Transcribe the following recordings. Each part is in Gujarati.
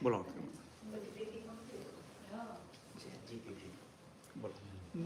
બોલો.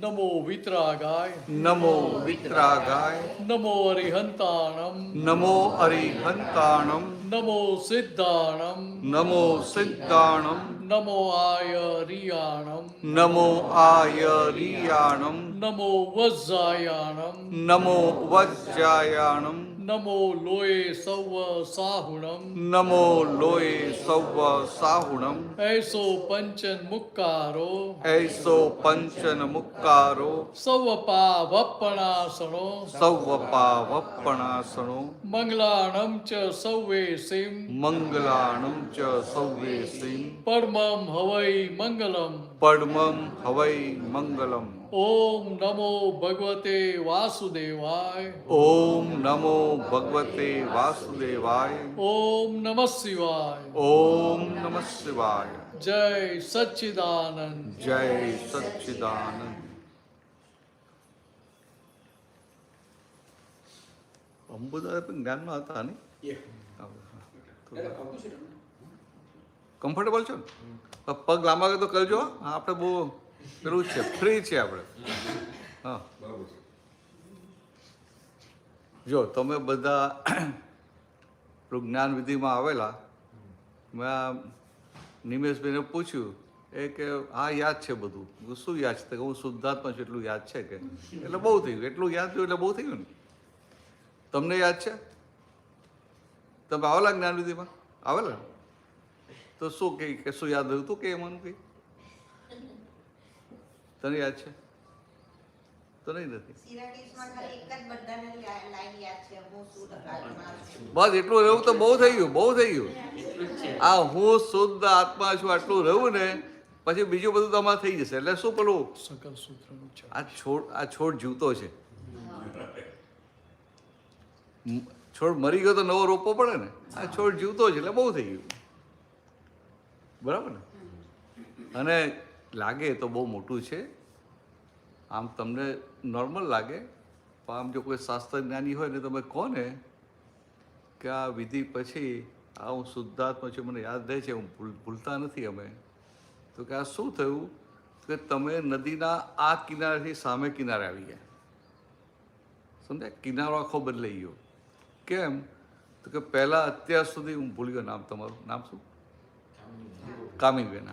નમો વિતરાગાય, નમો વિતરાગાય, નમો અરિહંતાણમ, નમો અરિહંતાણમ, નમો સિદ્ધાણમ, નમો સિદ્ધાણમ, નમો આયરિયાણમ, નમો આયરિયાણમ, નમો વજ્જાયાણમ, નમો વજ્જાયાણમ, નમો લોય સૌ સાહુણમ, નમો લોય સૌ સાહુણમ, એસો પંચન મુક્કારો, એસો પંચન મુક્કારો, સૌ પાવપણાસણો, સૌવપાવપણાસણો, મંગલાણમ ચ સૌવે સિમ, મંગલાણમ ચ સૌવેસીમ, પરમમ હવૈ મંગલમ. પડમમ હવૈ મંગલમ. ઓમ નમો ભગવતે વાસુદેવાય. ઓમ નમો ભગવતે વાસુદેવાય. ઓમ નમઃ શિવાય. ઓમ નમઃ શિવાય. જય સચ્ચિદાનંદ. જય સચ્ચિદાનંદ. અંબુદાદા પણ જ્ઞાનમાં હતા ને? કમ્ફર્ટેબલ છો ને? પગ લાંબા તો કરજો. આપણે બહુ પેલું છે, ફ્રી છે આપણે. હા, જો તમે બધા જ્ઞાન વિધિમાં આવેલા, મેં નિમેશભાઈને પૂછ્યું એ કે હા યાદ છે બધું. શું યાદ છે? હું શુદ્ધાત્મા છું એટલું યાદ છે કે? એટલે બહુ થયું. એટલું યાદ થયું એટલે બહુ થયું ને. તમને યાદ છે? તમે આવેલા જ્ઞાન વિધિમાં? આવેલા? તો શું કે શું યાદ રહ્યું તું કે એમાંનું કંઈ? તને યાદ છે? તો નહીં નથી. બસ એટલું રહેવું તો બહુ થઈ ગયું, બહુ થઈ ગયું. આ હું શુદ્ધ આત્મા છું આટલું રહ્યું ને પછી બીજું બધું તમારે થઈ જશે. એટલે શું પેલું સકલ સૂત્રનું છે. આ છોડ જીવતો છે. છોડ મરી ગયો તો નવો રોપવો પડે ને. આ છોડ જીવતો છે એટલે બહુ થઈ ગયું. બરાબર ને? અને લાગે તો બહુ મોટું છે. આમ તમને નોર્મલ લાગે, પણ આમ જો કોઈ શાસ્ત્ર જ્ઞાની હોય ને તમે કહો ને કે આ વિધિ પછી આ હું શુદ્ધાત્મા છું, મને યાદ રહે છે, હું ભૂલતા નથી અમે, તો કે આ શું થયું કે તમે નદીના આ કિનારેથી સામે કિનારે આવી ગયા. સમજ્યા? કિનારો આખો બદલાઈ ગયો. કેમ? તો કે પહેલાં અત્યાર સુધી હું ભૂલી ગયો નામ તમારું. નામ શું? કામિનીબેન.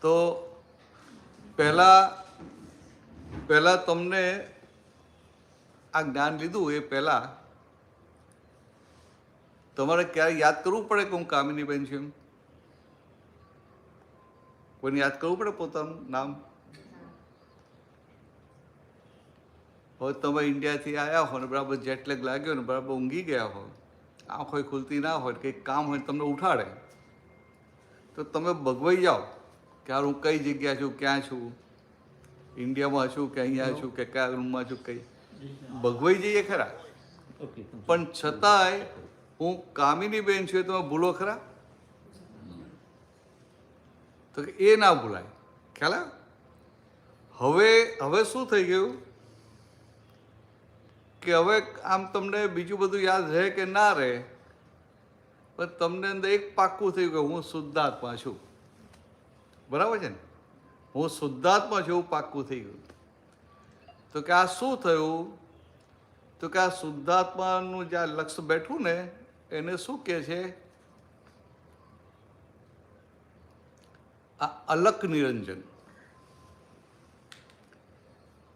તો પહેલા તમને આ જ્ઞાન લીધું એ પહેલા તમારે ક્યારે યાદ કરવું પડે કે હું કામિનીબેન છું એમ? કોઈને યાદ કરવું પડે પોતાનું નામ? હવે તમે ઇન્ડિયાથી આવ્યા હો ને બરાબર જેટલેગ લાગ્યો ને બરાબર ઊંઘી ગયા હો, આંખો ખુલતી ના હોય, કંઈક કામ હોય તમને ઉઠાડે તો તમે ભગવાઈ જાઓ કે હાર હું કઈ જગ્યા છું, ક્યાં છું, ઇન્ડિયામાં છું કે અહીંયા છું કે કયા રૂમમાં છું, કઈ ભગવાઈ જઈએ ખરા. પણ છતાંય હું કામિનીબેન છું એ તમે ભૂલો ખરા? તો એ ના ભૂલાય. ખ્યાલ આવે? હવે શું થઈ ગયું કે હવે આમ તમને બીજું બધું યાદ રહે કે ના રહે, પણ તમને અંદર એક પાક્કું થયું કે હું શુદ્ધાત્મા છું. બરાબર છે ને? હું શુદ્ધાત્મા છું એવું પાક્કું થઈ ગયું. તો કે આ શું થયું? તો કે આ શુદ્ધાત્માનું જે લક્ષ્ય બેઠું ને એને શું કહે છે? આ અલક નિરંજન.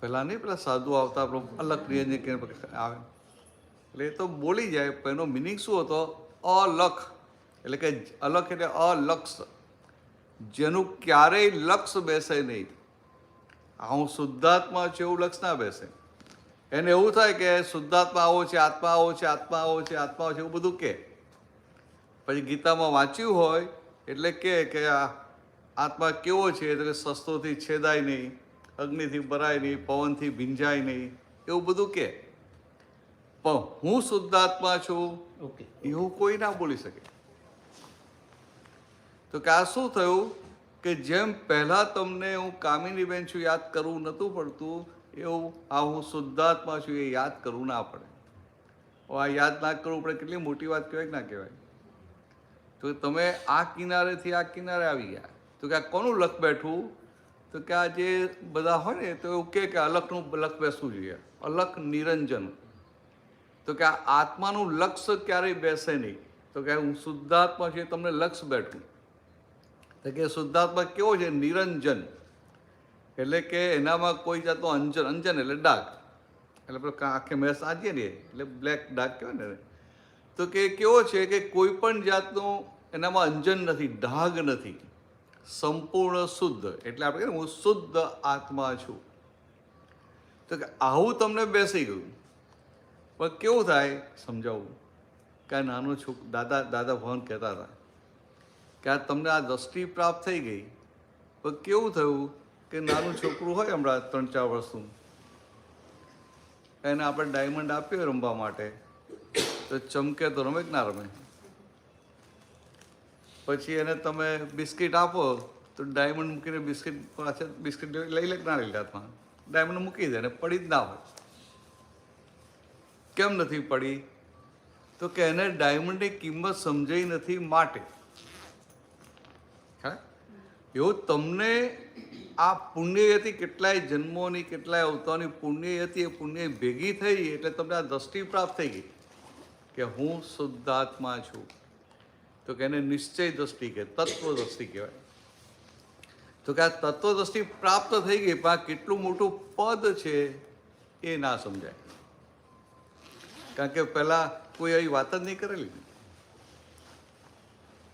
પેલા નહીં, પેલા સાધુ આવતા અલક નિરંજન કે આવે એટલે એ તો બોલી જાય, પણ એનો મિનિંગ શું હતો? અલખ. એટલે કે અલખ એટલે અલક્ષ, જેનું ક્યારેય લક્ષ બેસે નહીં. હું શુદ્ધાત્મા છું એવું લક્ષ ના બેસે. એને એવું થાય કે શુદ્ધાત્મા આવો છે, આત્મા આવો છે, આત્મા આવો છે, આત્મા આવો છે, એવું બધું કે. પછી ગીતામાં વાંચ્યું હોય એટલે કે આ આત્મા કેવો છે? તો કે શસ્ત્રોથી છેદાય નહીં, અગ્નિથી ભરાય નહીં, પવનથી ભીંજાય નહીં, એવું બધું કે. પણ હું શુદ્ધાત્મા છું એવું કોઈ ના બોલી શકે. તો કે આ શું થયું કે જેમ પહેલા તમને હું કામિનીબેન છું યાદ કરવું નહોતું પડતું, એવું આ હું શુદ્ધાત્મા છું એ યાદ કરવું ના પડે. આ યાદ ના કરવું પડે કેટલી મોટી વાત કહેવાય કે ના કહેવાય? તો તમે આ કિનારેથી આ કિનારે આવી ગયા તો કે આ કોનું લખ બેઠું? તો કે આ જે બધા હોય ને તો એવું કે અલખનું લખ બેસવું જોઈએ, અલખ નિરંજન. તો કે આ આત્માનું લક્ષ ક્યારેય બેસે નહીં. તો કે હું શુદ્ધાત્મા છે, તમને લક્ષ બેઠું. તો કે શુદ્ધાત્મા કેવો છે? નિરંજન. એટલે કે એનામાં કોઈ જાતનો અંજન, અંજન એટલે ડાઘ, એટલે પેલો આંખે મેં સાજીએ ને એટલે બ્લેક ડાઘ કહેવાય ને. તો કે કેવો છે કે કોઈ પણ જાતનું એનામાં અંજન નથી, ડાઘ નથી, સંપૂર્ણ શુદ્ધ. એટલે આપણે કહીએ હું શુદ્ધ આત્મા છું. તો કે આવું તમને બેસી ગયું. પણ કેવું થાય સમજાવું કે આ નાનો દાદા ભગવાન કહેતા હતા કે આ તમને આ દ્રષ્ટિ પ્રાપ્ત થઈ ગઈ. પણ કેવું થયું કે નાનું છોકરું હોય હમણાં 3-4 વર્ષનું, એને આપણે ડાયમંડ આપ્યો રમવા માટે તો ચમકે તો રમે કે ના રમે? પછી એને તમે બિસ્કિટ આપો તો ડાયમંડ મૂકીને બિસ્કિટ પાછળ બિસ્કિટ લઈ લે કે ના લઈ લે હાથમાં? ડાયમંડ મૂકી દે ને પડી જ ના હોય. કેમ નથી પડી? તો કે એને ડાયમંડની કિંમત સમજાઈ નથી માટે. હા, એવું તમને આ પુણ્યયતી કેટલાય જન્મોની કેટલાય અવતારની પુણ્યયતી એ પુણ્ય ભેગી થઈ એટલે તમને આ દ્રષ્ટિ પ્રાપ્ત થઈ ગઈ કે હું શુદ્ધાત્મા છું. તો કે એને નિશ્ચય દ્રષ્ટિ કહે, તત્વ દ્રષ્ટિ કહેવાય. તો કે આ તત્વ દ્રષ્ટિ પ્રાપ્ત થઈ ગઈ પણ આ કેટલું મોટું પદ છે એ ના સમજાય. કારણ કે પહેલાં કોઈ એવી વાત જ નહીં કરેલી.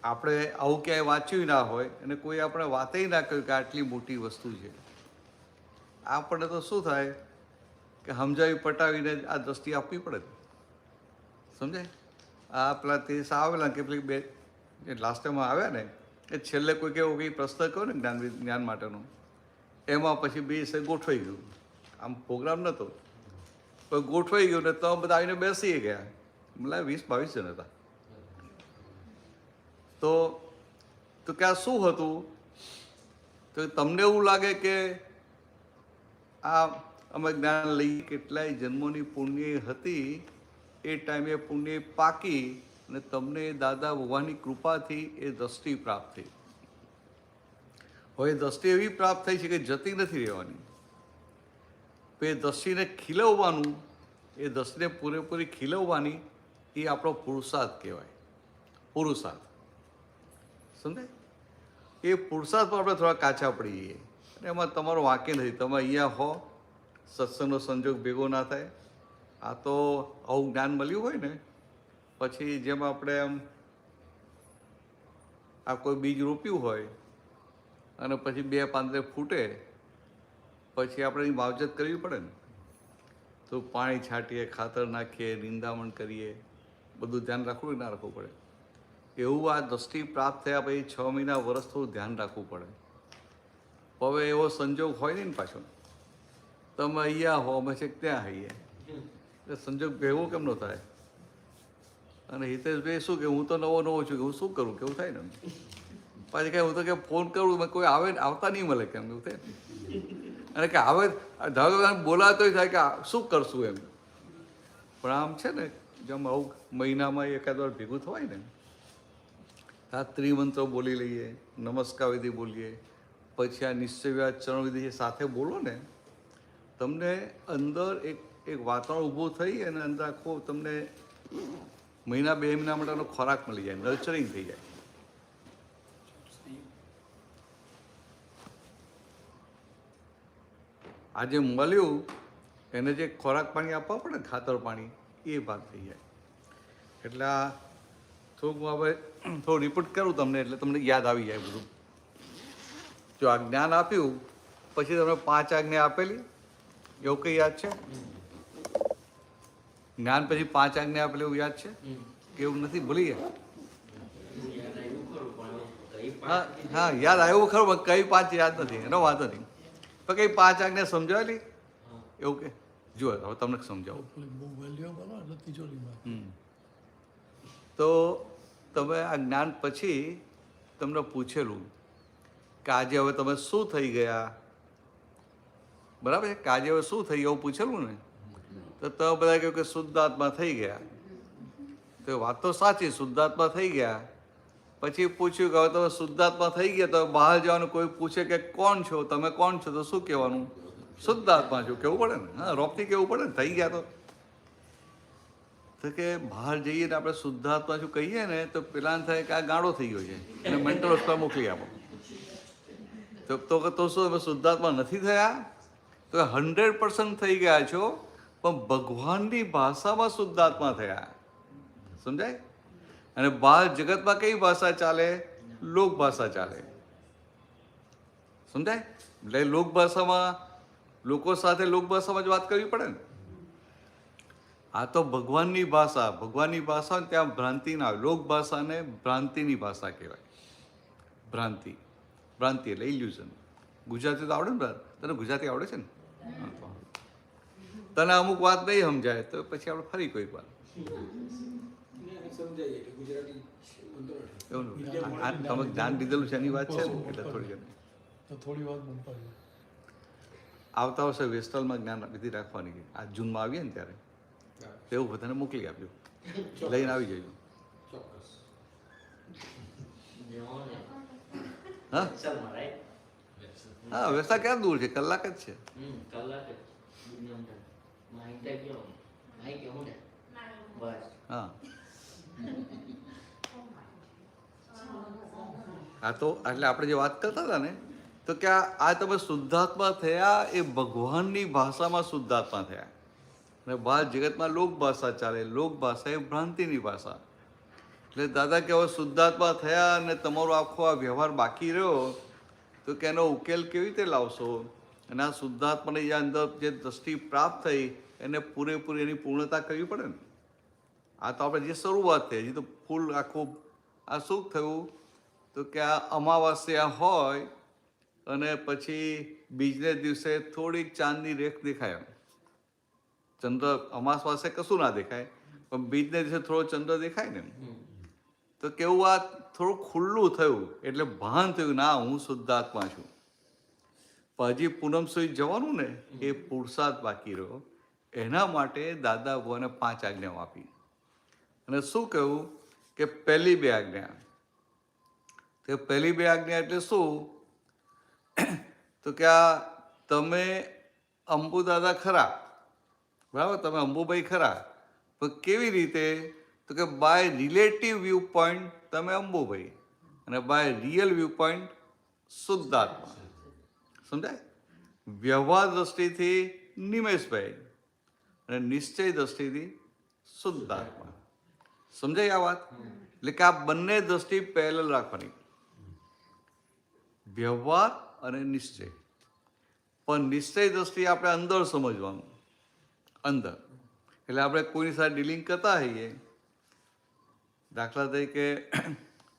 આપણે આવું ક્યાંય વાંચ્યું ના હોય અને કોઈ આપણે વાતે ના કર્યું કે આટલી મોટી વસ્તુ છે. આપણને તો શું થાય કે સમજાવી પટાવીને આ દ્રષ્ટિ આપવી પડે. સમજાય? આ પેલા તે આવેલા કે પેલી બે લાસ્ટ ટાઈમ આવ્યા ને એ છેલ્લે કોઈ કેવો કંઈ પ્રશ્ન કહ્યો ને જ્ઞાન માટેનો, એમાં પછી બે ગોઠવાઈ ગયું. આમ પ્રોગ્રામ નહોતો પણ ગોઠવાઈ ગયું ને તો બધા આવીને બેસી ગયા. મતલબ 20-22 જણ હતા. તો કે આ શું હતું? તો તમને એવું લાગે કે આ અમે જ્ઞાન લઈ કેટલાય જન્મોની પુણ્ય હતી, એ ટાઈમે પુણ્ય પાકી અને તમને દાદા ભગવાનની કૃપાથી એ દ્રષ્ટિ પ્રાપ્ત થઈ. હવે દ્રષ્ટિ એવી પ્રાપ્ત થઈ છે કે જતી નથી રહેવાની. તો એ દ્રષ્ટિને ખીલવવાનું, એ દ્રષ્ટિને પૂરેપૂરી ખીલવવાની એ આપણો પુરુષાર્થ કહેવાય. પુરુષાર્થ સમજાય? એ પુરુષાર્થ પર આપણે થોડા કાચા પડી જઈએ અને એમાં તમારો વાંકે નથી. તમે અહીંયા હો, સત્સંગનો સંજોગ ભેગો ના થાય. આ તો આવું જ્ઞાન મળ્યું હોય ને પછી જેમ આપણે આમ આ કોઈ બીજ રોપ્યું હોય અને પછી 2-5 ફૂટે પછી આપણે એની માવજત કરવી પડે ને. તો પાણી છાંટીએ, ખાતર નાખીએ, નિંદામણ કરીએ, બધું ધ્યાન રાખવું ના રાખવું પડે. એવું આ દ્રષ્ટિ પ્રાપ્ત થયા પછી 6 મહિના વર્ષ થોડું ધ્યાન રાખવું પડે. હવે એવો સંજોગ હોય નહીં ને પાછો. તમે અહીંયા હો, અમે છે ત્યાં હઈએ, એટલે સંજોગ ભેગો કેમ ન થાય? અને હિતેશભાઈ શું કે હું તો નવો છું કે હું શું કરું કેવું થાય ને. પાછી કાંઈ હું તો કે ફોન કરું કોઈ આવે આવતા નહીં મળે કેમ એવું થાય. અને કે આવે ધારો બોલાતોય થાય કે શું કરશું એમ. પણ આમ છે ને જેમ આવું મહિનામાં એકાદ વાર ભેગું થવાય ને, આ ત્રિમંત્રો બોલી લઈએ, નમસ્કાર વિધિ બોલીએ, પછી આ નિશ્ચય ચરણ વિધિ સાથે બોલો ને, તમને અંદર એક વાતાવરણ ઊભું થઈ અને અંદર આખો તમને 1-2 મહિના માટેનો ખોરાક મળી જાય, નર્ચરિંગ થઈ જાય. આ જે મળ્યું એને જે ખોરાક પાણી આપવા પડે ને, ખાતર પાણી, એ ભાગ થઈ જાય. એટલે આ થોડુંક હવે થોડું રિપીટ કરું તમને એટલે તમને યાદ આવી જાય બધું. જો આ જ્ઞાન આપ્યું પછી તમને 5 આજ્ઞા આપેલી, એવું કંઈ યાદ છે? જ્ઞાન પછી 5 આજ્ઞા આપેલી એવું યાદ છે કે એવું નથી? ભૂલી ગયા? હા યાદ આવ્યું ખરું પણ કઈ 5 યાદ નથી, એનો વાંધો નહીં. તો કઈ 5 આજ્ઞા સમજાવેલી એવું કે જુઓ હવે તમને સમજાવું. તો તમે આ જ્ઞાન પછી તમને પૂછેલું કે આજે હવે તમે શું થઈ ગયા, બરાબર છે? કે આજે હવે શું થઈ એવું પૂછેલું ને, તો તમે બધા કહ્યું કે શુદ્ધ આત્મા થઈ ગયા. તો એ વાત તો સાચી, શુદ્ધાત્મા થઈ ગયા. પછી પૂછ્યું કે હવે તમે શુદ્ધાત્મા થઈ ગયા તો બહાર જવાનું કોઈ પૂછે કે કોણ છો, તમે કોણ છો, તો શું કહેવાનું? શુદ્ધાત્મા છું કેવું પડે ને. હા, રોપથી કેવું પડે ને, થઈ ગયા તો કે બહાર જઈએ ને આપણે શુદ્ધાત્મા શું કહીએ ને તો પેલાને થાય કે આ ગાંડો થઈ ગયો છે, એને મેન્ટલ હોસ્પિટલ મોકલી આપો. તો શું તમે શુદ્ધાત્મા નથી થયા? તો 100% થઈ ગયા છો, પણ ભગવાનની ભાષામાં શુદ્ધાત્મા થયા. સમજાય? અને બહાર જગતમાં કઈ ભાષા ચાલે? લોક ભાષા ચાલે. સમજાય? એટલે લોક ભાષામાં લોકો સાથે લોક ભાષામાં જ વાત કરવી પડે ને. આ તો ભગવાનની ભાષા. ભગવાનની ભાષા ત્યાં ભ્રાંતિ ના આવે. લોક ભાષાને ભ્રાંતિની ભાષા કહેવાય. ભ્રાંતિ એટલે ઇલ્યુઝન. ગુજરાતી તો આવડે ને? તને ગુજરાતી આવડે છે ને? તને અમુક વાત નહીં સમજાય તો પછી આપણે ફરી કોઈક વાર એવું તમે જ્ઞાન લીધેલું છે એની વાત છે ને, એટલે થોડી વાત બનતા આવતા વર્ષે વેસ્ટલમાં જ્ઞાન વિધિ રાખવાની. આ જૂનમાં આવીએ ને ત્યારે એવું બધાને મોકલી આપ્યું, લઈને આવી જજો. હા હા, વેસ્તા ક્યાં દૂર છે? કલાક જ છે. હા હા, તો એટલે આપણે જે વાત કરતા હતા ને તો કે આ તમે શુદ્ધાત્મા થયા એ ભગવાનની ભાષામાં શુદ્ધાત્મા થયા. અને બહાર જગતમાં લોક ભાષા ચાલે. લોક ભાષા એ ભ્રાંતિની ભાષા. એટલે દાદા કે હવે શુદ્ધાત્મા થયા અને તમારો આખો આ વ્યવહાર બાકી રહ્યો તો કે એનો ઉકેલ કેવી રીતે લાવશો? અને આ શુદ્ધાત્માની જે અંદર જે દ્રષ્ટિ પ્રાપ્ત થઈ એને પૂરેપૂરી એની પૂર્ણતા કરવી પડે ને. આ તો આપણે જે શરૂઆત થઈ, હજી તો ફૂલ આખું આ શું થયું તો કે આ અમાવાસ્યા હોય અને પછી બીજને દિવસે થોડીક ચાંદની રેખ દેખાય. ચંદ્ર અમાસ કશું ના દેખાય, પણ બીજને દિવસે થોડો ચંદ્ર દેખાય ને. તો કેવું આ થોડું ખુલ્લું થયું એટલે ભાન થયું ના હું શુદ્ધાત્મા છું. પણ હજી પૂનમ સુધી જવાનું ને એ પુરુષાર્થ બાકી રહ્યો. એના માટે દાદા ભગવાને 5 આજ્ઞાઓ આપી. અને શું કહ્યું કે પહેલી 2 આજ્ઞા. તો પહેલી 2 આજ્ઞા એટલે શું તો કે આ તમે અંબુ દાદા ખરા, બરાબર, તમે અંબુભાઈ ખરા, પણ કેવી રીતે તો કે બાય રિલેટિવ વ્યૂ પોઈન્ટ તમે અંબુભાઈ અને બાય રિયલ વ્યૂ પોઈન્ટ શુદ્ધાત્મા. સમજાય? વ્યવહાર દ્રષ્ટિથી નિમેશભાઈ અને નિશ્ચય દ્રષ્ટિથી શુદ્ધાત્મા. સમજાય આ વાત? એટલે કે આ બંને દ્રષ્ટિ પેરેલલ રાખવાની, વ્યવહાર અને નિશ્ચય. પણ નિશ્ચય દ્રષ્ટિ આપણે અંદર સમજવાનું, અંદર. એટલે આપણે કોઈની સાથે ડીલિંગ કરતા હોઈએ, દાખલા તરીકે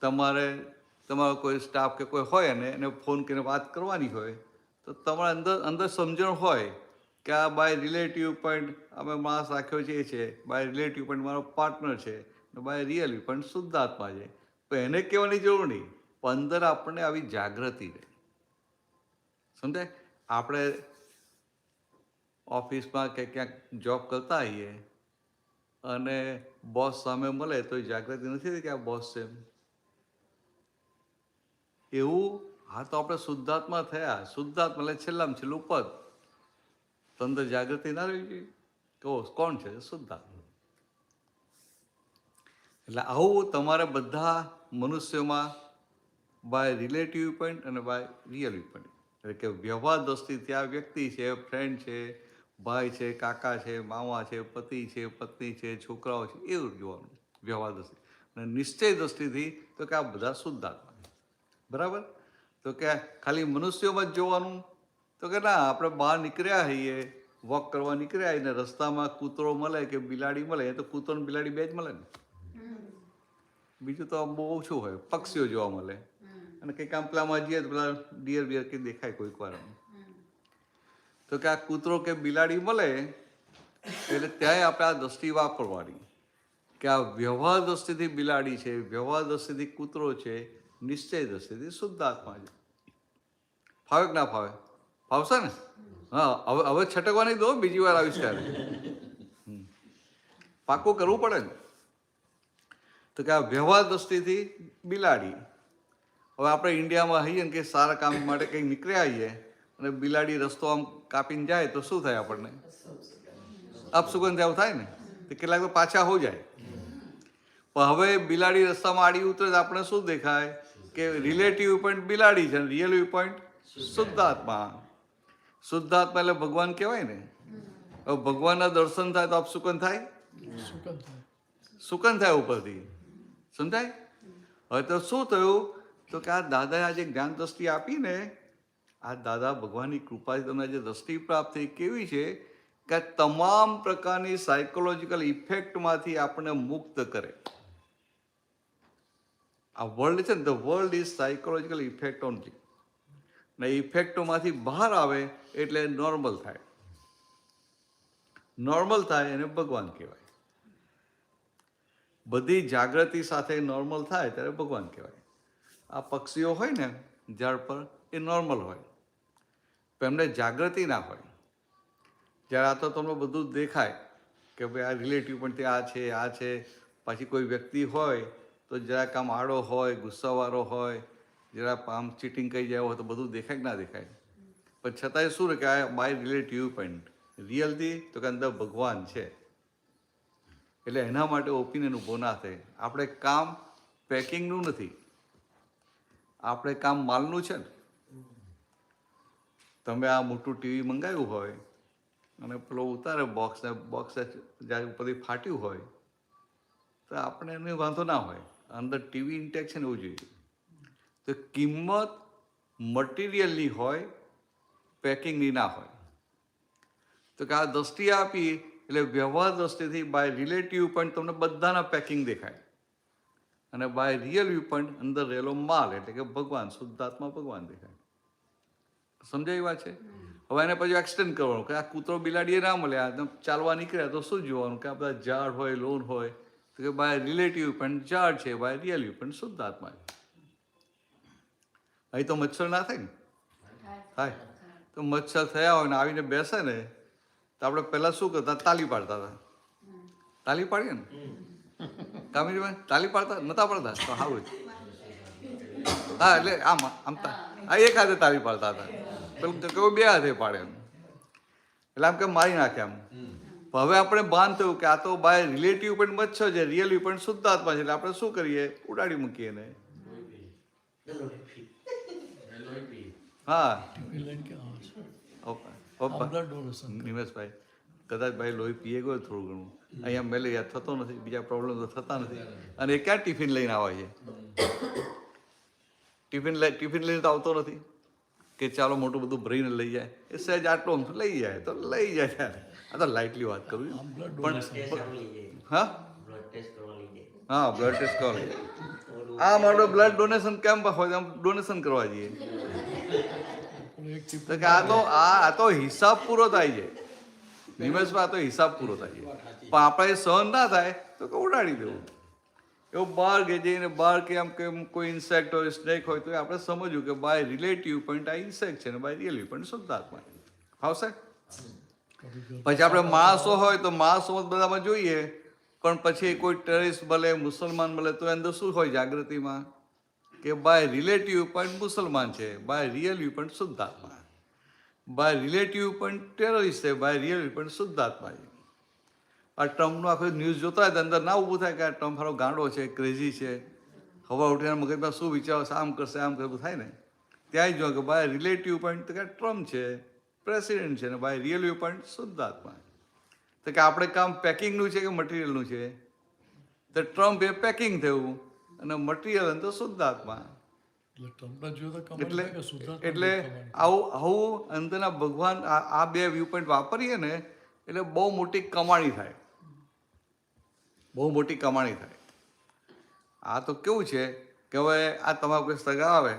તમારો કોઈ સ્ટાફ કે કોઈ હોય ને એને ફોન કરીને વાત કરવાની હોય તો તમારા અંદર સમજણ હોય કે આ બાય રિલેટિવ પોઈન્ટ અમે માણસ રાખ્યો છે, બાય રિલેટિવ પોઈન્ટ મારો પાર્ટનર છે, બાય રિયલ પોઈન્ટ શુદ્ધાત્મા છે. તો એને કહેવાની જરૂર નહીં, પણ અંદર આપણને આવી જાગૃતિ રહે. સમજાય? આપણે ઓફિસમાં કે ક્યાંક જોબ કરતા હોઈએ અને બોસ સામે મળે તો જાગૃતિ નથી થતી કે આ બોસ છે એવું. હા, તો આપણે શુદ્ધાત્મા થયા. શુદ્ધાત્મા એટલે છેલ્લામાં છેલ્લું પદ. તો અંદર જાગૃતિ ના રહેવી જોઈએ કે કોણ છે? શુદ્ધાત્મા. એટલે આવું તમારે બધા મનુષ્યોમાં બાય રિલેટિવ પોઈન્ટ અને બાય રિયલ પોઈન્ટ, એટલે કે વ્યવહાર દ્રષ્ટિથી આ વ્યક્તિ છે, ફ્રેન્ડ છે, ભાઈ છે, કાકા છે, મામા છે, પતિ છે, પત્ની છે, છોકરાઓ છે, એવું જોવાનું વ્યવહાર દ્રષ્ટિ. અને નિશ્ચય દ્રષ્ટિથી તો કે આ બધા શુદ્ધાત્મા. બરાબર? તો કે ખાલી મનુષ્યોમાં જ જોવાનું તો કે ના, આપણે બહાર નીકળ્યા હોઈએ, વોક કરવા નીકળ્યા હોય ને રસ્તામાં કૂતરો મળે કે બિલાડી મળે તો કૂતરો ને બિલાડી બે જ મળે ને, બીજું તો બહુ ઓછું હોય. પક્ષીઓ જોવા મળે અને કંઈક આમ પેલામાં જઈએ તો પેલા ડિયર બિયર કંઈ દેખાય કોઈક વાર. તો કે આ કૂતરો કે બિલાડી મળે એટલે ત્યાંય આપણે આ દ્રષ્ટિ વાપરવાની કે આ વ્યવહાર દ્રષ્ટિથી બિલાડી છે, વ્યવહાર દ્રષ્ટિથી કૂતરો છે, નિશ્ચય દ્રષ્ટિથી શુદ્ધાત્મા છે. ફાવે કે ના ફાવે? ફાવશે ને? હા, હવે છટકવા નહીં દો, બીજી વાર આવીશ ત્યારે પાકું કરવું પડે ને. તો કે આ વ્યવહાર દ્રષ્ટિથી બિલાડી. હવે આપણે ઇન્ડિયામાં હઈએ ને કે સારા કામ માટે કંઈક નીકળ્યા આવીએ અને બિલાડી રસ્તો આમ કાપીને જાય તો શું થાય આપણને? અપસુગંધ એવું થાય ને, તો કેટલાક તો પાછા હો જાય. પણ હવે બિલાડી રસ્તામાં આડી ઉતરે તો આપણે શું દેખાય કે રિલેટિવ પોઈન્ટ બિલાડી છે, રિયલ વ્યૂ પોઈન્ટ શુદ્ધાત્મા. શુદ્ધાત્મા એટલે ભગવાન કહેવાય ને. હવે ભગવાનના દર્શન થાય તો અપસુકન થાય, સુકન થાય. સુકન થાય ઉપરથી, સમજાય? હવે તો શું થયું તો કે આ દાદાએ આજે જ્ઞાન દ્રષ્ટિ આપીને, આ દાદા ભગવાનની કૃપાથી તમને જે દ્રષ્ટિ પ્રાપ્ત થઈ કેવી છે કે તમામ પ્રકારની સાયકોલોજીકલ ઇફેક્ટમાંથી આપણને મુક્ત કરે. આ વર્લ્ડ છે ને, the world is psychological effect only. ને ઇફેક્ટોમાંથી બહાર આવે એટલે નોર્મલ થાય. નોર્મલ થાય એને ભગવાન કહેવાય. બધી જાગૃતિ સાથે નોર્મલ થાય ત્યારે ભગવાન કહેવાય. આ પક્ષીઓ હોય ને ઝાડ પર એ નોર્મલ હોય, પણ એમને જાગૃતિ ના હોય. જ્યારે આ તો તમને બધું જ દેખાય કે ભાઈ આ રિલેટિવ પણ તે આ છે, આ છે. પછી કોઈ વ્યક્તિ હોય તો જરાક આમ આડો હોય, ગુસ્સાવાળો હોય, જરાક આમ ચીટિંગ કરી જાય હોય તો બધું દેખાય કે ના દેખાય? પણ છતાંય શું રહે કે આ બાય રિલેટિવ પોઈન્ટ રિયલથી તો કે અંદર ભગવાન છે. એટલે એના માટે ઓપિનિયન ઊભો ના થાય. આપણે કામ પેકિંગનું નથી, આપણે કામ માલનું છે ને. તમે આ મોટું ટીવી મંગાવ્યું હોય અને પેલો ઉતારે બોક્સ જ્યારે ઉપરથી ફાટ્યું હોય તો આપણે એને વાંધો ના હોય, અંદર ટીવી ઇન્ટેક છે ને એવું જોઈએ. તો કિંમત મટીરિયલની હોય, પેકિંગની ના હોય. તો કે આ દ્રષ્ટિ આપી એટલે વ્યવહાર દ્રષ્ટિથી બાય રિલેટિવ પોઈન્ટ તમને બધાના પેકિંગ દેખાય, અને બાય રિયલ વ્યૂ પોઈન્ટ અંદર રહેલો માલ એટલે કે ભગવાન, શુદ્ધાત્મા ભગવાન દેખાય. સમજાય વાત છે? હવે એને પછી એક્સટેન્ડ કરવાનું કે આ કૂતરો બિલાડીએ ના મળ્યા, ચાલવા નીકળ્યા તો શું જોવાનું કે આ બધા ઝાડ હોય, લોન હોય, તો કે બાય રિલેટિવ પોઈન્ટ ઝાડ છે, બાય રિયલ વ્યૂ પોઈન્ટ શુદ્ધાત્મા છે. અહીં તો મચ્છર ના થાય ને? થાય. તો મચ્છર થયા હોય ને આવીને બેસે ને તો આપણે પહેલાં શું કરતા? તાલી પાડતા હતા. તાલી પાડીએ ને કામીજીભાઈ, તાલી પાડતા નતા પાડતા? તો સારું જ. હા, એટલે આમ આમ આ એક હાથે તાલી પાડતા હતા, પેલું તો કેવું બે હાથે પાડે એમ. એટલે આમ કે મારી નાખે આમ. હવે આપણે ભાન થયું કે આ તો બાય રિલેટિવ પણ મચ્છર છે, રિયલ પણ શુદ્ધાત્મા છે. એટલે આપણે શું કરીએ? ઉડાડી મૂકીએ ને. હા, નિમેશભાઈ કદાચ ભાઈ લોહી પીએ ગયો થોડું ઘણું, અહીંયા મેલેરિયા થતો નથી, બીજા પ્રોબ્લેમ તો થતા નથી. અને એ ક્યાં ટિફિન લઈને આવે છે? ટિફિન લઈને તો આવતો નથી કે ચાલો મોટું બધું ભરીને લઈ જાય. એ સહેજ આટલો લઈ જાય તો લઈ જાય. ત્યારે આ તો લાઇટલી વાત કરું પણ હા હા બ્લડ ટેસ્ટ કરવા લઈ જાય. આ મારો બ્લડ ડોનેશન કેમ્પ હોય, આમ ડોનેશન કરવા જઈએ તો કે આ તો હિસાબ પૂરો થાય છે. નિમેશમાં આ તો હિસાબ પૂરો થાય છે, પણ આપણે સહન ના થાય તો કે ઉડાડી દેવું. એવું બહાર જઈને બહાર કે આમ કે કોઈ ઇન્સેક્ટ હોય, સ્નેક હોય તો આપણે સમજવું કે બાય રિલેટિવ પોઈન્ટ આ ઇન્સેક્ટ છે ને બાય રિયલ પોઈન્ટ શુદ્ધાત્મા આવશે. પછી આપણે માણસો હોય તો માણસો બધામાં જોઈએ, પણ પછી કોઈ ટેરરિસ્ટ મળે, મુસલમાન મળે તો અંદર શું હોય જાગૃતિમાં કે બાય રિલેટિવ પોઈન્ટ મુસલમાન છે, બાય રિયલ પોઈન્ટ શુદ્ધાત્મા. બાય રિલેટિવ પોઈન્ટ ટેરરિસ્ટ છે, બાય રિયલ પોઈન્ટ શુદ્ધાત્મા છે. આ ટ્રમ્પનું આખું ન્યૂઝ જોતા હોય તો અંદર ના ઊભું થાય કે આ ટ્રમ્પ હારો ગાંડો છે, ક્રેઝી છે, હવા ઉઠીને મગજમાં શું વિચારશે, આમ કરશે આમ કરવું થાય ને. ત્યાં જો કે બાય રિલેટિવ પોઈન્ટ તો કે ટ્રમ્પ છે, પ્રેસિડેન્ટ છે, ને બાય રિયલ વ્યૂ પોઈન્ટ શુદ્ધાત્મા. તો કે આપણે કામ પેકિંગનું છે કે મટીરિયલનું છે? તો ટ્રમ્પ એ પેકિંગ થયું અને મટીરિયલ તો શુદ્ધાત્મા. એટલે આવું અંદરના ભગવાન આ બે વ્યૂ પોઈન્ટ વાપરીએ ને એટલે બહુ મોટી કમાણી થાય, બહુ મોટી કમાણી થાય. આ તો કેવું છે કે હવે આ તમારો કોઈ સગા આવે,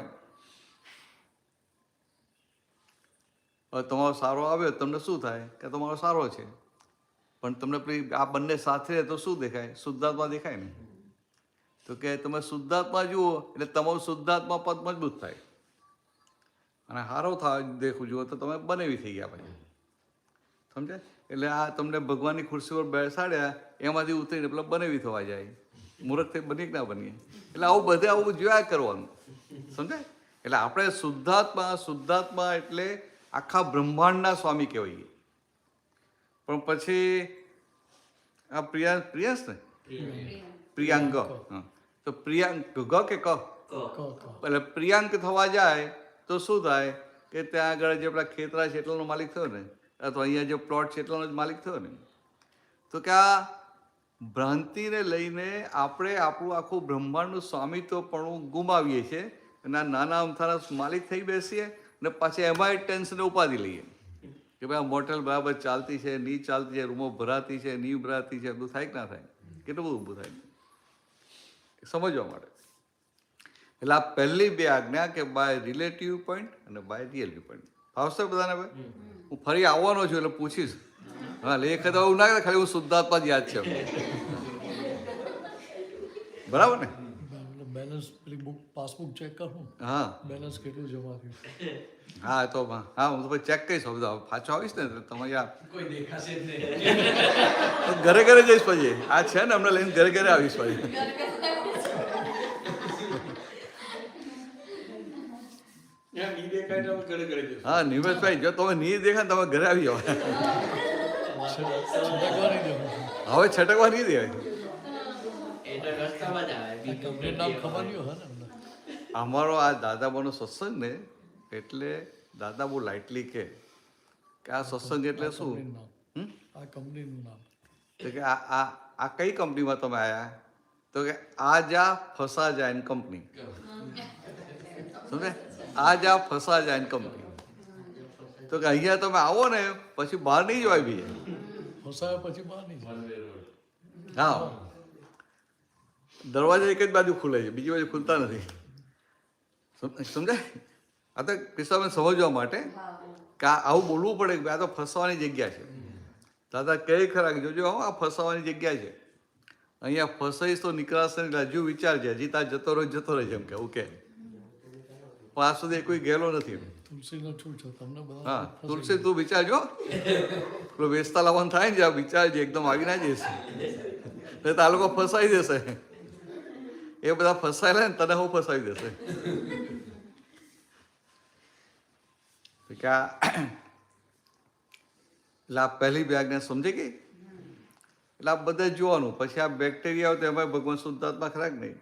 હવે તમારો સારો આવ્યો, તમને શું થાય કે તમારો સારો છે, પણ તમને પેલી આ બંને સાથે તો શું દેખાય? શુદ્ધાત્મા દેખાય ને. તો કે તમે શુદ્ધાત્મા જુઓ એટલે તમારું શુદ્ધાત્મા પદ મજબૂત થાય, અને હારો દેખવું જુઓ તો તમે બનેવી થઈ ગયા પછી. સમજાય? એટલે આ તમને ભગવાનની ખુરશી પર બેસાડ્યા, એમાંથી ઉતરીને પેલા બનેવી થવા જાય. મૂર્ખ બની ના બનીએ. એટલે આવું બધે આવું જોયા કરવાનું, સમજાય? એટલે આપણે શુદ્ધાત્મા એટલે આખા બ્રહ્માંડના સ્વામી કહેવાય. પણ પછી આ પ્રિયાંશ ને પ્રિયાંક, હા, તો પ્રિયાંક ગ કે ક, એટલે પ્રિયાંક થવા જાય તો શું થાય કે ત્યાં આગળ જે આપણા ખેતરા છે એટલાનો માલિક થયો ને, અથવા અહીંયા જે પ્લોટ છે એટલાનો જ માલિક થયો ને. તો કે આ ભ્રાંતિને લઈને આપણે આપણું આખું બ્રહ્માંડનું સ્વામિત્વપણું ગુમાવીએ છીએ અને આ નાના અમથાના માલિક થઈ બેસીએ ને પાછી એમાંય ટેન્શન ઉપાધિ લઈએ કે ભાઈ આ મોટેલ બરાબર ચાલતી છે, નહીં ચાલતી છે, રૂમો ભરાતી છે, નહીં ભરાતી છે, બધું થાય કે ના થાય? કેટલું બધું ઊભું થાય સમજવા માટે. એટલે આ પહેલી બે આજ્ઞા કે બાય રિલેટિવ પોઈન્ટ અને બાય રિયલ પોઈન્ટ. ફાવશે બધાને? ભાઈ હું ફરી આવવાનો છું એટલે પૂછીશ. હા, એટલે એક એવું ના કરે ખાલી હું શુદ્ધાત્મા જ યાદ છે, બરાબર ને? બેલેન્સ પેલી બુક પાસબુક ચેક કરું, હા, બેલેન્સ કેટલું જમા થયું. હા, તો હા હું તો પછી ચેક કરીશ. બધા પાછો આવીશ ને તમે યાર કોઈ દેખાશે જ નહીં. ઘરે ઘરે જઈશ પછી. આ છે ને અમને લઈને ઘરે ઘરે આવીશ પછી. નહીં દેખાય તો ઘરે ઘરે જશું. હા, નિમેશભાઈ જો તમે નહીં દેખાય તમે ઘરે આવી જાઓ. છટકવા નહીં દેવું. હવે છટકવા નહીં દેવાય. એ તો રસ્તામાં જ આવે. આ કંપની નામ ખબર નહીં હોય ને અમને. અમારો આ દાદાબાનો સત્સંગ ને એટલે દાદા બહુ લાઇટલી કે આ સત્સંગ એટલે શું? કંપનીનું નામ. આ કંપનીનું નામ. તો કે આ કઈ કંપનીમાં તમે આવ્યા? તો કે આ જા ફસા જાય એન કંપની. સમજે? આ જા ફસા જાય એન કંપની. તો કે અહીંયા તમે આવો ને પછી બહાર નહીં જવાય બીજે. ફસાયા પછી બહાર નહીં જાય. હા, દરવાજા એક જ બાજુ ખુલે છે, બીજી બાજુ ખુલતા નથી. સમજાય? આ તો કિસ્સામાં સમજવા માટે કે આવું બોલવું પડે કે આ તો ફસવાની જગ્યા છે. દાદા કહે ખરા કે જોજો આ ફસાવાની જગ્યા છે, અહીંયા ફસાઈશ તો નીકળાશે ને હજુ વિચારજે, હજી તાર જતો રહે એમ કે એવું કે. પણ આ સુધી કોઈ ગયેલો નથી. તુલસીનો છું છો તમને બધા. હા, તુલસી તું વિચારજો, પેલો વેચતા લાવવાનું થાય ને જ્યાં વિચારજે, એકદમ આવી ના જઈશ તો આ લોકો ફસાઈ દેશે. એ બધા ફસાયેલા ને તને હું ફસાવી દેશે. એટલે આ પહેલી બે આજ્ઞા સમજી ગઈ. એટલે આ બધે જોવાનું. પછી આ બેક્ટેરિયા હોય તો એમાં ભગવાન શુદ્ધાત્મા ખરા કે નહીં?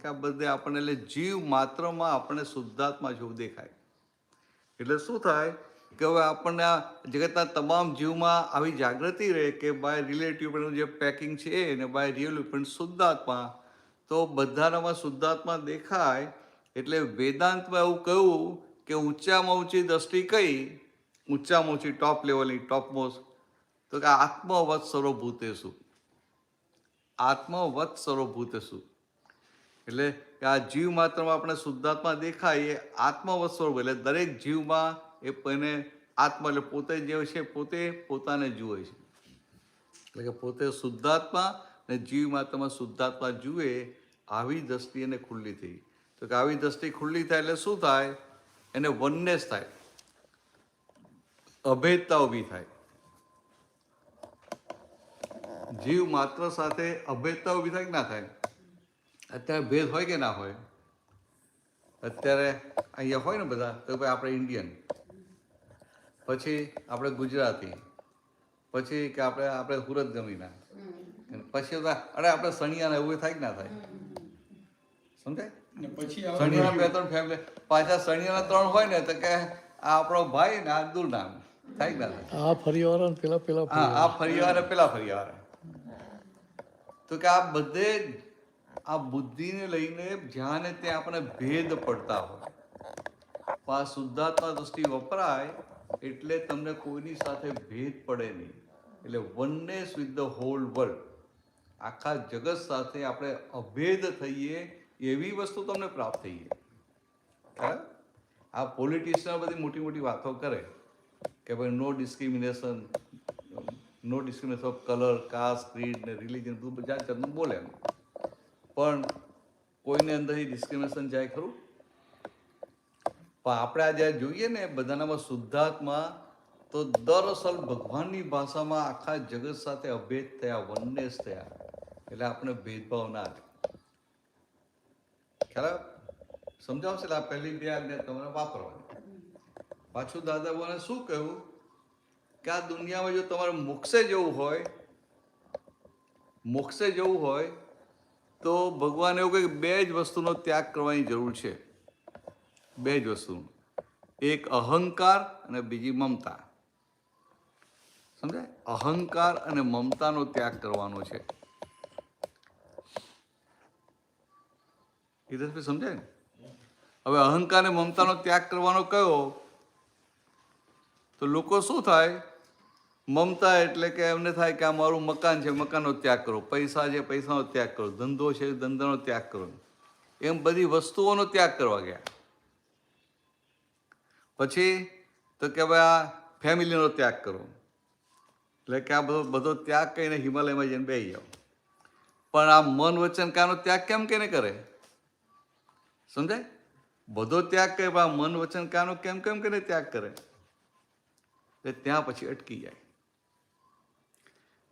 કે આ બધે આપણને એટલે જીવ માત્રમાં આપણને શુદ્ધાત્મા જેવું દેખાય. એટલે શું થાય કે હવે આપણને આ જગતના તમામ જીવમાં આવી જાગૃતિ રહે કે બાય રિલેટિવ પણ જે પેકિંગ છે ને બાય રિયલ પણ શુદ્ધાત્મા, તો બધાનામાં શુદ્ધાત્મા દેખાય. એટલે વેદાંતમાં એવું કહ્યું કે ઊંચામાં ઊંચી દ્રષ્ટિ કઈ? ઊંચામાં ઊંચી ટોપ લેવલની, ટોપ મોસ્ટ, તો કે આત્મવત સર્વભૂતેષુ. આત્મવત સર્વભૂતેષુ એટલે કે આ જીવ માત્રમાં આપણે શુદ્ધાત્મા દેખાય એ આત્મવત સ્વરૂપ. એટલે દરેક જીવમાં એને આત્મા એટલે પોતે જે છે પોતે પોતાને જુએ છે. એટલે કે પોતે શુદ્ધાત્મા ને જીવ માત્રમાં શુદ્ધાત્મા જુએ, આવી દ્રષ્ટિ એને ખુલ્લી થઈ. તો કે આવી દ્રષ્ટિ ખુલ્લી થાય એટલે શું થાય? એને વનનેસ થાય, અભેદતા ઊભી થાય. જીવ માત્ર સાથે અભેદતા ઊભી થાય કે ના થાય? અત્યારે ભેદ હોય કે ના હોય? અત્યારે અહીંયા હોય ને બધા, તો ભાઈ આપણે ઇન્ડિયન, પછી આપણે ગુજરાતી, પછી કે આપણે સુરત ગમીના, પછી અરે આપણે સણિયાના, એવું થાય કે ના થાય? સમજાય? સણિયાના બે ત્રણ ફેમિલી, પાછા સણિયાના ત્રણ હોય ને તો કે આ આપણો ભાઈ ને આ દૂર નામ થાય કે ના થાય? આ ફરીવાળા ને પેલા હા, આ ફરિયાવાળા પેલા ફરિયાવાળા. તો કે આ બધે આ બુદ્ધિને લઈને જ્યાં ને ત્યાં આપણને ભેદ પડતા હોય. પણ આ શુદ્ધાત્મા દ્રષ્ટિ વપરાય એટલે તમને કોઈની સાથે ભેદ પડે નહીં. એટલે વનનેસ વિથ ધ હોલ વર્લ્ડ, આખા જગત સાથે આપણે અભેદ થઈએ એવી વસ્તુ તમને પ્રાપ્ત થઈ ગઈ. બરાબર? આ પોલિટિશિયન બધી મોટી મોટી વાતો કરે કે ભાઈ no discrimination, no discrimination of colour, caste, creed ને રિલિજન, બધું બધા જાતનું બોલે. પણ કોઈને અંદરથી ડિસ્ક્રિમિનેશન જાય ખરું? પણ આપણે આ જ્યારે જોઈએ ને બધાનામાં શુદ્ધાત્મા, તો દરઅસલ ભગવાનની ભાષામાં આખા જગત સાથે અભેદ થયા, વનનેસ થયા. એટલે આપણે ભેદભાવ ના થાય. ખ્યાલ સમજાવશે એટલે આ પહેલી બે આજ્ઞા તમારે વાપરવાની. પાછું દાદા ભગવાને શું કહ્યું કે આ દુનિયામાં જો તમારે મોક્ષે જવું હોય તો ભગવાન એવું કહે કે બે જ વસ્તુનો ત્યાગ કરવાની જરૂર છે. બે જ વસ્તુ, એક અહંકાર અને બીજી મમતા. સમજાય? અહંકાર અને મમતાનો ત્યાગ કરવાનો છે. હિતેશભાઈ સમજાય ને? હવે અહંકાર અને મમતાનો ત્યાગ કરવાનો કયો? તો લોકો શું થાય, મમતા એટલે કે એમને થાય કે આ મારું મકાન છે, મકાનનો ત્યાગ કરો, પૈસા છે, પૈસાનો ત્યાગ કરો, ધંધો છે, ધંધાનો ત્યાગ કરો, એમ બધી વસ્તુઓનો ત્યાગ કરવા ગયા. પછી તો કે ભાઈ આ ફેમિલીનો ત્યાગ કરો, એટલે કે આ બધો ત્યાગ કરીને હિમાલયમાં જઈને બેસી જાઓ. પણ આ મન વચન કાનો ત્યાગ કેમ કેને કરે? સમજાય? બધો ત્યાગ કરે પણ આ મન વચન કાનો કેમ કેમ કરીને ત્યાગ કરે? એટલે ત્યાં પછી અટકી જાય.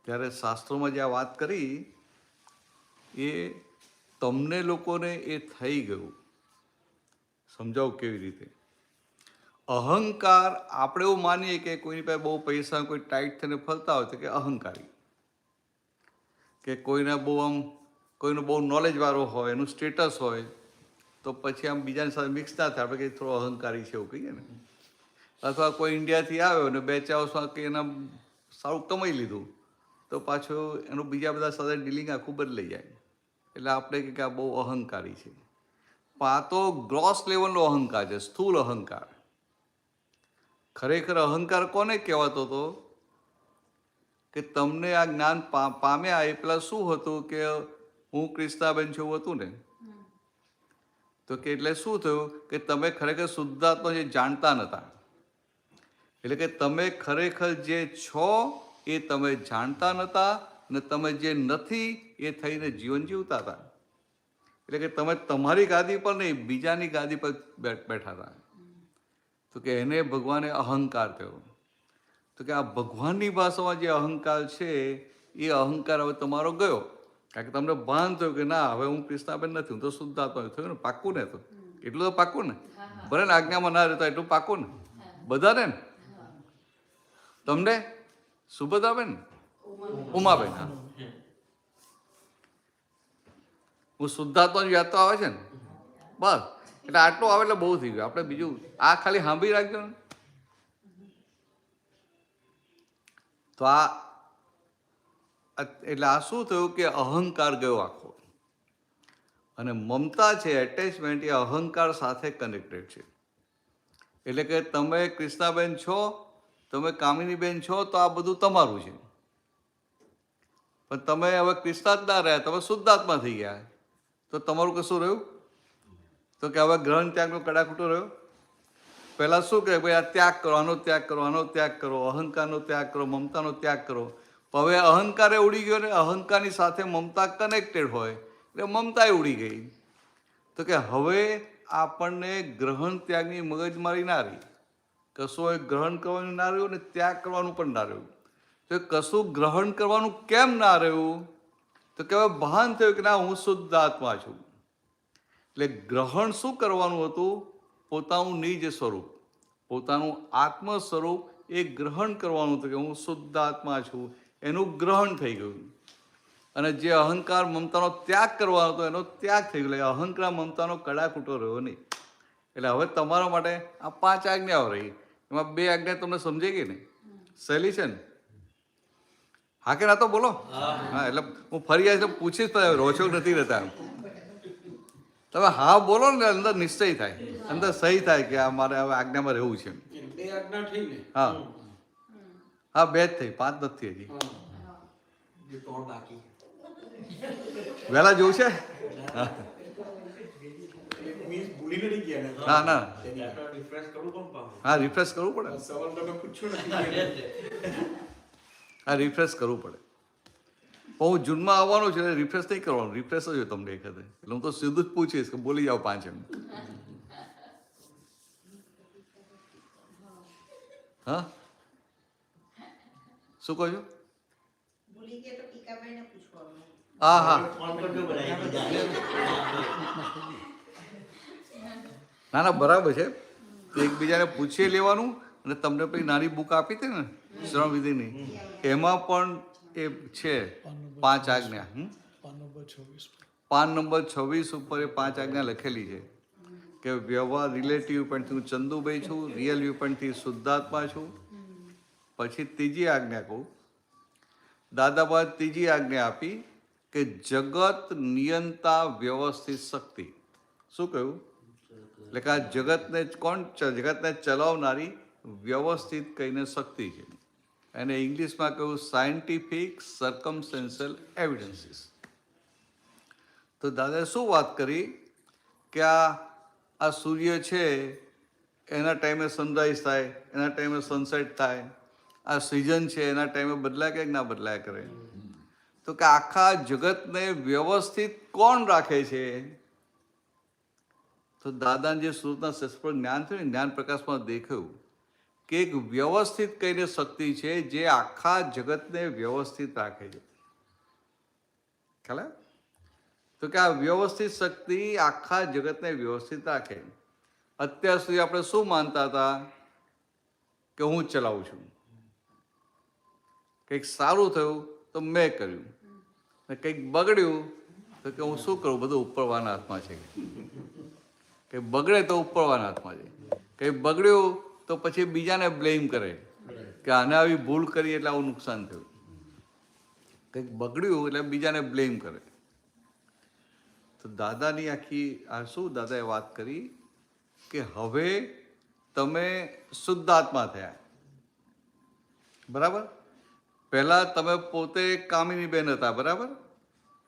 ત્યારે શાસ્ત્રોમાં જે આ વાત કરી એ તમને લોકોને એ થઈ ગયું. સમજાવું કેવી રીતે? અહંકાર આપણે એવું માનીએ કે કોઈની પાસે બહુ પૈસા, કોઈ ટાઈટ થઈને ફરતા હોય તો કે અહંકારી, કે કોઈને બહુ આમ કોઈનું બહુ નોલેજ વાળો હોય, એનું સ્ટેટસ હોય તો પછી આમ બીજાની સાથે મિક્સ ના થાય, આપણે કંઈ થોડો અહંકારી છે એવું કહીએ ને. અથવા કોઈ ઇન્ડિયાથી આવ્યો ને 2-4 વર્ષમાં કે એના સારું કમાઈ લીધું તો પાછું એનું બીજા બધા સાથે ડીલિંગ આખું બદલાઈ જાય. એટલે આપણે કે આ બહુ અહંકારી છે. પણ આ તો ગ્રોસ લેવલનો અહંકાર છે, સ્થૂલ અહંકાર. ખરેખર અહંકાર કોને કહેવાતો હતો? કે તમને આ જ્ઞાન પામ્યા એ પેલા શું હતું કે હું કૃષ્ણાબેન છું હતું ને, તો કે એટલે શું થયું કે તમે ખરેખર શુદ્ધાત્મા જે જાણતા નહોતા. એટલે કે તમે ખરેખર જે છો એ તમે જાણતા નહોતા, અને તમે જે નથી એ થઈને જીવન જીવતા હતા. એટલે કે તમે તમારી ગાદી પર નહીં, બીજાની ગાદી પર બેઠા હતા. તો કે એને ભગવાને અહંકાર કહ્યો. તો કે આ ભગવાનની ભાષામાં જે અહંકાર છે એ અહંકાર હવે તમારો ગયો. કારણ કે તમને ભાન થયું કે ના, હવે હું કૃષ્ણાબેન નથી, હું તો શુદ્ધાત્મા થયું ને. પાક્કું ને? તો એટલું તો પાક્કું ને? ભલે ને આજ્ઞામાં ના રહેતા એટલું પાક્કું ને? બધાને ને? તમને સુભદ્રાબેન, ઉમાબેન, હા, હું શુદ્ધાત્મા યાદ તો આવે છે ને? બસ એટલે આટલું આવે એટલે બહુ થઈ ગયું. આપણે બીજું આ ખાલી સાંભળી રાખજો ને. તો આ એટલે આ શું થયું કે અહંકાર ગયો આખો. અને મમતા છે, એટેચમેન્ટ, એ અહંકાર સાથે કનેક્ટેડ છે. એટલે કે તમે કૃષ્ણાબેન છો, તમે કામિનીબેન છો તો આ બધું તમારું છે. પણ તમે હવે કૃષ્ણા જ ના રહ્યા, તમે શુદ્ધાત્મા થઈ ગયા, તો તમારું કશું રહ્યું? તો કે હવે ગ્રહણ ત્યાગનો કડાકૂટો રહ્યો. પહેલાં શું કહે ભાઈ આ ત્યાગ કરો, આનો ત્યાગ કરો, આનો ત્યાગ કરો, અહંકારનો ત્યાગ કરો, મમતાનો ત્યાગ કરો. હવે અહંકારે ઉડી ગયો ને અહંકારની સાથે મમતા કનેક્ટેડ હોય એટલે મમતાએ ઉડી ગઈ. તો કે હવે આપણને ગ્રહણ ત્યાગની મગજમારી ના રહી. કશું હોય ગ્રહણ કરવાનું ના રહ્યું ને ત્યાગ કરવાનું પણ ના રહ્યું. તો કશું ગ્રહણ કરવાનું કેમ ના રહ્યું? તો કે હવે ભાન થયું કે ના, હું શુદ્ધ આત્મા છું. એટલે ગ્રહણ શું કરવાનું હતું? પોતાનું નિજ સ્વરૂપ, પોતાનું આત્મ સ્વરૂપ એ ગ્રહણ કરવાનું હતું કે હું શુદ્ધ આત્મા છું. એનું ગ્રહણ થઈ ગયું. અને જે અહંકાર મમતાનો ત્યાગ કરવાનો હતો એનો ત્યાગ થઈ ગયો. અહંકાર મમતાનો કડાકૂટો રહ્યો નહીં. એટલે હવે તમારા માટે આ 5 આજ્ઞાઓ રહી. એમાં 2 આજ્ઞા તમને સમજાઈ ગઈ ને? સહેલી છે ને? હા કે ના તો બોલો. હા, એટલે હું ફરી આવીશ પૂછીશ તો રોછો નથી રહેતા. તમે હા બોલો ને, અંદર નિશ્ચય થાય, અંદર સહી થાય કે આ મારે હવે આજ્ઞામાં રહેવું છે. 2 આજ્ઞા થઈ ને? હા હા, 2 જ થઈ, 5 નથી હજી. 3 બાકી. વહેલા જોવું છે? મીન્સ ભૂલી નથી ગયા ને? ના ના, રિફ્રેશ કરવું પણ પાછું. હા રિફ્રેશ કરવું પડે. સવાલ તમે પૂછ્યો નથી. હા, રિફ્રેશ કરવું પડે. પણ હું જૂનમાં આવવાનું છે એટલે રિફ્રેશ નહીં કરવાનું. રિફ્રેશ જ હોય તમને એક વખતે. એટલે હું તો સીધું જ પૂછીશ કે બોલી જાઓ 5 એમ. હા, શું કહો છો? હા હા, ફોન કરજો બધા. ના ના બરાબર છે. એકબીજાને પૂછી લેવાનું. અને તમને પેલી નાની બુક આપી હતી ને શ્રવણ વિધિની, એમાં પણ એ છે 5 આજ્ઞા. પાન નંબર 26 પર. પાન નંબર 26 ઉપર એ 5 આજ્ઞા લખેલી છે કે વ્યવહાર રિલેટિવ વ્યૂપોઈન્ટથી હું ચંદુભાઈ છું, રિયલ વ્યૂપોઈન્ટથી શુદ્ધાત્મા છું. પછી ત્રીજી આજ્ઞા કહું, દાદાબાદ ત્રીજી આજ્ઞા આપી કે જગત નિયંતા વ્યવસ્થિત શક્તિ. શું કહ્યું? એટલે કે આ જગતને જગતને ચલાવનારી વ્યવસ્થિત કહીને શક્તિ છે. એને ઇંગ્લિશમાં કહ્યું સાયન્ટિફિક સર્કમસ્ટેન્શિયલ એવિડન્સીસ. તો દાદાએ શું વાત કરી કે આ સૂર્ય છે એના ટાઈમે સનરાઈઝ થાય, એના ટાઈમે સનસેટ થાય. આ સિઝન છે એના ટાઈમે બદલાય કે ના બદલાય કરે. તો કે આખા જગતને વ્યવસ્થિત કોણ રાખે છે? તો દાદાને જે સુરતના શસ્ત્ર જ્ઞાન થયું ને, જ્ઞાન પ્રકાશમાં દેખાયું કે એક વ્યવસ્થિત કહીને શક્તિ છે જે આખા જગતને વ્યવસ્થિત રાખે છે. ખ્યાલ? તો કે આ વ્યવસ્થિત શક્તિ આખા જગતને વ્યવસ્થિત રાખે. અત્યાર સુધી આપણે શું માનતા હતા કે હું જ ચલાવું છું. કંઈક સારું થયું તો મેં કર્યું, ને કંઈક બગડ્યું તો કે હું શું કરું, બધું ઉપરવાના હાથમાં છે. કંઈ બગડે તો ઉપરવાના હાથમાં છે. કંઈ બગડ્યું તો પછી બીજાને બ્લેમ કરે કે આને આવી ભૂલ કરી એટલે આવું નુકસાન થયું. કંઈક બગડ્યું એટલે બીજાને બ્લેમ કરે. તો દાદાની આખી આ શું દાદાએ વાત કરી કે હવે તમે શુદ્ધાત્મા થયા. બરાબર? પહેલાં તમે પોતે કામિનીબેન હતા. બરાબર?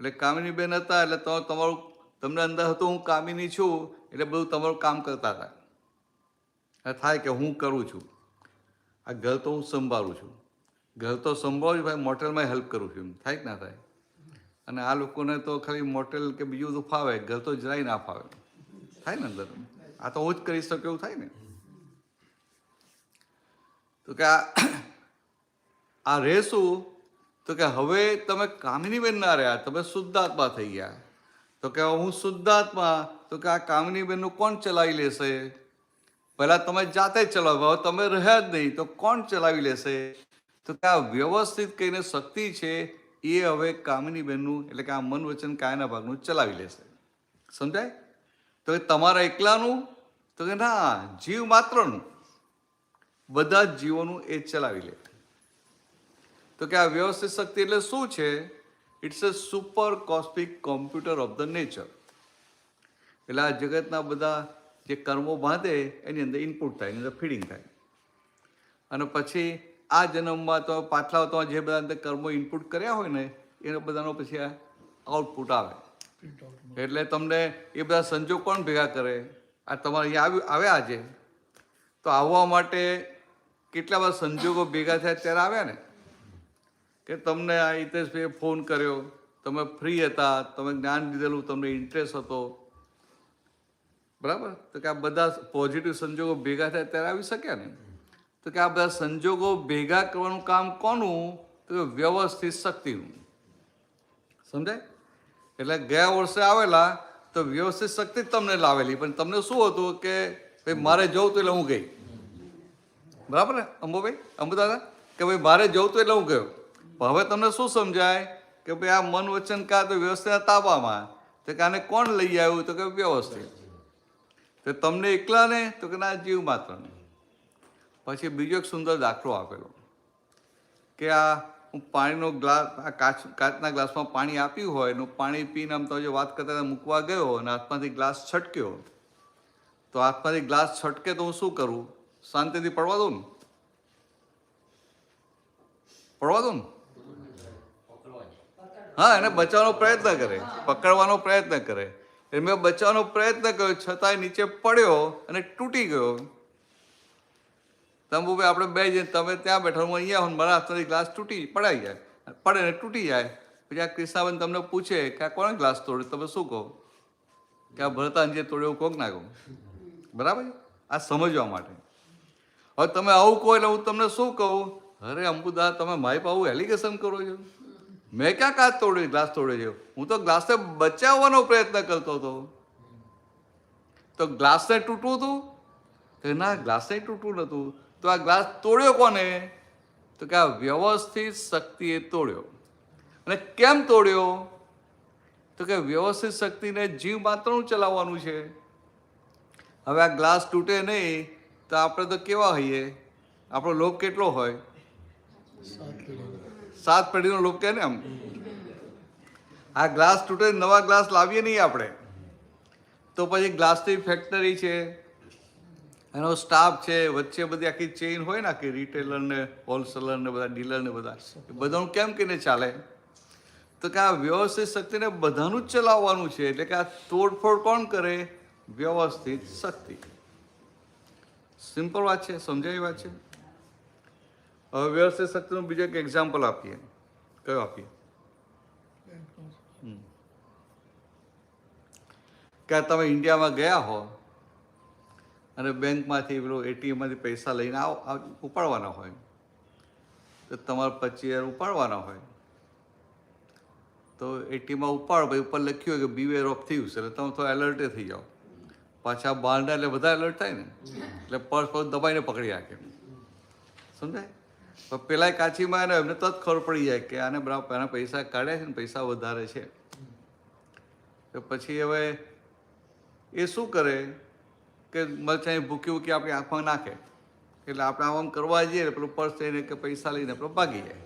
એટલે કામિનીબેન હતા એટલે તમારું તમને અંદર હતું હું કામિની છું એટલે બધું તમારું કામ કરતા હતા. થાય કે હું કરું છું, આ ઘર તો હું સંભાળું છું, ઘર તો સંભાળું છું ભાઈ, મોટેલમાં હેલ્પ કરું છું. એમ થાય કે ના થાય? અને આ લોકોને તો ખાલી મોટેલ કે બીજું બધું ફાવે, ઘર તો જરાય ના ફાવે. થાય ને અંદર આ તો હું જ કરી શકું એવું થાય ને. તો કે આ રહેશું તો કે હવે તમે કામિનીબેન ના રહ્યા, તમે શુદ્ધાત્મા થઈ ગયા. તો કે હું શુદ્ધાત્મા, તો કે આ કામિનીબેનનું કોણ ચલાવી લેશે? પહેલાં તમે જાતે જ ચલાવો, હવે તમે રહ્યા જ નહીં તો કોણ ચલાવી લેશે? તો કે આ વ્યવસ્થિત કહીને શક્તિ છે એ હવે કામિનીબેનનું એટલે કે આ મન વચન કાયાના ભાગનું ચલાવી લેશે. સમજાય? તો કે તમારા એકલાનું? તો કે ના, જીવ માત્રનું, બધા જ જીવોનું એ ચલાવી લે. તો કે આ વ્યવસ્થિત શક્તિ એટલે શું છે? It's a super cosmic computer of the nature. એટલે આ જગતના બધા જે કર્મો બાંધે એની અંદર ઇનપુટ થાય, એની અંદર ફીડિંગ થાય. અને પછી આ જન્મમાં તો પાછલા તો જે બધા અંદર કર્મો ઇનપુટ કર્યા હોય ને એનો બધાનો પછી આ આઉટપુટ આવે. એટલે તમને એ બધા સંજોગ કોણ ભેગા કરે? આ તમારે અહીંયા આવ્યા આજે તો આવવા માટે કેટલા બધા સંજોગો ભેગા થયા ત્યારે આવ્યા ને. કે તમને આ હિતેશભાઈએ ફોન કર્યો, તમે ફ્રી હતા, તમે જ્ઞાન લીધેલું, તમને ઇન્ટરેસ્ટ હતો. બરાબર? તો કે આ બધા પોઝિટિવ સંજોગો ભેગા થયા ત્યારે આવી શક્યા ને. તો કે આ બધા સંજોગો ભેગા કરવાનું કામ કોનું? તો વ્યવસ્થિત શક્તિનું. સમજાય? એટલે ગયા વર્ષે આવેલા તો વ્યવસ્થિત શક્તિ જ તમને લાવેલી, પણ તમને શું હતું કે ભાઈ મારે જવું તો એટલે હું ગઈ. બરાબર ને અંબુભાઈ, અંબુ દાદા? કે ભાઈ મારે જવું તો એટલે હું ગયો. પણ હવે તમને શું સમજાય કે ભાઈ આ મન વચન કા તો વ્યવસ્થિતના તાબામાં. તો કે આને કોણ લઈ આવ્યું? તો કે વ્યવસ્થિત. તો તમને એકલાને? તો કે ના, જીવ માત્રને. પછી બીજો એક સુંદર દાખલો આપેલો કે આ હું પાણીનો ગ્લાસ, આ કાચના ગ્લાસમાં પાણી આપ્યું હોય એનું પાણી પીને આમ તો જે વાત કરતા મૂકવા ગયો અને હાથમાંથી ગ્લાસ છટક્યો. તો હાથમાંથી ગ્લાસ છટકે તો હું શું કરું? શાંતિથી પડવા દઉં ને? પડવા દઉં ને? હા, એને બચાવવાનો પ્રયત્ન કરે, પકડવાનો પ્રયત્ન કરે. એટલે મેં બચાવવાનો પ્રયત્ન કર્યો, છતાંય નીચે પડ્યો અને તૂટી ગયો. તંબુભાઈ આપણે બે જઈને તમે ત્યાં બેઠા, હું અહીંયા હું, મારા હાથમાંથી ગ્લાસ પડાઈ જાય, પડે ને તૂટી જાય. પછી આ કૃષ્ણાબેન તમને પૂછે કે આ કોણે ગ્લાસ તોડ્યો? તમે શું કહો? કે આ ભરતાનજીએ તોડ્યો એવું કોક ના કહો. બરાબર? આ સમજવા માટે. હવે તમે આવું કહો એટલે હું તમને શું કહું? અરે અંબુદા, તમે મારી પાસે આવું એલિગેશન કરો છો? મેં ક્યાં કાચ તોડ્યો, ગ્લાસ તોડ્યો છે? હું તો ગ્લાસને બચાવવાનો પ્રયત્ન કરતો હતો. તો ગ્લાસને તૂટવું હતું કે ના, ગ્લાસને તૂટવું નહોતું. તો આ ગ્લાસ તોડ્યો કોને? તો કે આ વ્યવસ્થિત શક્તિએ તોડ્યો. અને કેમ તોડ્યો? તો કે વ્યવસ્થિત શક્તિને જીવ માત્રનું ચલાવવાનું છે. હવે આ ગ્લાસ તૂટે નહીં તો આપણે તો કેવા હોઈએ? આપણો લોક કેટલો હોય? 7 પેઢીનો લોક કે ને. આમ આ ગ્લાસ તૂટે, નવા ગ્લાસ લાવીએ નહીં આપણે, તો પછી ગ્લાસની ફેક્ટરી છે, એનો સ્ટાફ છે, વચ્ચે બધી આખી ચેઇન હોય ને, આખી રિટેલર ને હોલસેલર ને બધા ડીલર ને બધા, એ બધાનું કેમ કહીને ચાલે? તો કે આ વ્યવસ્થિત શક્તિને બધાનું જ ચલાવવાનું છે. એટલે કે આ તોડફોડ કોણ કરે? વ્યવસ્થિત શક્તિ. સિમ્પલ વાત છે, સમજાય વાત છે. હવે વ્યવસ્થિત શક્તિનું બીજું એક એક્ઝામ્પલ આપીએ. કયો આપીએ? કે તમે ઇન્ડિયામાં ગયા હો અને બેંકમાંથી પેલું એટીએમમાંથી પૈસા લઈને ઉપાડવાના હોય, તો તમારે 25,000 ઉપાડવાના હોય. તો એટીએમમાં ઉપાડો, પછી ઉપર લખ્યું હોય કે બીવેર ઓફ થીવ્સ, એટલે તમે થોડા એલર્ટે થઈ જાઓ. પાછા બહારના એટલે બધા એલર્ટ થાય ને, એટલે પર્સ પર દબાઈને પકડી રાખે. સમજાય? તો પેલા કાચીમાં એને એમને તરત ખબર પડી જાય કે આને બરાબર એના પૈસા કાઢ્યા છે ને પૈસા વધારે છે. તો પછી હવે એ શું કરે કે મરચાં ભૂકી ભૂકી આપણી આંખમાં નાખે. એટલે આપણે આમ કરવા જઈએ પેલું પર્સ લઈને કે પૈસા લઈને આપણે ભાગી જાય.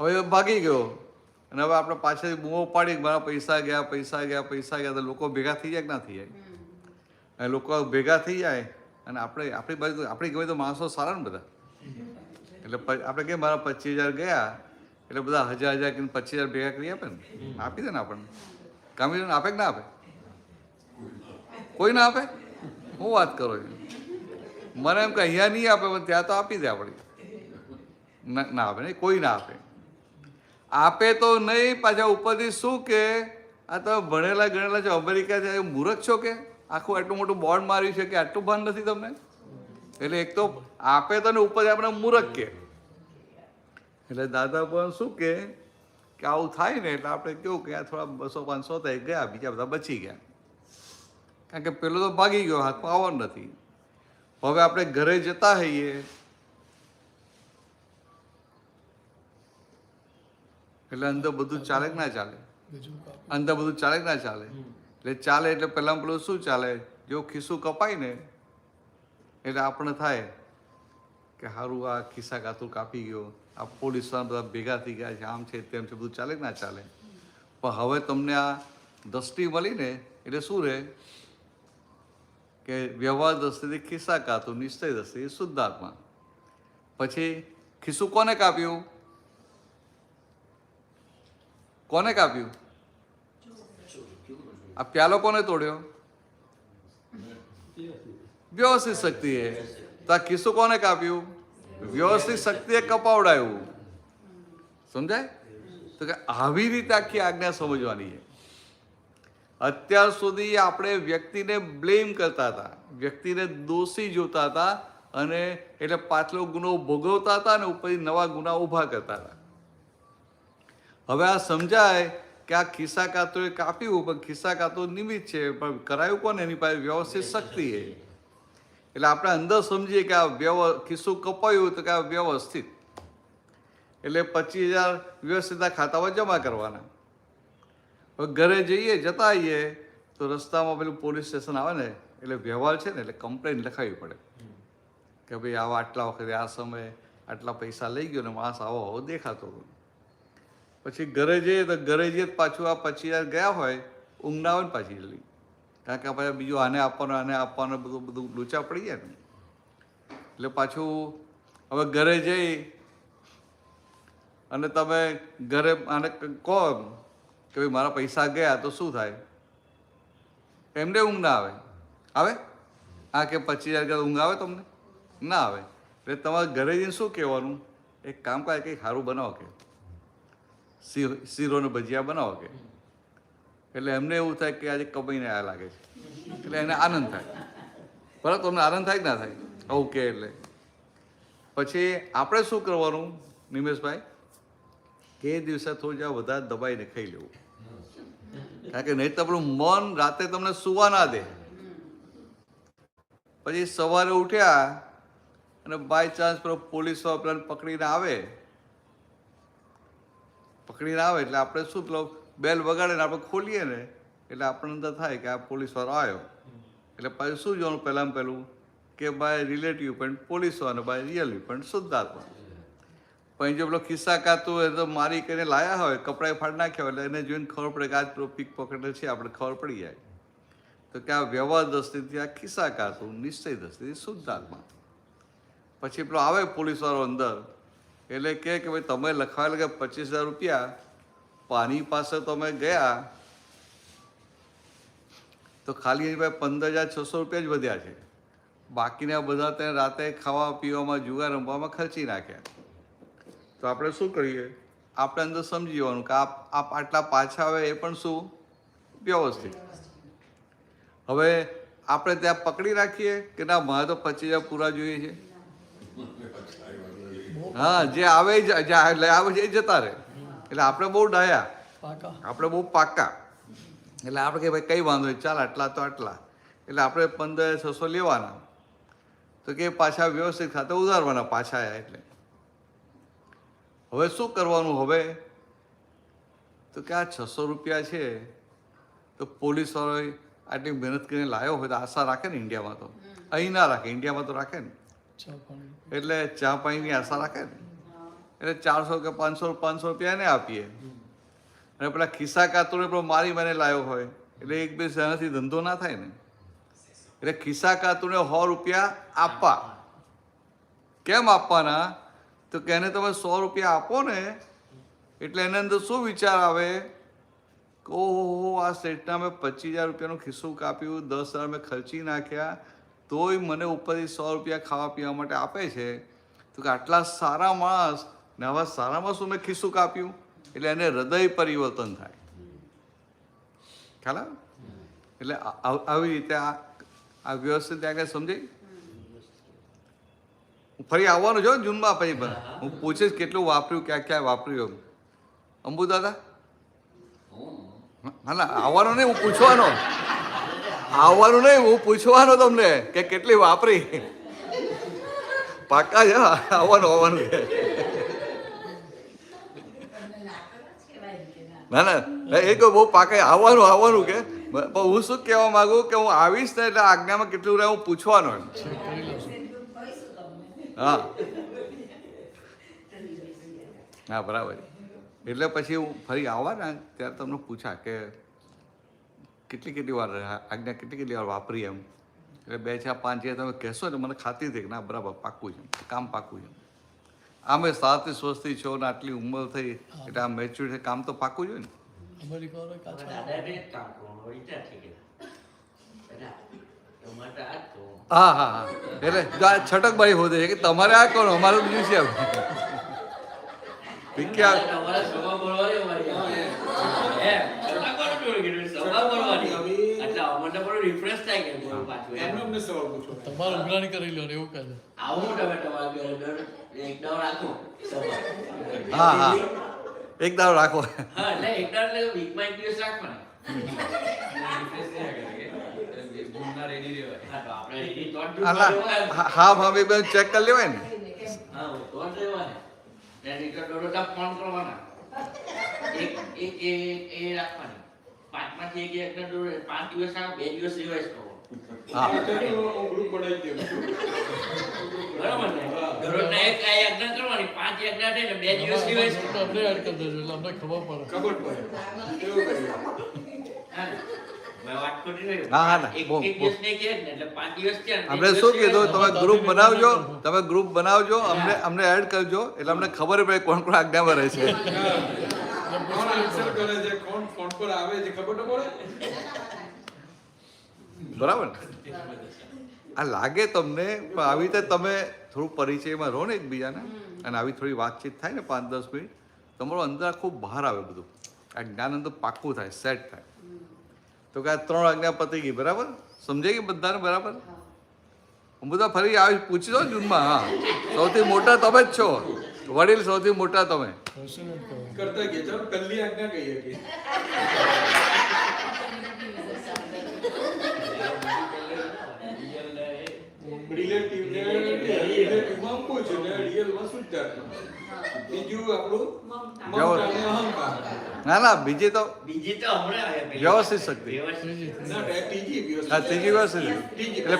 હવે ભાગી ગયો અને હવે આપણે પાછળથી બૂમો પાડી મારા પૈસા ગયા, પૈસા ગયા, પૈસા ગયા. તો લોકો ભેગા થઈ જાય કે ના થઈ જાય? અને લોકો ભેગા થઈ જાય અને આપણી બાજુ આપણી ગમે તો માણસો સારા ને બધા, એટલે આપણે કે મારા 25,000 ગયા, એટલે બધા 1,000 કે 25,000 ભેગા કરી આપે ને, આપી દે ને આપણને. કામી આપે કે ના આપે? કોઈ ના આપે? હું વાત કરો છો? મને એમ કે અહીંયા નહીં આપે, પણ ત્યાં તો આપી દે આપણી. ના આપે નહીં, કોઈ ના આપે. આપે તો નહીં, પાછા ઉપરથી શું કે આ તમે ભણેલા ગણેલા છો, અમેરિકા છે, મૂર્ખ છો કે આખું આટલું મોટું બોર્ડ માર્યું છે કે આટલું ભાન નથી તમને? એટલે એક તો આપે તો ને ઉપરથી આપણે મૂર્ખ કે. એટલે દાદા પણ શું કે આવું થાય ને એટલે આપણે કેવું કે આ થોડા 200-500 થઈ ગયા, બીજા બધા બચી ગયા. કારણ કે પેલો તો ભાગી ગયો, હાથમાં આવવાનું નથી. હવે આપણે ઘરે જતા હોઈએ એટલે અંદર બધું ચાલે કે ના ચાલે? અંદર બધું ચાલે કે ના ચાલે? એટલે ચાલે એટલે પહેલાં પેલું શું ચાલે? જો ખિસ્સું કપાય ને એટલે આપણને થાય કે સારું આ ખિસ્સા કાતું કાપી ગયો, આ પોલીસવાળા બધા ભેગા થઈ ગયા છે, આમ છે તેમ છે, બધું ચાલે કે ના ચાલે? પણ હવે તમને આ દ્રષ્ટિ મળી ને એટલે શું રહે કે વ્યવહાર દ્રષ્ટિથી ખિસ્સા કાતું, નિશ્ચય દ્રષ્ટિથી શુદ્ધાત્મા. પછી ખિસ્સું કોને કાપ્યું? કોને કાપ્યું? આ પ્યાલો કોને તોડ્યો? વ્યવસ્થિત શક્તિએ. તો આ ખિસ્સું કોને કાપ્યું? વ્યવસ્થિત શક્તિએ કપાવડાયું. સમજાય? તો કે આવી રીતે આખી આજ્ઞા સમજવાની છે. અત્યાર સુધી આપણે વ્યક્તિને બ્લેમ કરતા હતા, વ્યક્તિને દોષી જોતા હતા, અને એટલે પાછલો ગુનો ભોગવતા હતા અને ઉપરથી નવા ગુના ઊભા કરતા હતા. હવે આ સમજાય કે આ ખિસ્સા કાતોએ કાપ્યું, પણ ખિસ્સા કાતો નિમિત્ત છે, પણ કરાયું કોને? એની પાસે વ્યવસ્થિત શક્તિ છે. એટલે આપણે અંદર સમજીએ કે આ ખિસ્સું કપાયું તો કે આ વ્યવસ્થિત, એટલે 25,000 વ્યવસ્થિત ખાતામાં જમા કરવાના. હવે ઘરે જતા આવીએ તો રસ્તામાં પેલું પોલીસ સ્ટેશન આવે ને એટલે વ્યવહાર છે ને એટલે કમ્પ્લેન લખાવવી પડે કે ભાઈ આવા આટલા વખતે આ સમયે આટલા પૈસા લઈ ગયો ને માણસ આવો દેખાતો. પછી ઘરે જઈએ પાછું આ 25,000 ગયા હોય ઊંઘ ના આવે ને પાછી જલ્દી, કારણ કે પછી બીજું આને આપવાનું બધું લોચા પડી જાય ને. એટલે પાછું હવે ઘરે જઈ અને તમે ઘરે આને કહો કે ભાઈ મારા પૈસા ગયા તો શું થાય? એમને ઊંઘ ના આવે? આવે? હા કે 25,000 ગયા ઊંઘ આવે તમને? ના આવે. એટલે તમારે ઘરે જઈને શું કહેવાનું? એક કામ કરે, કંઈક સારું બનાવો, કે શીરો ને ભજીયા બનાવો કે. એટલે એમને એવું થાય કે આજે કમાઈને આયા લાગે છે, એટલે એને આનંદ થાય. બરાબર? તમને આનંદ થાય કે ના થાય? ઓકે. એટલે પછી આપણે શું કરવાનું નિમેશભાઈ? કે એ દિવસે થોડું જ્યાં વધારે દબાઈને ખાઈ લેવું, કારણ કે નહીં તો આપણું મન રાતે તમને સુવા ના દે. પછી સવારે ઉઠ્યા અને બાય ચાન્સ પેલો પોલીસ વાળાને પકડીને આવે એટલે આપણે શું પેલો બેલ વગાડે ને આપણે ખોલીએ ને એટલે આપણને અંદર થાય કે આ પોલીસવાળો આવ્યો. એટલે પછી શું જોવાનું પહેલું કે બાય રિલેટિવ પોઈન્ટ પોલીસવાળો, બાય રિયલી પોઈન્ટ શુદ્ધાત્મા. પણ જો પેલો ખિસ્સા કાતું એ તો મારી કરીને લાયા હોય, કપડાં ફાડી નાખ્યા હોય એટલે એને જોઈને ખબર પડે કે આજ પેલો પીક પોકેટર છે, આપણે ખબર પડી જાય. તો કે આ વ્યવહાર દ્રષ્ટિથી આ ખિસ્સા કાતું, નિશ્ચય દ્રષ્ટિથી શુદ્ધાત્મા. પછી પેલો આવે પોલીસવાળો અંદર એટલે કે ભાઈ તમે લખાવેલા કે 25,000 રૂપિયા પાણી પાસે તમે ગયા તો ખાલી એની પાસે 15,600 રૂપિયા જ વધ્યા છે, બાકીના બધા તેને રાતે ખાવા પીવામાં જુગાર રમવામાં ખર્ચી નાખ્યા. તો આપણે શું કરીએ? આપણે અંદર સમજી જવાનું કે આપ આટલા પાછા આવે એ પણ શું વ્યવસ્થિત. હવે આપણે ત્યાં પકડી રાખીએ કે ના મારે તો 25,000 પૂરા જોઈએ છે. હા, જે આવે આવે છે એ જતા રહે. એટલે આપણે બહુ ડાયા, આપણે બહુ પાકા. એટલે આપણે કે ભાઈ કઈ વાંધો નહીં, ચાલ આટલા તો આટલા. એટલે આપણે 15,600 લેવાના, તો કે પાછા વ્યવસ્થિત ખાતે ઉધારવાના પાછા આવ્યા એટલે. હવે શું કરવાનું? હવે તો કે આ 600 રૂપિયા છે તો પોલીસવાળો આટલી મહેનત કરીને લાવ્યો હોય તો આશા રાખે ને ઇન્ડિયામાં, તો અહીં ના રાખે, ઇન્ડિયામાં તો રાખે ને. એટલે ચા પાણીની આશા રાખે ને. એટલે 400 કે 500 રૂપિયા એને આપીએ અને પેલા ખિસ્સા કાતુને પણ મારી મને લાવ્યો હોય એટલે એક બે એનાથી ધંધો ના થાય ને. એટલે ખિસ્સા કાતુને 100 રૂપિયા આપવા. કેમ આપવાના? તો કે એને તમે 100 રૂપિયા આપો ને એટલે એની અંદર શું વિચાર આવે કે ઓહો, આ શેઠના મેં 25,000 રૂપિયાનું ખિસ્સું કાપ્યું, 10,000 મેં ખર્ચી નાખ્યા, તોય મને ઉપરથી 100 રૂપિયા ખાવા પીવા માટે આપે છે. તો કે આટલા સારા માણસ ને આવા સારામાં શું મેં ખિસ્સું કાપ્યું? એટલે એને હૃદય પરિવર્તન થાય. ખ્યાલ આવે? એટલે આવી રીતે આ વ્યવસ્થિત આગળ સમજાય. ફરી આવવાનું છો જૂનમાં, પછી હું પૂછીશ કેટલું વાપર્યું, ક્યાં ક્યાં વાપર્યું. અંબુ દાદા હા ના, આવવાનું નહીં, હું પૂછવાનો. આવવાનું નહીં, હું પૂછવાનો તમને કે કેટલી વાપરી. પાકા છે, આવવાનું છે. ના ના, એ કહું બહુ પાકા, આવવાનું કે. પણ હું શું કહેવા માંગુ કે હું આવીશ ને એટલે આજ્ઞામાં કેટલું રહે હું પૂછવાનો એમ. હા હા, બરાબર. એટલે પછી હું ફરી આવવા ને ત્યારે તમને પૂછા કે કેટલી વાર આજ્ઞા કેટલી વાર વાપરી એમ. એટલે 2, 4, 5 જે તમે કહેશો ને મને ખાતરી થઈ કે ના બરાબર પાકું છે, કામ પાકું છે. આમે 7 વર્ષથી છો ને આટલી ઉંમર થઈ એટલે આ મેચ્યોર છે, કામ તો પાકું જ હોય ને. હા હા હા, એટલે છટકબાઈ હોતે છે કે તમારે આ કરો, અમારું બીજું છે. તમારે ઉઘરાણી કરી લો એવું કહે. હા હા, એક દાવ રાખો. હા ભાભી બેન ચેક કરી લેવાય ને. ફોન કરવાના, એ રાખવાની. 5માંથી એક 5 દિવસ આવે, 2 દિવસ રિવાઇઝ કરો. હા ગ્રુપ બનાવી દે. બરાબર ને? દરરોજના એક યજ્ઞ કરવાની, 5 યજ્ઞ થાય ને 2 દિવસ રિવાઇઝ કરો. અમને એડ કરી દેજો એટલે અમને ખબર પડે. ખબર પડે એવું કરીએ. હા ને? મેં વાત કરી રહી. હા હા ના, એક દિવસ ને એક યજ્ઞ એટલે 5 દિવસ થયા ને. આપણે શું કીધું, તમે ગ્રુપ બનાવજો, અમને એડ કરજો એટલે અમને ખબર પડે કોણ કોણ આજ્ઞામાં રહે છે. કોણ આન્સર કરે છે, કોણ ફોન પર આવે છે, ખબર તો પડે. બરાબર ને? આ લાગે તમને, પણ આવી રીતે તમે થોડું પરિચયમાં રહો ને એકબીજાને અને આવી થોડી વાતચીત થાય ને 5-10 મિનિટ, તમારું અંદર આખું બહાર આવે બધું. આ જ્ઞાન અંદર પાક્કું થાય, સેટ થાય. તો કે આ 3 આજ્ઞા પતી ગઈ, બરાબર? સમજાઈ ગઈ બધાને? બરાબર. હું બધા ફરી આવી પૂછી દો જૂનમાં. હા, સૌથી મોટા તમે જ છો, વડીલ સૌથી મોટા તમે. કરતા કે ચાલો પહેલી આજ્ઞા કહીએ કે અંબુ છે ને રિયલમાં શુદ્ધાત્મા. બીજું આપણું મમતા. મમતા અને અહંકાર. ના બીજી તો બીજી તો હમણાં આવે પેલી. વ્યવસ્થિત શક્તિ. વ્યવસ્થિત. ના, એ ત્રીજી વ્યવસ્થિત. હા ત્રીજી વ્યવસ્થિત ત્રીજી. એટલે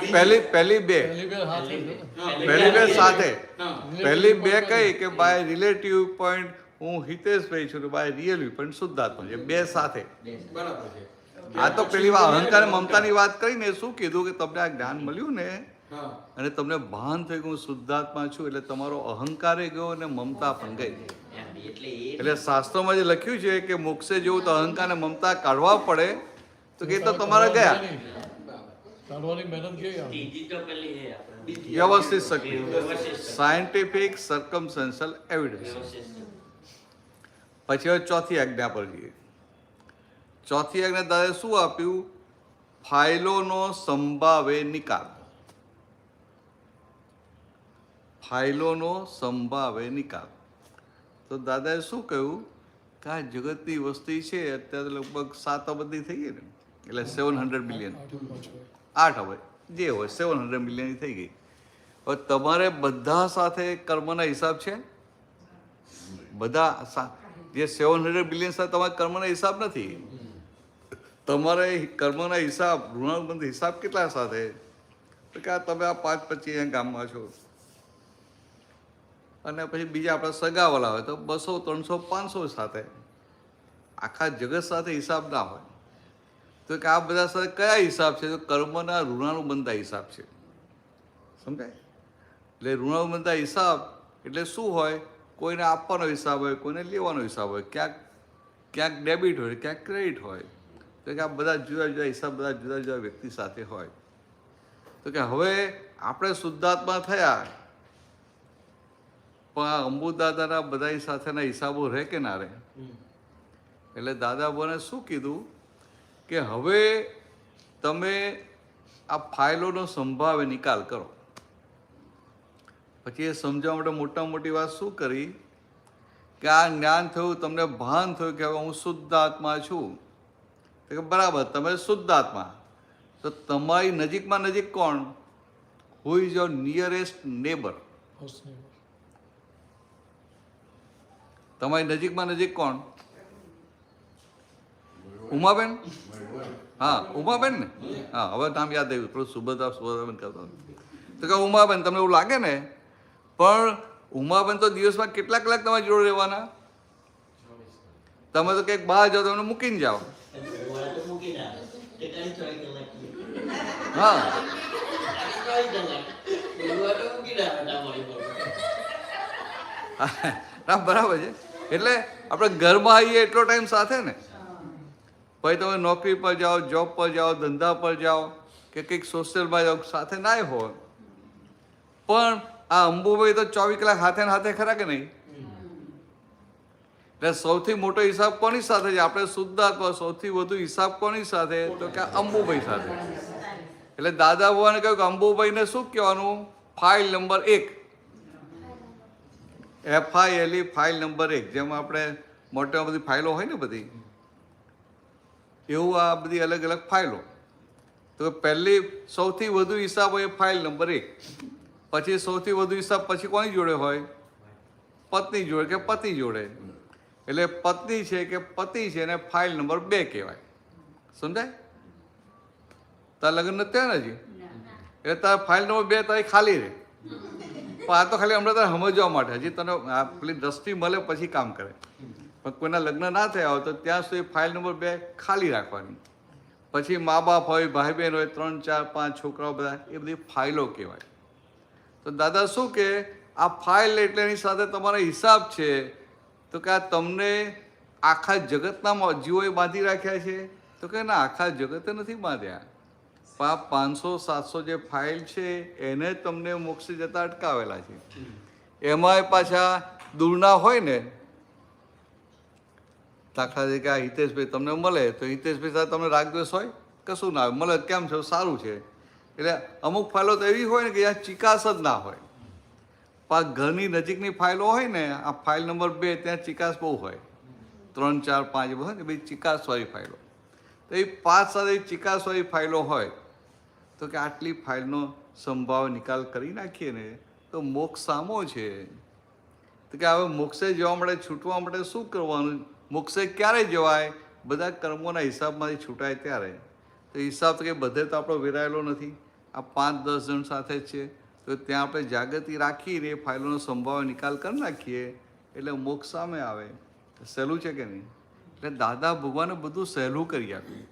પહેલી બે પહેલી બે હાથ છે ને. હા, પહેલી બે સાથે હા. પહેલી બે કઈ કે બાય રિલેટિવ પોઈન્ટ હું હિતેશભાઈ છું બાય રિયલ વ્યૂ પોઈન્ટ શુદ્ધાત્મા છે બે સાથે. બરાબર છે. આ તો પેલી વાર અહંકાર અને મમતાની વાત કરીને શું કીધું કે તમને આ જ્ઞાન મળ્યું ને હા. અને તમને ભાન થઈ ગયું હું શુદ્ધાત્મા છું એટલે તમારો અહંકારે ગયો અને મમતા પણ ગઈ. એટલે એ એટલે શાસ્ત્રોમાં જે લખ્યું છે કે મોક્ષે જેવું તો અહંકાર અને મમતા કાઢવા પડે તો કે એ તો તમારા ગયા. કાઢવાની મહેનત ગઈ આપણે. ત્રીજી તો પેલી એ આપણે. બીજી. વ્યવસ્થિત શક્તિ વ્યવસ્થિત શક્તિ. Scientific circumstantial evidence. વ્યવસ્થિત શક્તિ. પછી હવે ચોથી આજ્ઞા પર જઈએ. ચોથી આજ્ઞા દાદાએ શું આપ્યું? ફાઇલોનો સંભાવે નિકાલ. ફાઇલોનો સંભાવે નિકાલ. તો દાદાએ શું કહ્યું કે આ જગતની વસ્તી છે અત્યારે લગભગ 7 અબજની થઈ ગઈ ને એટલે 700 બિલિયન આઠું પાછું. 8 અબજ જે હોય 700 મિલિયનની થઈ ગઈ. હવે તમારે બધા સાથે કર્મના હિસાબ છે? બધા જે 700 બિલિયન સાથે તમારા કર્મના હિસાબ નથી. તમારે કર્મના હિસાબ ઋણાનુબંધ હિસાબ કેટલા સાથે? તો કે આ તમે આ 5-25 ગામમાં છો અને પછી બીજા આપણા સગાવાલા હોય તો 200, 300, 500 સાથે. આખા જગત સાથે હિસાબ ના હોય. તો કે આ બધા સાથે કયા હિસાબ છે? તો કર્મના ઋણાનુબંધના હિસાબ છે. સમજાય? એટલે ઋણાનુબંધના હિસાબ એટલે શું હોય? કોઈને આપવાનો હિસાબ હોય, કોઈને લેવાનો હિસાબ હોય, ક્યાંક ડેબિટ હોય, ક્યાંક ક્રેડિટ હોય. તો કે આ બધા જુદા જુદા હિસાબ બધા જુદા જુદા વ્યક્તિ સાથે હોય. તો કે હવે આપણે શુદ્ધાત્મા થયા પણ આ અંબુદાદાના બધા સાથેના હિસાબો રહે કે ના રહે? એટલે દાદા બોને શું કીધું કે હવે તમે આ ફાઇલોનો સંભાવે નિકાલ કરો. પછી એ સમજાવવા માટે મોટા મોટી વાત શું કરી કે આ જ્ઞાન થયું, તમને ભાન થયું કે હવે હું શુદ્ધ આત્મા છું. તો કે બરાબર તમે શુદ્ધ આત્મા તો તમારી નજીકમાં નજીક કોણ? Who is your nearest neighbour? હસને. તમારી નજીકમાં નજીક કોણ? ઉમાબેન? હા ઉમાબેન ને. હા હવે નામ યાદ આવ્યું થોડું. સુભદ્રાબેન કરતા તો કે ઉમાબેન તમને એવું લાગે ને પણ ઉમાબેન તો દિવસમાં કેટલા કલાક તમારી જોડે રહેવાના? તમે તો કંઈક બહાર જાઓ તમને મૂકીને જાઓ. ગોળા તો મૂકીને આવે. તે કાંઈ 24 કલાક. હા 24 કલાક. ગોળા તો મૂકીને આવે તમારી પાસે. ના બરાબર છે. એટલે આપણે ઘરમાં આવીએ એટલો ટાઈમ સાથે ને પછી તમે નોકરી પર જાઓ, જોબ પર જાઓ, ધંધા પર જાઓ કે કંઈક સોશિયલમાં જાઓ સાથે ના હોય. પણ આ અંબુભાઈ તો 24 કલાક હાથે ને હાથે ખરા કે નહીં? એટલે સૌથી મોટો હિસાબ કોની સાથે છે? આપણે શુદ્ધ આત્મા સૌથી વધુ હિસાબ કોની સાથે? તો કે અંબુભાઈ સાથે. એટલે દાદા ભગવાને કહ્યું કે અંબુભાઈને શું કહેવાનું? File number 1. FILE file number 1. જેમ આપણે મોટામાં બધી ફાઇલો હોય ને બધી એવું આ બધી અલગ અલગ ફાઇલો. તો પહેલી સૌથી વધુ હિસાબ હોય ફાઇલ નંબર 1. પછી સૌથી વધુ હિસાબ પછી કોની જોડે હોય? પત્ની જોડે કે પતિ જોડે. એટલે પત્ની છે કે પતિ છે એને ફાઇલ નંબર 2 કહેવાય. સમજાય? તારા લગ્ન નથી થયા ને હજી એટલે તારા ફાઇલ નંબર 2 તારી ખાલી રહે. પણ આ તો ખાલી હમણાં તારે સમજવા માટે હજી તને આ પેલી દ્રષ્ટિ મળે પછી કામ કરે. પણ કોઈના લગ્ન ના થયા હોય તો ત્યાં સુધી ફાઇલ નંબર 2 ખાલી રાખવાની. પછી મા બાપ હોય, ભાઈ બહેન હોય, 3, 4, 5 છોકરાઓ બધા એ બધી ફાઇલો કહેવાય. તો દાદા શું કે આ ફાઇલ એટલે એની સાથે તમારો હિસાબ છે. તો કે આ તમને આખા જગતના જીવોએ બાંધી રાખ્યા છે? તો કે ના આખા જગતે નથી બાંધ્યા. પણ આ 500-700 જે ફાઇલ છે એને તમને મોક્ષે જતા અટકાવેલા છે. એમાંય પાછા દૂરના હોય ને દાખલા તરીકે આ હિતેશભાઈ તમને મળે તો હિતેશભાઈ સાથે તમને રાગદ્વેષ હોય? કશું ના હોય. મળે કેમ છે? સારું છે. એટલે અમુક ફાઇલો તો એવી હોય ને કે જ્યાં ચિકાસ જ ના હોય. પણ ઘરની નજીકની ફાઇલો હોય ને આ ફાઇલ નંબર 2 ત્યાં ચિકાસ બહુ હોય. 3, 4, 5 હોય ને બધી ચિકાસવાળી ફાઇલો. તો એ 5 સાથે ચિકાસવાળી ફાઇલો હોય તો કે આટલી ફાઇલનો સંભાવ નિકાલ કરી નાખીએ ને તો તો મોક્ષ સામો છે. તો કે હવે મોક્ષે જવા માટે છૂટવા માટે શું કરવાનું? મોક્ષે ક્યારે જવાય? બધા કર્મોના હિસાબમાંથી છૂટાય ત્યારે. તો હિસાબ તો કે બધે તો આપણો વેરાયેલો નથી, આ 5-10 જણ સાથે જ છે. તો ત્યાં આપણે જાગૃતિ રાખીને એ ફાઇલોનો સંભાવ નિકાલ કરી નાખીએ એટલે મોક્ષ સામે આવે. સહેલું છે કે નહીં? એટલે દાદા ભગવાને બધું સહેલું કરી આપ્યું.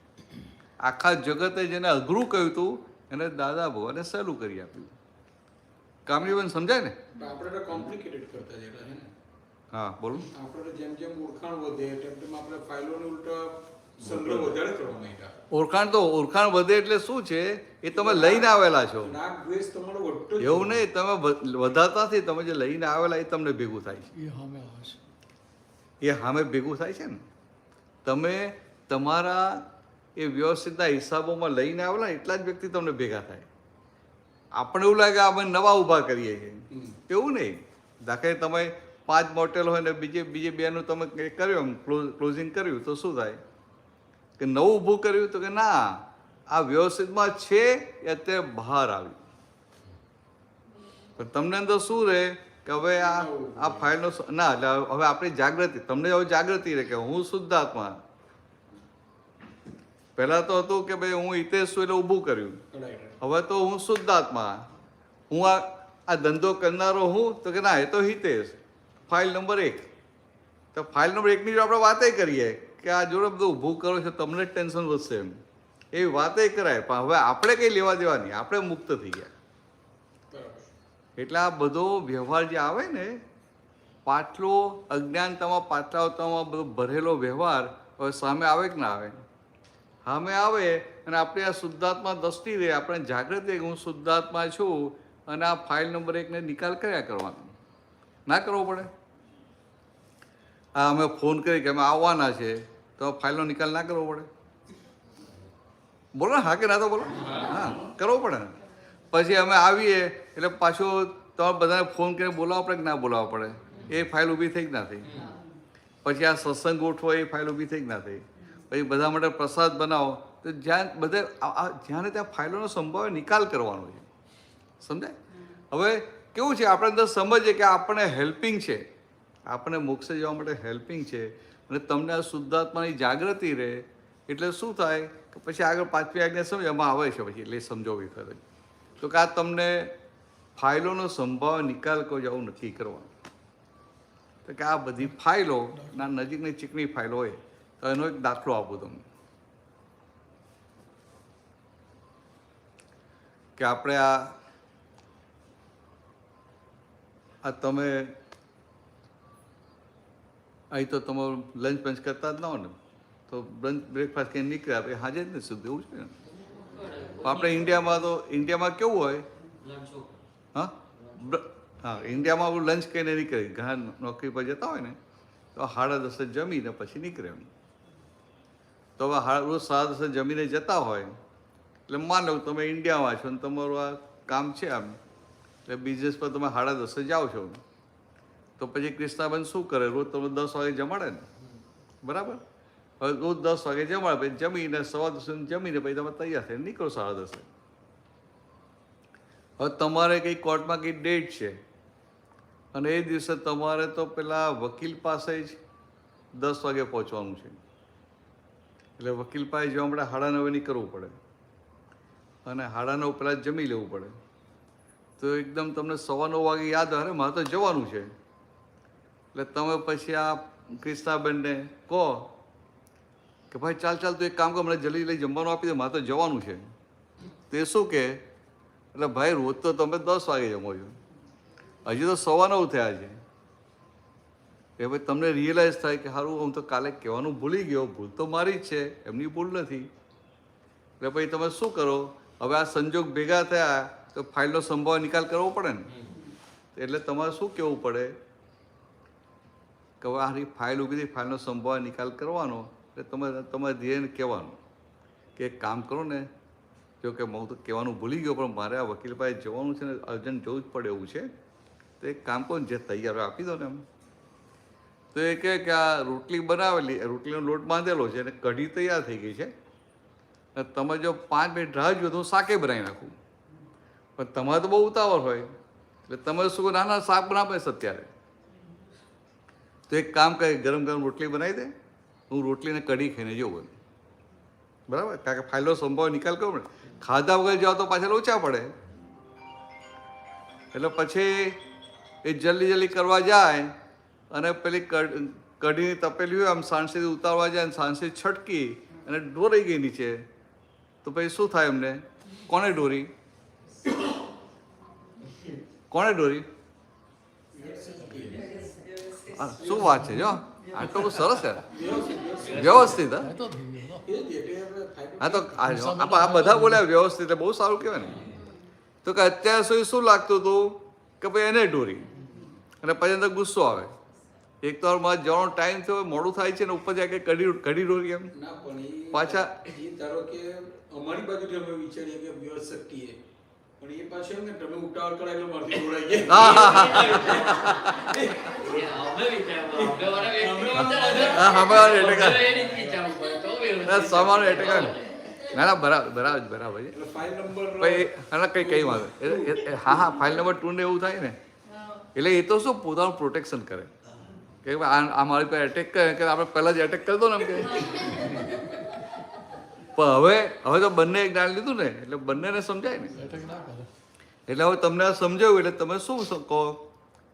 આખા જગતે જેને અઘરું કહ્યું હતું એને દાદા ભગવાને સહેલું કરી આપ્યું. કામનીબેન સમજાય ને? આપણે તો કોમ્પ્લિકેટેડ કરતા જતા છે ને. હા બોલો. આપણે તો જેમ જેમ ઓળખાણ વધે તેમ આપણે ફાઇલોને ઉલટા સંગ્રહ વધારે કરવા માંડ્યા. ઓળખાણ વધે એટલે શું છે? એ તમે લઈને આવેલા છો. રાગ દ્વેષ તમારો વધતો જ એવું નહીં, તમે વધારતા નથી, તમે જે લઈને આવેલા એ તમને ભેગું થાય છે. એ સામે આવે છે. એ સામે ભેગું થાય છે ને. તમે તમારા એ વ્યવસ્થિતના હિસાબોમાં લઈને આવેલા એટલા જ વ્યક્તિ તમને ભેગા થાય. આપણે એવું લાગે આપણે નવા ઊભા કરીએ છીએ, એવું નહીં. દાખલે તમે 5 મોટેલ હોય ને બીજે બેનું તમે કર્યું એમ ક્લોઝિંગ કર્યું તો શું થાય? કે નવું ઊભું કર્યું તો કે ના, આ વ્યવસ્થિતમાં છે એ અત્યારે બહાર આવ્યું. પણ તમને અંદર શું રહે કે હવે આ ફાઇલનો ના, એટલે હવે આપણી જાગૃતિ, તમને હવે જાગૃતિ રહે કે હું શુદ્ધ આત્મા. પહેલાં તો હતું કે ભાઈ હું હિતેશ છું એટલે ઊભું કર્યું. હવે તો હું શુદ્ધ આત્મા, હું આ ધંધો કરનારો હું, તો કે ના એ તો હિતેશ, ફાઇલ નંબર 1. તો ફાઇલ નંબર 1ની આપણે વાતે કરીએ કે આ જોડે બધું ઊભું કરો છો, તમને ટેન્શન વધશે એમ, એવી વાતે કરાય. પણ હવે આપણે કંઈ લેવા દેવા નહીં, આપણે મુક્ત થઈ ગયા. એટલે આ બધો વ્યવહાર જે આવે ને, પાછલો અજ્ઞાનતામાં પાછલાવતામાં બધો ભરેલો વ્યવહાર હવે સામે આવે કે ના આવે? સામે આવે અને આપણે આ શુદ્ધાત્મા દ્રષ્ટિ રહે, આપણે જાગૃત રહે કે હું શુદ્ધાત્મા છું અને આ ફાઇલ નંબર 1ને નિકાલ કર્યા કરવાનો. ના કરવો પડે? હા, અમે ફોન કરી કે અમે આવવાના છે તો ફાઇલનો નિકાલ ના કરવો પડે? બોલો હા કે ના? તો બોલો હા, કરવો પડે ને. પછી અમે આવીએ એટલે પાછું તમારે બધાને ફોન કરીને બોલાવવા પડે કે ના બોલાવવા પડે? એ ફાઇલ ઊભી થઈ જ ના થઈ. પછી આ સત્સંગ ગોઠવો, એ ફાઇલ ઊભી થઈ જ ના થઈ. પછી બધા માટે પ્રસાદ બનાવો, તો જ્યાં બધે જ્યાં ત્યાં ફાઇલોનો સંભાવ નિકાલ કરવાનો છે. સમજાય? હવે કેવું છે, આપણે અંદર સમજીએ કે આપણે હેલ્પિંગ છે, આપણે મોક્ષે જવા માટે હેલ્પિંગ છે, અને તમને આ શુદ્ધાત્માની જાગૃતિ રહે એટલે શું થાય કે પછી આગળ 5મી આજ્ઞા સમજ એમાં આવે છે પછી એટલે સમજાવવી ખરે તો કે આ તમને ફાઇલોનો સંભાવ નિકાલ કોઈ આવું નથી કરવાનું. તો કે આ બધી ફાઇલો ના નજીકની ચીકણી ફાઇલો હોય તો એનો એક દાખલો આપું તમને કે આપણે આ તમે અહીં તો તમારું લંચ પંચ કરતા જ ના હોય ને, તો બ્રેકફાસ્ટ કંઈ નીકળ્યા આપણે હાજર જ નથી સુધી, એવું છે ને. આપણે ઇન્ડિયામાં કેવું હોય, હા હા, ઇન્ડિયામાં લંચ કહીને નીકળે. ઘણા નોકરી પર જતા હોય ને તો 10:30 જમીને પછી નીકળે એમ. તો હવે રોજ 10:30 જમીને જતા હોય એટલે માન લો તમે ઇન્ડિયામાં છો ને તમારું આ કામ છે આમ, એટલે બિઝનેસ પર તમે 10:30 જાઓ છો, તો પછી કૃષ્ણાબેન શું કરે? રોજ તમે 10 વાગે જમાડે ને, બરાબર? હવે રોજ 10 વાગે જમાડે, પછી જમીને 10:15 જમીને પછી તમે તૈયાર થઈને નીકળો 10:30. હવે તમારે કંઈ કોર્ટમાં કંઈ ડેટ છે અને એ દિવસે તમારે તો પેલા વકીલ પાસે જ 10 વાગે પહોંચવાનું છે, એટલે વકીલ પાસે જવા માટે 9:30 નીકળવું પડે અને 9:30 પહેલાં જમી લેવું પડે. તો એકદમ તમને 9:15 વાગે યાદ આવે મારે તો જવાનું છે, એટલે તમે પછી આ કૃષ્ણાબેનને કહો કે ભાઈ ચાલ તું એક કામ કર, મને જલ્દી લઈ જમવાનું આપી દે, મારે તો જવાનું છે. તો એ શું કહે? એટલે ભાઈ રોજ તો તમે 10 વાગે જમો છો, હજી તો 9:15 થયા છે. એ ભાઈ તમને રિયલાઇઝ થાય કે સારું હું તો કાલે કહેવાનું ભૂલી ગયો, ભૂલ તો મારી જ છે, એમની ભૂલ નથી. એટલે પછી તમે શું કરો? હવે આ સંજોગ ભેગા થયા તો ફાઇલનો સંભાવ નિકાલ કરવો પડે ને, એટલે તમારે શું કહેવું પડે કે હવે આની ફાઇલ ઊભી થઈ, ફાઇલનો સંભાવ નિકાલ કરવાનો. એટલે તમારે ધીરે કહેવાનું કે એક કામ કરો ને, જો કે હું તો કહેવાનું ભૂલી ગયો પણ મારે આ વકીલ પાસે જવાનું છે ને અર્જન્ટ જવું જ પડે એવું છે, તો એક કામ કરો ને જે તૈયાર આપી દો ને એમ. તો એ કહે કે આ રોટલી બનાવેલી, રોટલીનો લોટ બાંધેલો છે અને કઢી તૈયાર થઈ ગઈ છે, તમે જો 5 મિનિટ રાહ જુઓ તો હું શાકે બનાવી નાખું. પણ તમારે તો બહુ ઉતાવળ હોય એટલે તમે શું ના ના શાક બનાવે અત્યારે તો એક કામ કરે, ગરમ ગરમ રોટલી બનાવી દે, હું રોટલીને કઢી ખાઈને જવું, બરાબર? કારણ કે ફાઇલનો સંભાવ નિકાલ કરવો ને, ખાધા વગર જાઓ તો પાછળ ઓછા પડે. એટલે પછી એ જલ્દી જલ્દી કરવા જાય અને પેલી કઢીની તપેલી હોય આમ સાણસીથી ઉતારવા જાય અને સાણસી છટકી અને ઢોરાઈ ગઈ નીચે, તો પછી શું થાય એમને? કોને ઢોરી? કોને ઢોરી? શું વાત છે, જો આટલું બહુ સરસ છે, વ્યવસ્થિત. એ તો થઈ ગયું ને. એ જ એટલે ફાયલો હા તો આ બધા બોલ્યા વ્યવસ્થિત, બહુ સારું કહેવાય ને. તો કે અત્યાર સુધી શું લાગતું હતું કે ભાઈ એને ઢોરી, અને પછી અંદર ગુસ્સો આવે, એક તો મારે જવાનો ટાઈમ થયો, મોડું થાય છે ને ઉપર જાય કે કઢી ઢોરી એમ ના પણ એ પાછા એ ધારો કે અમારી બાજુથી અમે વિચારીએ કે વ્યવસ્થિત છીએ, પણ એ પાછું એમ ને તમે ઉતાવળ કરાય એટલે મારથી દોડાઈ ગયા. હા હા હા એ અમે વિચારવા, અમે વાળા વ્યક્તિ વિચારે. હા, અમે વાળા એટલે કે- અમે એ રીતે વિચારવું પડે, તો વ્યવસ્થિત. ના, સમાન એટલે કે ના ના બરાબર બરાબર બરાબર છે. એટલે ફાઇલ નંબર પછી અને કઈ વાંધો હા હા ફાઇલ નંબર 2 ને એવું થાય ને એટલે એ તો શું પોતાનું પ્રોટેક્શન કરે કે ભાઈ આ મારી પર એટેક કરે કે આપણે પહેલાં જ એટેક કરી દો ને એમ કે. પણ હવે તો બંને એક જ્ઞાન લીધું ને એટલે બંનેને સમજાય ને. એટેક ના કરે. એટલે હવે તમને આ સમજાવ્યું એટલે તમે શું કહો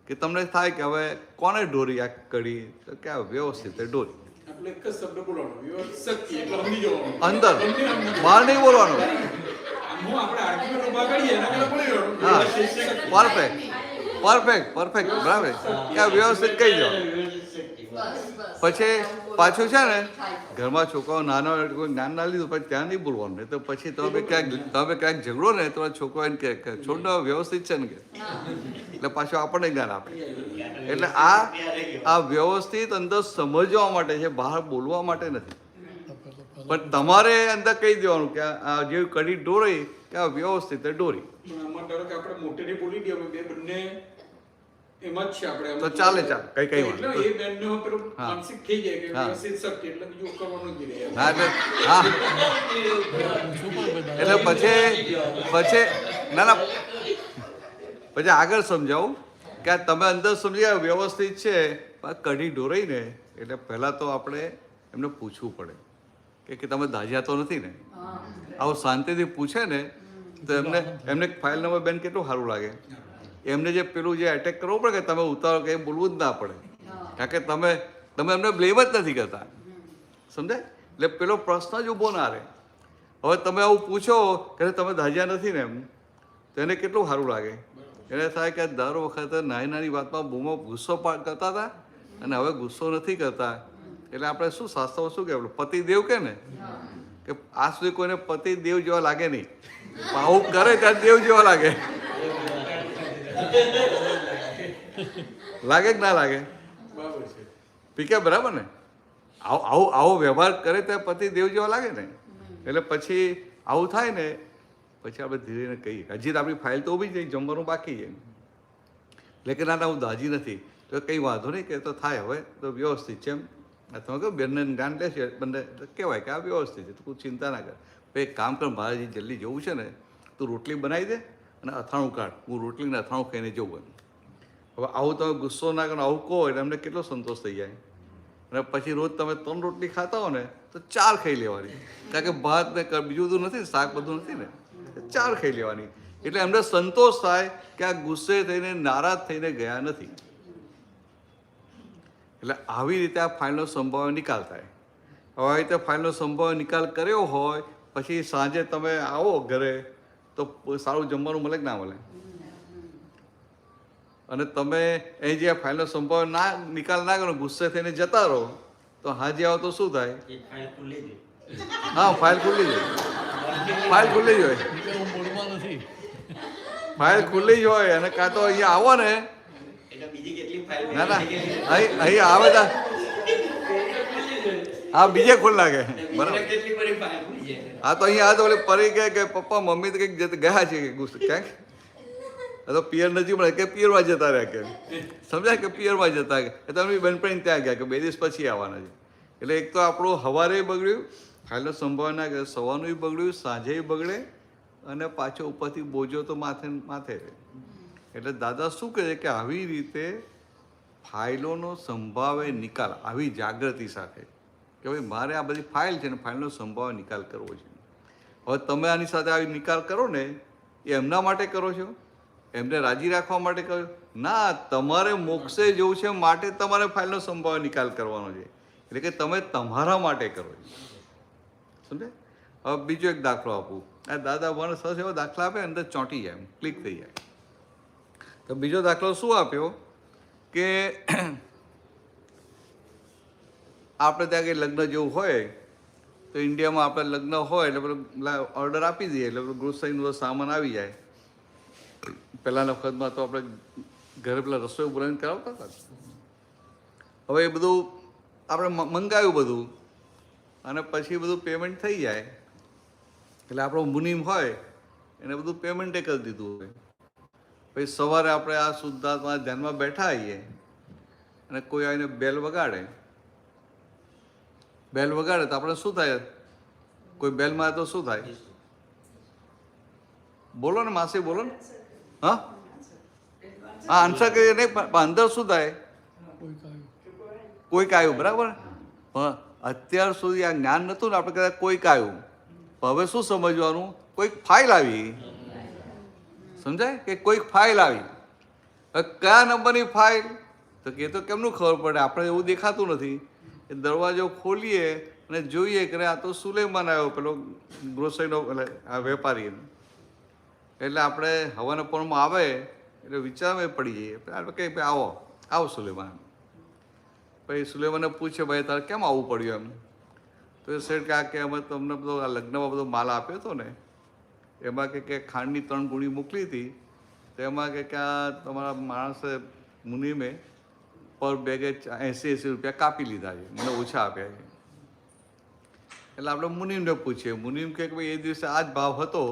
કે તમને થાય કે હવે કોને ઢોરી આ કઢી? તો કે આ વ્યવસ્થિત ઢોરી, એટલે એક જ શબ્દ બોલવાનો વ્યવસ્થિત છીએ એટલે સમજી જવાનું. અંદર બંને આમ બહાર નહીં બોલવાનું. હું આપણે આર્ગ્યુમેન્ટ ઉભા કરીએ એના કરતાં બોલી જવાનું. હા વ્યવસ્થિત છે કે- પરફેક્ટ પરફેક્ટ પરફેક્ટ બરાબર કે આ વ્યવસ્થિત કહી દો. પછી પાછું છે ને ઘરમાં છોકરાઓ નાનો કોઈ જ્ઞાન ના લીધું પછી ત્યાં નહીં બોલવાનું, નહીં તો પછી તમે ક્યાંક ઝઘડો ને તો છોકરો એને કે છોડ વ્યવસ્થિત છે ને કે એટલે પાછું આપણને જ્ઞાન આપે. એટલે આ વ્યવસ્થિત અંદર સમજવા માટે છે, બહાર બોલવા માટે નથી. પણ તમારે અંદર કહી દેવાનું કે આ જે કઢી ઢોરી કે આ વ્યવસ્થિત ઢોરી, પણ આમાં ધારો કે આપણે મોટેથી બોલી દઈએ, અમે બે બંને એમાં જ છે આપણે. તો ચાલે કઈ એટલે વાંધો એ બેનનો પેલું હા. માનસિક થઈ જાય કે હા. વ્યવસ્થિત શક્તિ એટલે બીજું કરવાનું જ નહીં રહે. હા એટલે હા એટલે પછી ના પછી આગળ સમજાવું કે આ તમે અંદર સમજી ગયા વ્યવસ્થિત છે, પણ આ કઢી ઢોરાઈ ને એટલે પહેલાં તો આપણે એમને પૂછવું પડે કે તમે દાજ્યા તો નથી ને. આવું શાંતિથી પૂછે ને તો એમને ફાઇલ નંબર બેન કેટલું સારું લાગે. એમને જે પેલું જે એટેક કરવો પડે કે તમે ઉતારો કંઈ બોલવું જ ના પડે, કારણ કે તમે એમને બ્લેમ જ નથી કરતા, સમજાય? એટલે પેલો પ્રશ્ન જ ઊભો ના રહે. હવે તમે આવું પૂછો કે તમે દાજ્યા નથી ને એમ, તો એને કેટલું સારું લાગે. એને થાય કે દર વખતે નાની નાની વાતમાં બૂમો ગુસ્સો કરતા હતા અને હવે ગુસ્સો નથી કરતા. એટલે આપણે શું શાસ્ત્રમાં શું કહેવાય, પતિદેવ કે ને કે આ સુધી કોઈને પતિદેવ જેવા લાગે નહીં, આવું કરે ત્યારે દેવ જેવા લાગે. લાગે કે ના લાગે? બરાબર છે. પીકે બરાબર ને? આવો વ્યવહાર કરે ત્યારે પતિ દેવ જેવા લાગે ને. એટલે પછી આવું થાય ને પછી આપણે ધીરે કહીએ હજી તો આપણી ફાઇલ તો ઊભી જાય, જમવાનું બાકી છે, એટલે કે ના ના હું દાજી નથી, તો કંઈ વાંધો નહીં કે તો થાય હવે તો વ્યવસ્થિત છે એમ. તમે કહો બેનને જ્ઞાન લેશે બંને કહેવાય કે આ વ્યવસ્થિત છે, તું ચિંતા ના કર. ભાઈ એક કામ કર, મારે જલ્દી જવું છે ને, તું રોટલી બનાવી દે અને અથાણું કાઢ, હું રોટલીને અથાણું ખાઈને જવું. હવે આવું તમે ગુસ્સો ના કરો, આવું કહો એટલે અમને કેટલો સંતોષ થઈ જાય. અને પછી રોજ તમે 3 રોટલી ખાતા હો ને તો 4 ખાઈ લેવાની, કારણ કે ભાત ને બીજું બધું નથી, શાક બધું નથી ને, 4 ખાઈ લેવાની. એટલે એમને સંતોષ થાય કે આ ગુસ્સે થઈને નારાજ થઈને ગયા નથી. એટલે આવી રીતે આ ફાઇલનો સંભાવ્ય નિકાલ થાય. હવે આવી રીતે ફાઇલનો સંભાવ્ય નિકાલ કર્યો હોય પછી સાંજે તમે આવો ઘરે તો સારું જમવાનું મળે કે ના મળે? અને તમે અહીં જે ફાઇલનો સંભાવ્ય નિકાલ ના કરો, ગુસ્સે થઈને જતા રહો, તો હાજે આવો તો શું થાય? એ ફાઇલ ખુલ્લી છે. હા ફાઇલ ખુલ્લી જ હોય, ફાઇલ ખુલ્લી જ હોય, એટલે હું મૂડમાં નથી. ફાઇલ ખુલ્લી જ હોય. અને કાં તો અહીંયા આવો ને, એટલે બીજી કેટલી ફાઇલ ના ના અહીં આવે તા હા બીજે ખુલ્લ લાગે બરાબર. કેટલી બધી ફાઇલ ખુલી છે. હા તો અહીંયા તો ઓલી પરી કે પપ્પા મમ્મી તો કંઈક ગયા છે ગુસ્સે ક્યાંક, તો પિયર નથી મળે કે પિયરમાં જતા રહ્યા કે સમજાય કે પિયરમાં જતા ગયા, તમે બેનપણી ત્યાં ગયા કે 2 દિવસ પછી આવવાના છે. એટલે એક તો આપણું સવારે બગડ્યું, ફાઇલનો સંભાવના કે સવારનું બગડ્યું, સાંજે બગડે અને પાછો ઉપરથી બોજો તો માથે રહે. એટલે દાદા શું કહે છે કે આવી રીતે ફાઇલોનો સંભાવે નિકાલ, આવી જાગૃતિ સાથે કે ભાઈ મારે આ બધી ફાઇલ છે ને ફાઇલનો સંભાવે નિકાલ કરવો છે. હવે તમે આની સાથે આવી નિકાલ કરો ને એ એમના માટે કરો છો, એમને રાજી રાખવા માટે કરો ના, તમારે મોક્ષે જવું છે માટે તમારે ફાઇલનો સંભાવે નિકાલ કરવાનો છે. એટલે કે તમે તમારા માટે કરો છો, સમજે. હવે બીજો એક દાખલો આપું. આ દાદા મને સરસ એવો દાખલા આપે અંદર ચોંટી જાય, ક્લિક થઈ જાય. તો બીજો દાખલો શું આપ્યો કે આપણે ત્યાં કંઈ લગ્ન જેવું હોય તો ઇન્ડિયામાં આપણે લગ્ન હોય એટલે પેલું ઓર્ડર આપી દઈએ એટલે પેલું ગ્રોસરીનો સામાન આવી જાય. પહેલાંના વખતમાં તો આપણે ઘરે પેલા રસોઈ બોલાવીને કરાવતા હતા. હવે એ બધું આપણે મંગાવ્યું બધું અને પછી બધું પેમેન્ટ થઈ જાય એટલે આપણો મુનિમ હોય એને બધું પેમેન્ટે કરી દીધું હોય. પછી સવારે આપણે આ શુદ્ધાત્મા ધ્યાનમાં બેઠા આવીએ અને કોઈ આવીને બેલ વગાડે તો આપણે શું થાય? કોઈ બેલમાં તો શું થાય? બોલો ને માસી, બોલો ને. હા આન્સર કરીએ નહીં પણ અંદર શું થાય? કોઈક આવ્યું, બરાબર. હા, અત્યાર સુધી આ જ્ઞાન નહોતું ને, આપણે કદાચ કોઈક આવ્યું. હવે શું સમજવાનું? કોઈક ફાઇલ આવી, સમજાય કે કોઈક ફાઇલ આવી. હવે કયા નંબરની ફાઇલ? તો કે તો કેમનું ખબર પડે? આપણે એવું દેખાતું નથી. એ દરવાજો ખોલીએ અને જોઈએ કે આ તો સુલેમાન આવ્યો, પેલો ગ્રોસરીનો આ વેપારી. એટલે આપણે હવાના પોરમાં આવે એટલે વિચારમાં પડી જઈએ. આપણે કહીએ ભાઈ આવો આવો સુલેમાન. પછી સુલેમાને પૂછે ભાઈ તારે કેમ આવવું પડ્યું એમ? તો એ શેઠ કે અમે તમને બધો આ લગ્નમાં બધો માલ આપ્યો હતો ને એમાં કે ખાંડની 3 ગુણી મોકલી હતી તો એમાં કે આ તમારા માણસે મુનિમે પર બેગે 80 રૂપિયા કાપી લીધા છે, મને ઓછા આપ્યા છે. એટલે આપણે મુનિમને પૂછીએ. મુનિમ કે ભાઈ એ દિવસે આ જ ભાવ હતો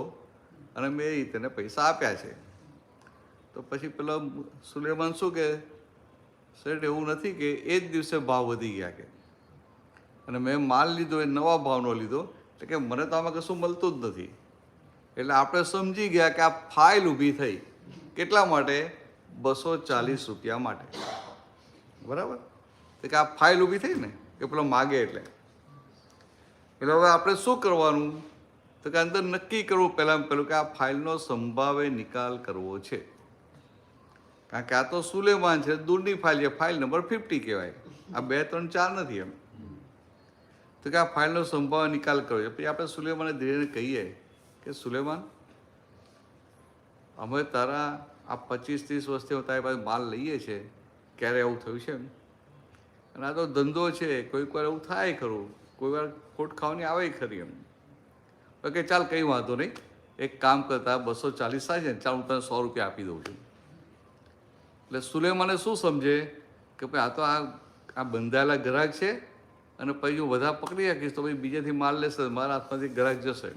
અને મેં એ રીતે પૈસા આપ્યા છે. તો પછી પેલો સુલેમાન શું કે શેઠ એવું નથી કે એ જ દિવસે ભાવ વધી ગયા કે અને મેં માલ લીધો એ નવા ભાવનો લીધો એટલે કે મને તો આમાં કશું મળતું જ નથી. એટલે આપણે સમજી ગયા કે આ ફાઇલ ઊભી થઈ કેટલા માટે? 240 રૂપિયા માટે, બરાબર. તો કે આ ફાઇલ ઊભી થઈ ને કે પેલો માગે એટલે હવે આપણે શું કરવાનું? તો કે અંદર નક્કી કરવું પહેલાં પેલું કે આ ફાઇલનો સંભાવે નિકાલ કરવો છે. કારણ કે આ તો સુલેમાન છે, દૂરની ફાઇલ છે, ફાઇલ નંબર 50 કહેવાય. આ 2, 3, 4 નથી એમ. તો કે આ ફાઇલનો સંભાવે નિકાલ કરવો છે. પછી આપણે સુલેમાનને ધીરે કહીએ કે સુલેમાન અમે તારા આ 25-30 વર્ષથી તારી પાસે માલ લઈએ છીએ, ક્યારે એવું થયું છે એમ? અને આ તો ધંધો છે, કોઈક વાર એવું થાય ખરું, કોઈ વાર ખોટ ખાવાની આવે ખરી એમ. કે ચાલ કંઈ વાંધો નહીં, એક કામ કરતા 240 થાય છે ને, ચાલ હું તને 100 રૂપિયા આપી દઉં છું. એટલે સુલેમાને શું સમજે કે ભાઈ આ તો આ બંધાયેલા ગ્રાહક છે અને પછી હું વધારે પકડી રાખીશ તો પછી બીજેથી માલ લેશે, મારા હાથમાંથી ગ્રાહક જશે.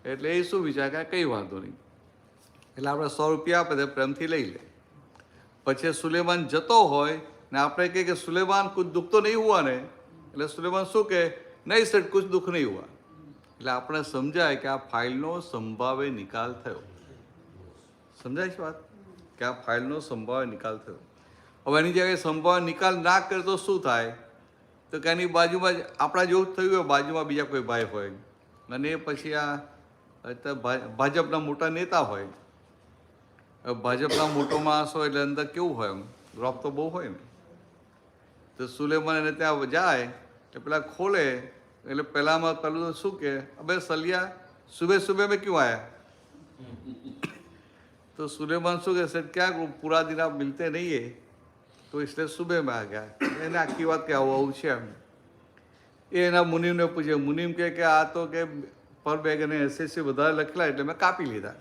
એટલે એ શું વિચાર કે કંઈ વાંધો નહીં. એટલે આપણે 100 રૂપિયા આપે તો પ્રેમથી લઈ લે. પછી સુલેમાન જતો હોય ને આપણે કહીએ કે સુલેમાન કુછ દુઃખ તો નહીં હુઆ ને? એટલે સુલેમાન શું કહે? નહીં સેઠ કુછ દુઃખ નહીં હુઆ. એટલે આપણે સમજાય કે આ ફાઇલનો સંભાવે નિકાલ થયો. સમજાય છે વાત? કે આ ફાઇલનો સંભાવે નિકાલ થયો. હવે એની જગ્યાએ સંભાવે નિકાલ ના કરે તો શું થાય? તો કે એની બાજુમાં જ આપણા જેવું જ થયું હોય, બાજુમાં બીજા કોઈ ભાઈ હોય અને એ પછી આ ભાજપના મોટા નેતા હોય. ભાજપના મોટો માણસ હોય એટલે અંદર કેવું હોય એમ, રોપ તો બહુ હોય ને. તો સુલેમાન એને ત્યાં જાય એટલે પેલા ખોલે એટલે પહેલામાં પેલું શું કે અબે સલિયા સુબહ સુબહ મેં ક્यों આયા? तो सुलेमान શું કહે સેઠ क्या पूरा दिन आप मिलते नहीं है तो इसलिए सुबह में आ गया. એને આખી વાત કે આવું છે એમ. એ એના મુનિમને પૂછે. મુનિમ કે આ તો કે પર બેગ અને એસએસસી વધારે લખેલા એટલે મેં કાપી લીધા.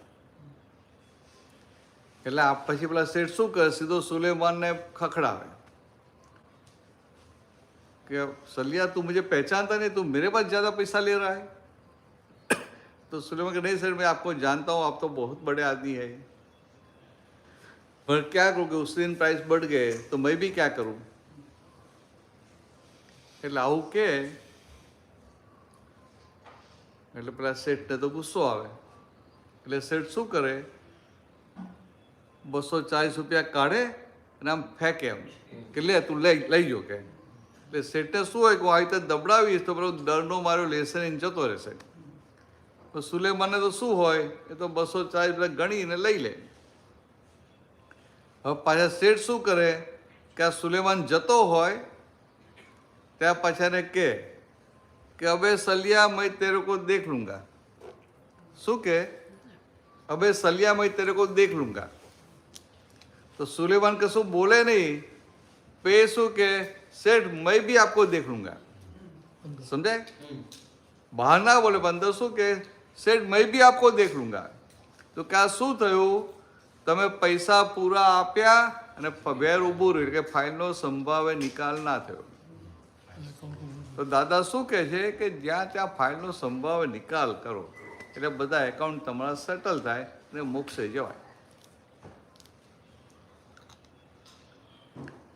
એટલે આ પછી પેલા શેઠ શું કરે? સીધો સુલેમાનને ખખડાવે कि सलिया तू मुझे पहचानता नहीं, तू मेरे पास ज़्यादा पैसा ले रहा है. तो सुलेमान के नहीं सर मैं आपको जानता हूँ, आप तो बहुत बड़े आदमी है, पर क्या करूँ कि उस दिन प्राइस बढ़ गए तो मैं भी क्या करूँ. એટલે આવું કે એટલે પેલા શેઠને તો ગુસ્સો આવે. એટલે શેઠ શું કરે? ₹240 કાઢે અને આમ ફેંકે એમ કે લે તું લઈ જો કે. એટલે શેઠને શું હોય કે હું આવી રીતે દબડાવીશ તો પેલો ડરનો માર્યો લેશે ને જતો રહેશે. તો સુલેમાનને તો શું હોય એ તો 240 ગણીને લઈ લે. હવે પાછા શેઠ શું કરે કે આ સુલેમાન જતો હોય ત્યાં પાછા ને કે અબે સલિયા મેં તેરે કો દેખ લૂંગા. શું કે અબે સલિયા મેં તેરે કો દેખ લૂંગા. તો સુલેમાન કશું બોલે નહીં, પે શું કે શેઠ મેં બી આપકો દેખ લૂંગા. સમજાય? બહાર ના બોલે, અંદર શું કે શેઠ મેં બી આપકો દેખ લૂંગા. તો કે આ શું થયું, તમે પૈસા પૂરા આપ્યા અને વેર ઊભું રહ્યું કે ફાઇલનો સંભાવે નિકાલ ના થયો. તો દાદા શું કહે છે કે જ્યાં ત્યાં ફાઇલનો સંભાવે નિકાલ કરો એટલે બધા એકાઉન્ટ તમારા સેટલ થાય અને મોક્ષે જવાય.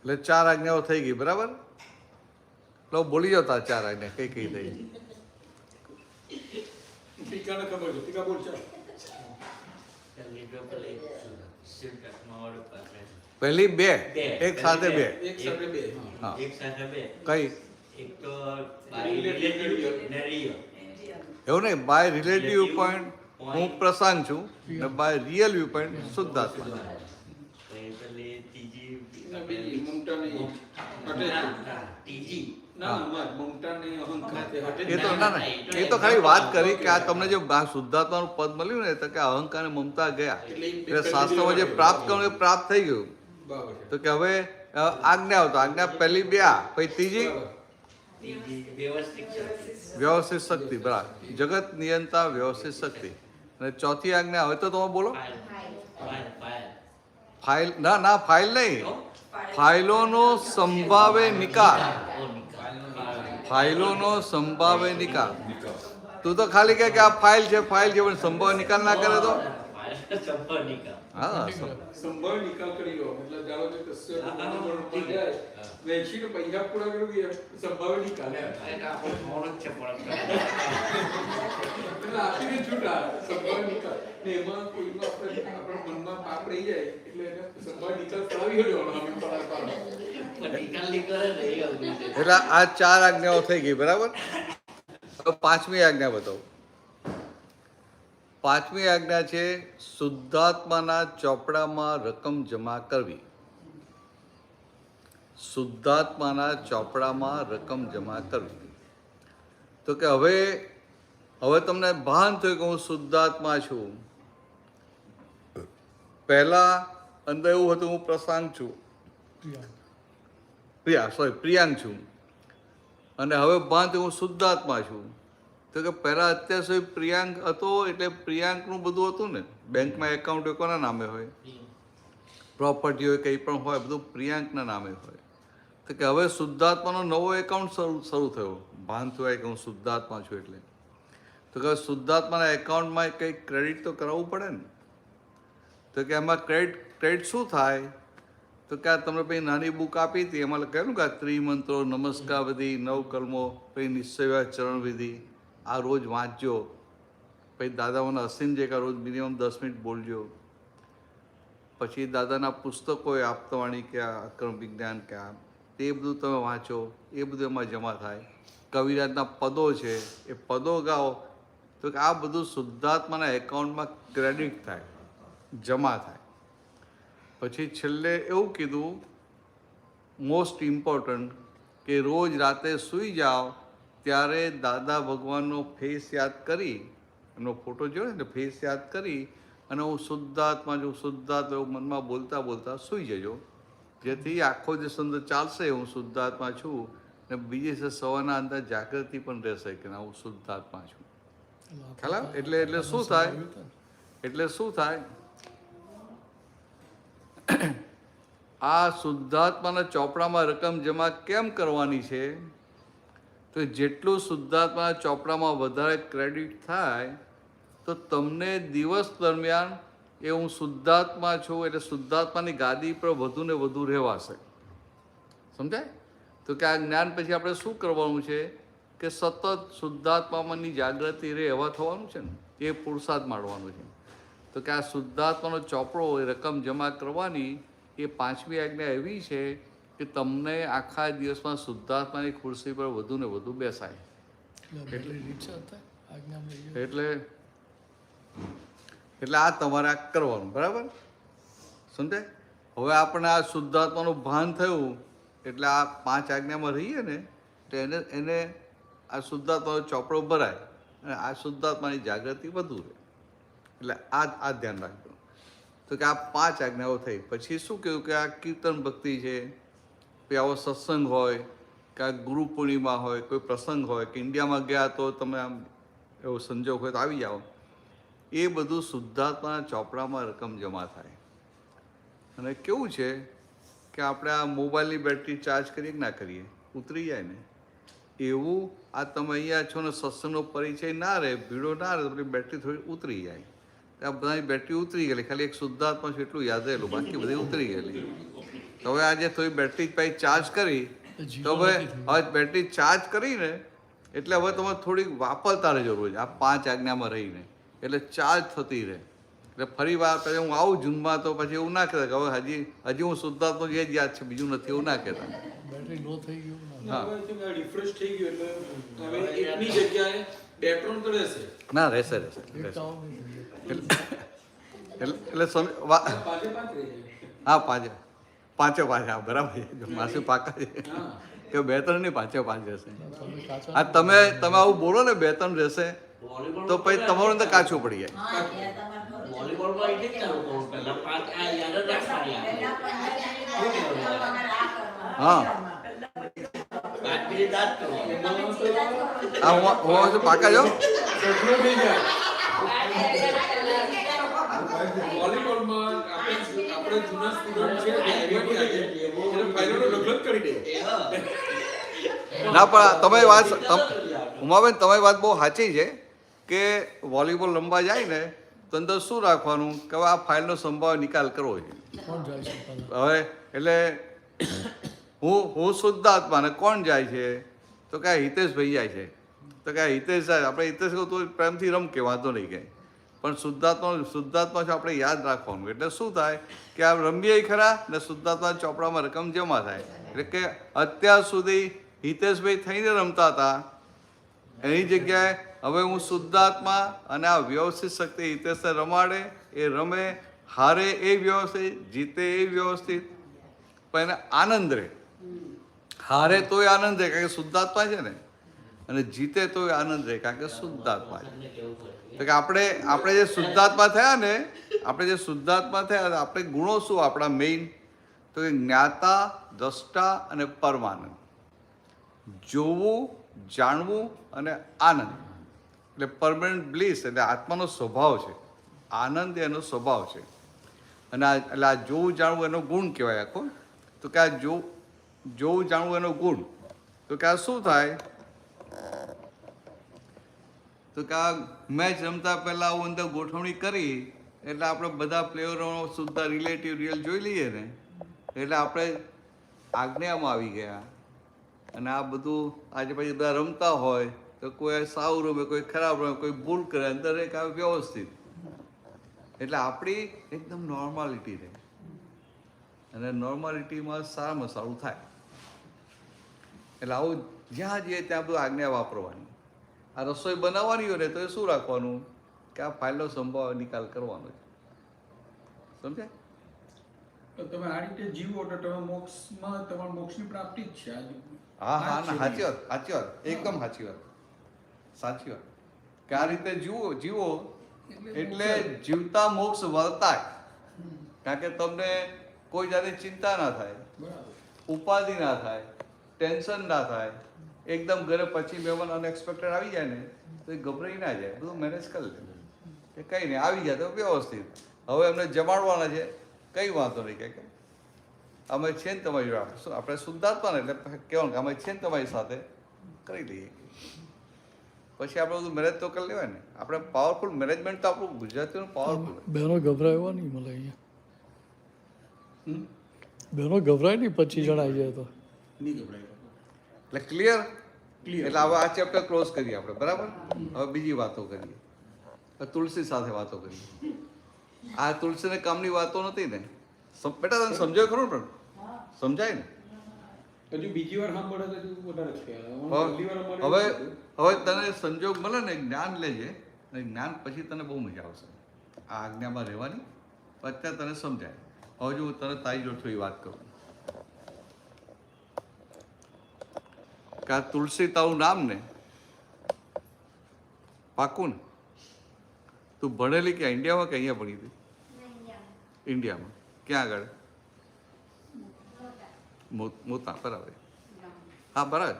એટલે 4 આજ્ઞાઓ થઈ ગઈ, બરાબર? લો બોલી જતા 4 આજ્ઞા કઈ કઈ થઈ? ટીકાને ખબર છે, ટીકા બોલ ચાલ. પહેલી 2 એક સાથે 2. એક સાથે બે. હા. એક સાથે બે. કઈ એક તો relative ને real. એવું નહીં, બાય રિલેટિવ વ્યૂ પોઈન્ટ હું પ્રશાંત છું ને બાય રિયલ વ્યૂ પોઈન્ટ શુદ્ધાત્મા. તો એ પેલી ત્રીજી ના, બીજી મમતાની હટે છે. ત્રીજી ના ના, મમતાની અહંકારથી હટે એ છે. તો ના એ તો ખાલી વાત કરી કે આ તમને જે શુદ્ધાત્માનું પદ મળ્યું ને તો કે અહંકાર અને મમતા ગયા એટલે શાસ્ત્રમાં જે પ્રાપ્ત કરવું એ પ્રાપ્ત થઈ ગયું. બરાબર છે. તો કે હવે આજ્ઞાઓ, તો આજ્ઞા પહેલી 2 પછી ત્રીજી ત્રીજી વ્યવસ્થિત શક્તિ. વ્યવસ્થિત શક્તિ, બરાબર, જગત નિયંતા વ્યવસ્થિત શક્તિ. અને ચોથી આજ્ઞા હવે તો તમે બોલો. ફાઇલ ના ફાઇલ નહીં, ફાઇલોનો સંભાવે નિકાલ. ફાઇલોનો સંભાવે નિકાલ. તું તો ખાલી કહે કે આ ફાઇલ છે પણ સંભાવે નિકાલ ના કરે તો હા સંભાવ નિકાલ કરી લો. મતલબ ધારો કે કશે મળી જાય, વેચીને પૈસા પૂરા કરી દે, સંભાવ નિકાલ એમ. એટલે આપીને છૂટા સંભાવ નિકાલ. ને એમાં કોઈનો આપણા મનમાં પાપ રહી જાય એટલે એને સંભાવ નિકાલ કરાવી દેવાનો અમે પાડા. એટલે આ 4 આજ્ઞાઓ થઈ ગઈ, બરાબર? હવે 5મી આજ્ઞા બતાવો. 5મી આજ્ઞા છે શુદ્ધાત્માના ચોપડામાં રકમ જમા કરવી. શુદ્ધાત્માના ચોપડામાં રકમ જમા કરવી. તો કે હવે તમને ભાન થયું કે હું શુદ્ધાત્મા છું. પહેલા અંદર એવું હતું હું પ્રશાંત છું, પ્રિયાંક છું, અને હવે ભાન થયું હું શુદ્ધાત્મા છું. તો કે પહેલા અત્યાર સુધી પ્રિયાંક હતો એટલે પ્રિયાંકનું બધું હતું ને, બેંકમાં એકાઉન્ટ કોના નામે હોય, પ્રોપર્ટી હોય, કંઈ પણ હોય, બધું પ્રિયાંકના નામે હોય. તો કે હવે શુદ્ધાત્માનો નવો એકાઉન્ટ શરૂ થયો, ભાન થયું કે હું શુદ્ધાત્મા છું એટલે. તો કે શુદ્ધાત્માના એકાઉન્ટમાં કંઈક ક્રેડિટ તો કરાવવું પડે ને. તો કે એમાં ક્રેડિટ શું થાય? તો કે આ તમને પછી નાની બુક આપી હતી એમાં લખેલું કે આ ત્રિમંત્રો, નમસ્કાર વિધિ, 9 કલમો, પછી નિશ્ચય ચરણ વિધિ, આ રોજ વાંચજો. પછી દાદાઓના અસીમ જે રોજ મિનિમમ 10 મિનિટ બોલજો. પછી દાદાના પુસ્તકો આપતાવાણી કે અક્રમ વિજ્ઞાન કે આ તે બધું તમે વાંચો, એ બધું એમાં જમા થાય. કવિરાજના પદો છે એ પદો ગાઓ. તો કે આ બધું શુદ્ધાત્માના એકાઉન્ટમાં ક્રેડિટ થાય, જમા થાય. પછી છેલ્લે એવું કીધું મોસ્ટ ઇમ્પોર્ટન્ટ કે રોજ રાતે સૂઈ જાઓ ત્યારે દાદા ભગવાનનો ફેસ યાદ કરી, એમનો ફોટો જોયો ને ફેસ યાદ કરી અને હું શુદ્ધાત્મા છું, શુદ્ધાત્મા એવું મનમાં બોલતા બોલતા સૂઈ જજો, જેથી આખો દિવસ અંદર ચાલશે હું શુદ્ધાત્મા છું ને બીજે દિવસે સવારના અંદર જાગૃતિ પણ રહેશે કે ના હું શુદ્ધાત્મા છું. ખ્યાલ આવે? એટલે શું થાય? એટલે શું થાય? આ શુદ્ધાત્માના ચોપડામાં રકમ જમા કેમ કરવાની છે? તો જેટલું શુદ્ધાત્માના ચોપડામાં વધારે ક્રેડિટ થાય તો તમને દિવસ દરમિયાન એ હું શુદ્ધાત્મા છું એટલે શુદ્ધાત્માની ગાદી પર વધુ ને વધુ રહેવાશે. સમજાય? તો કે આ જ્ઞાન પછી આપણે શું કરવાનું છે કે સતત શુદ્ધાત્મામાંની જાગૃતિ રહે એવા થવાનું છે ને, એ પુરુષાર્થ માંડવાનું છે. તો કે આ શુદ્ધાત્માનો ચોપડો એ રકમ જમા કરવાની એ પાંચમી આજ્ઞા એવી છે કે તમને આખા દિવસમાં શુદ્ધાત્માની ખુરશી પર વધુ ને વધુ બેસાય. એટલે રિચાર્જ થાય આજ્ઞામાં લઈ જાય. એટલે આ તમારે આ કરવાનું, બરાબર? સમજાય? હવે આપણે આ શુદ્ધાત્માનું ભાન થયું એટલે આ પાંચ આજ્ઞામાં રહીએ ને તો એને આ શુદ્ધાત્માનો ચોપડો ભરાય અને આ શુદ્ધાત્માની જાગૃતિ વધુ રહે. એટલે આ ધ્યાન રાખજો. તો કે આ પાંચ આજ્ઞાઓ થઈ. પછી શું કહ્યું કે આ કીર્તન ભક્તિ છે, પછી આવો સત્સંગ હોય કે આ ગુરુ પૂર્ણિમા હોય, કોઈ પ્રસંગ હોય કે ઇન્ડિયામાં ગયા તો તમે આમ એવો સંજોગ હોય તો આવી જાઓ. એ બધું શુદ્ધાત્માના ચોપડામાં રકમ જમા થાય. અને કેવું છે કે આપણે આ મોબાઈલની બેટરી ચાર્જ કરીએ કે ના કરીએ, ઉતરી જાય ને, એવું આ તમે અહીંયા છો ને સત્સંગનો પરિચય ના રહે, ભીડો ના રહે, તો બેટરી થોડી ઉતરી જાય. આ બધાની બેટરી ઉતરી ગયેલી, ખાલી એક શુદ્ધાત્મા છે એટલું યાદ રહેલું, બાકી બધી ઉતરી ગયેલી. તો હવે આજે થોડી બેટરી પછી ચાર્જ કરી તો હવે બેટરી ચાર્જ કરીને એટલે હવે તમારે થોડીક વાપરતા રહેજો રોજ આ પાંચ આજ્ઞામાં રહીને, એટલે ચાર્જ થતી રહે. એટલે ફરી વાર પછી હું આવું જૂનમાં તો પછી એવું ના કહેતા કે હવે હજી હું શુદ્ધાત્મા એ જ યાદ છે, બીજું નથી, એવું ના કહેતા. બેટરી લો થઈ ગયું ને. હા. રિફ્રેશ થઈ ગયું એટલે હવે એકની જગ્યાએ 2-3 તો રહેશે. ના રહેશે. એકતા નહીં થઈ જાય. એટલે પાંચે પાંચ રહી જાય. હા પાંચે હા બરાબર છે. માસી પાકા છે હા. કે 2-3 નહીં, પાંચે પાંચ રહેશે. તમે કાચા આ તમે આવું બોલો ને 2-3 રહેશે તો પછી તમારું અંદર કાચું પડી જાય. વોલીબોલમાં એટલે જ ચાલુ કરું પહેલા 5 આ યાદ જ રાખવાની હા 5 મિનિટ યાદ કરો. હા હું પાકા જાઉં. સપનો થઈ જાય. વોલીબોલમાં આપણે જૂના સ્ટુડન્ટ છે એટલે ફાઇનલનો લગ્ન કરી દે. ના પણ તમે વાત ઉમાબેન તમારી વાત બહુ સાચી છે કે વોલીબોલ રમવા જાય ને તો અંદર શું રાખવાનું કે હવે આ ફાઇલનો સંભાવ નિકાલ કરવો છે. કોણ જાય છે પહેલા? હવે એટલે હું શુદ્ધાત્મા ને કોણ જાય છે તો કે હિતેશભાઈ જાય છે. તો કે હિતેશ જાય, આપણે હિતેશ કહું તો પ્રેમથી રમ કે વાંધો નહીં કહે, પણ શુદ્ધાત્મા છે આપણે યાદ રાખવાનું. એટલે શું થાય કે આ રમીએ ખરા ને શુદ્ધાત્મા ચોપડામાં રકમ જમા થાય. એટલે કે અત્યાર સુધી હિતેશભાઈ થઈને રમતા હતા એની જગ્યાએ હવે હું શુદ્ધાત્મા અને આ વ્યવસ્થિત શક્તિ હિતેશને રમાડે, એ રમે, હારે એ વ્યવસ્થિત, જીતે એ વ્યવસ્થિત, પણ એને આનંદ રહે. હારે તોય આનંદ રહે કારણ કે શુદ્ધાત્મા છે ને, અને જીતે તોય આનંદ રહે કારણ કે શુદ્ધાત્મા છે. તો કે આપણે જે શુદ્ધાત્મા થયા ને, આપણે ગુણો શું આપણા મેઇન તો કે જ્ઞાતા, દ્રષ્ટા અને પરમાનંદ. જોવું, જાણવું અને આનંદ એટલે પરમાનન્ટ બ્લિસ એટલે આત્માનો સ્વભાવ છે. આનંદ એનો સ્વભાવ છે. અને એટલે આ જોવું જાણવું એનો ગુણ કહેવાય આખો. તો કે આ જોવું જાણવું એનો ગુણ. તો કે આ શું થાય તો કે આ મેચ રમતા પહેલાં આવું અંદર ગોઠવણી કરી એટલે આપણે બધા પ્લેયરોનો સુદ્ધા રિલેટિવ રિયલ જોઈ લઈએ ને એટલે આપણે આજ્ઞામાં આવી ગયા. અને આ બધું આજે પછી બધા રમતા હોય તો કોઈ સારું રમે, કોઈ ખરાબ રમે, કોઈ ભૂલ કરે, અંદર એક આવે વ્યવસ્થિત. એટલે આપણી એકદમ નોર્માલિટી રહે અને નોર્માલિટીમાં સારામાં સારું થાય. એટલે આવું જ્યાં જઈએ ત્યાં બધું આજ્ઞા વાપરવાની. આ રસોઈ બનાવવાની હોય ને તો એ શું રાખવાનું કે આ ફાઇલનો સંભાવ નિકાલ કરવાનો છે. સમજે? તો તમે આ રીતે જીવો તો તમે મોક્ષમાં તમારા મોક્ષની પ્રાપ્તિ જ છે. હા સાચી વાત, એકદમ સાચી વાત કે આ રીતે જીવો એટલે જીવતા મોક્ષ વર્તાય. કારણ કે તમને કોઈ જાતની ચિંતા ના થાય, ઉપાધિ ના થાય, ટેન્શન ના થાય. એકદમ ઘરે પછી મહેમાન અનએક્સપેક્ટેડ આવી જાય ને તો એ ગભરાઈ ના જાય, બધું મેનેજ કરી લે કે કંઈ નહીં, આવી જાય તો વ્યવસ્થિત. હવે એમને જમાડવાના છે, કંઈ વાંધો નહીં કે અમે છે ને તમારી જોડે, આપણે શુદ્ધાત્મા ને એટલે કહેવાનું કે અમે છે ને તમારી સાથે કરી લઈએ. પછી આપણે બધું મેનેજ તો કરી લેવાય ને. આપણે પાવરફુલ મેનેજમેન્ટ તો આપણું ગુજરાતીનું પાવરફુલ. બહેનો ગભરાય નહીં મળે અહીંયા. બહેનો ગભરાય નહીં 25 જણા આવી જાય તો. નહીં ગભરાય. એટલે ક્લિયર. એટલે હવે આ ચેપ્ટર ક્લોઝ કરીએ આપણે, બરાબર? હવે બીજી વાતો કરીએ, તુલસી સાથે વાતો કરીએ. આ તુલસીને કામની વાતો નથી ને. બેટા તને સમજાય ખરું ને? સમજાય ને? હજુ બીજી વાર સાંભળે તો હજુ વધારે ખ્યાલ આવે. પહેલી વાર અમારે હવે એવું હતું. હવે તને સંજોગ મળે ને, જ્ઞાન લેજે, અને જ્ઞાન પછી તને બહુ મજા આવશે આ આજ્ઞામાં રહેવાની. અત્યારે તને સમજાય. હવે જો હું તને તારી જોડે થોડી વાત કરું કે આ તુલસી તારું નામ ને પાકું ને? તું ભણેલી કે ઇન્ડિયામાં કે અહીંયા ભણી હતી? ઇન્ડિયામાં. ક્યાં આગળ? મોતા. બરાબર. હા બરાબર.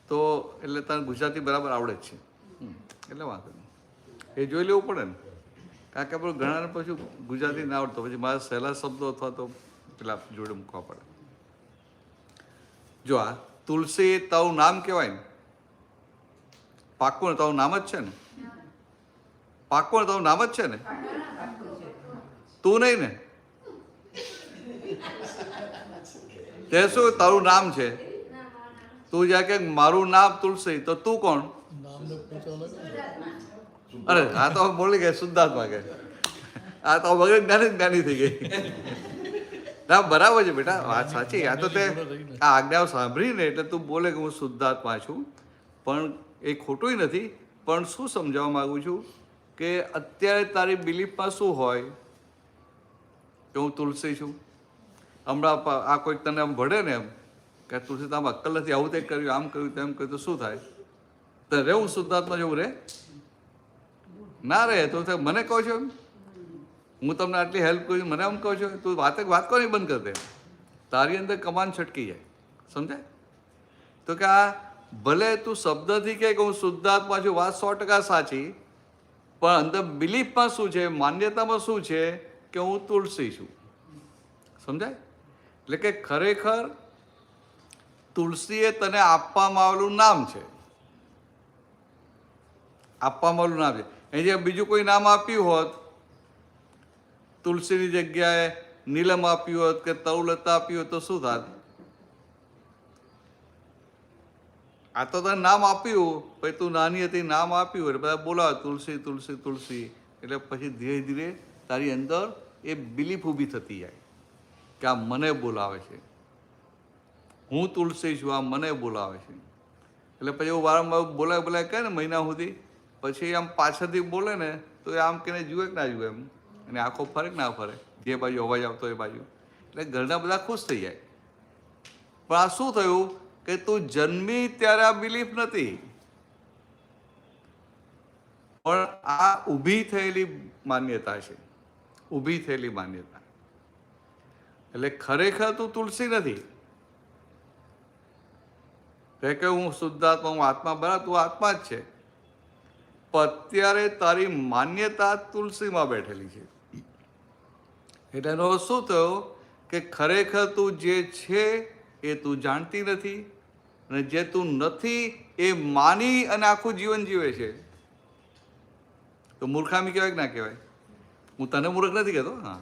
તો એટલે તને ગુજરાતી બરાબર આવડે જ છે, એટલે વાંધો નહીં. એ જોઈ લેવું પડે ને, કારણ કે આપણે ઘણાને પછી ગુજરાતી ના આવડતો, પછી મારા સહેલા શબ્દો અથવા તો પેલા જોડે મૂકવા પડે. જો આ તુલસી તારું નામ કહેવાય ને, પાકું ને તારું નામ જ છે ને? પાકું ને તારું નામ જ છે ને? તું નહીં ને? તે શું તારું નામ છે? તું જ્યાં કે મારું નામ તુલસી, તો તું કોણ? નામને પૂછવા લાગે. અરે આ તો બોલી ગઈ શુદ્ધાત્મા કે આ તો વગર જ્ઞાની થઈ ગઈ. ના બરાબર છે બેટા, વાત સાચી. આ તો તે આ આજ્ઞાઓ સાંભળી ને એટલે તું બોલે કે હું શુદ્ધાત્મા છું, પણ એ ખોટું નથી. પણ શું સમજાવવા માંગુ છું કે અત્યારે તારી બિલીફમાં શું હોય કે હું તુલસી છું. હમણાં આ કોઈક તને આમ ભળે ને એમ કે તુલસી તો આમ અક્કલ નથી, આવું તે કર્યું, આમ કર્યું, તેમ કર્યું, તો શું થાય? તો રે હું શુદ્ધાત્મા જેવું રે ના રહે. તો મને કહો છો હું તમને આટલી હેલ્પ કરું છું, મને આમ કહો છો? તું વાત કોની બંધ કરી દે, તારી અંદર કમાન છટકી જાય. સમજાય? તો કે આ ભલે તું શબ્દથી કહે કે હું શુદ્ધાત્મા છું, વાત 100% સાચી, પણ અંદર બિલીફમાં શું છે, માન્યતામાં શું છે કે હું તુલસી છું. સમજાય? એટલે કે ખરેખર તુલસી એ તને આપવામાં આવેલું નામ છે. આપવામાં આવેલું નામ છે. એ જે બીજું કોઈ નામ આપ્યું હોત, તુલસીની જગ્યાએ નીલમ આપ્યું હોત કે તરુલતા આપ્યું હોત તો શું થાત? આ તો તને નામ આપ્યું, પછી તું નાની હતી નામ આપ્યું એટલે બધા બોલાવે તુલસી તુલસી તુલસી. એટલે પછી ધીરે ધીરે તારી અંદર એ બિલીફ ઊભી થતી જાય કે આ મને બોલાવે છે, હું તુલસી છું, આ મને બોલાવે છે. એટલે પછી એવું વારંવાર બોલાય કહે ને મહિના સુધી, પછી આમ પાછળથી બોલે ને તો એ આમ કે જુએ કે ના જુએ એમ, અને આંખો ફરે કે ના ફરે, જે બાજુ અવાજ આવતો એ બાજુ. એટલે ઘરના બધા ખુશ થઈ જાય. પણ આ શું થયું કે તું જન્મી ત્યારે આ બિલીફ નથી, પણ આ ઊભી થયેલી માન્યતા છે, ઊભી થયેલી માન્યતા. એટલે ખરેખર તું તુલસી નથી. કે હું શુદ્ધાત્મા, હું આત્મા, બરાબર તું આત્મા જ છે, પણ અત્યારે તારી માન્યતા તુલસીમાં બેઠેલી છે. એટલે એનો શું થયો કે ખરેખર તું જે છે એ તું જાણતી નથી, અને જે તું નથી એ માની અને આખું જીવન જીવે છે. તો મૂર્ખામી કહેવાય કે ના કહેવાય? હું તને મૂર્ખ નથી કહેતો, હા,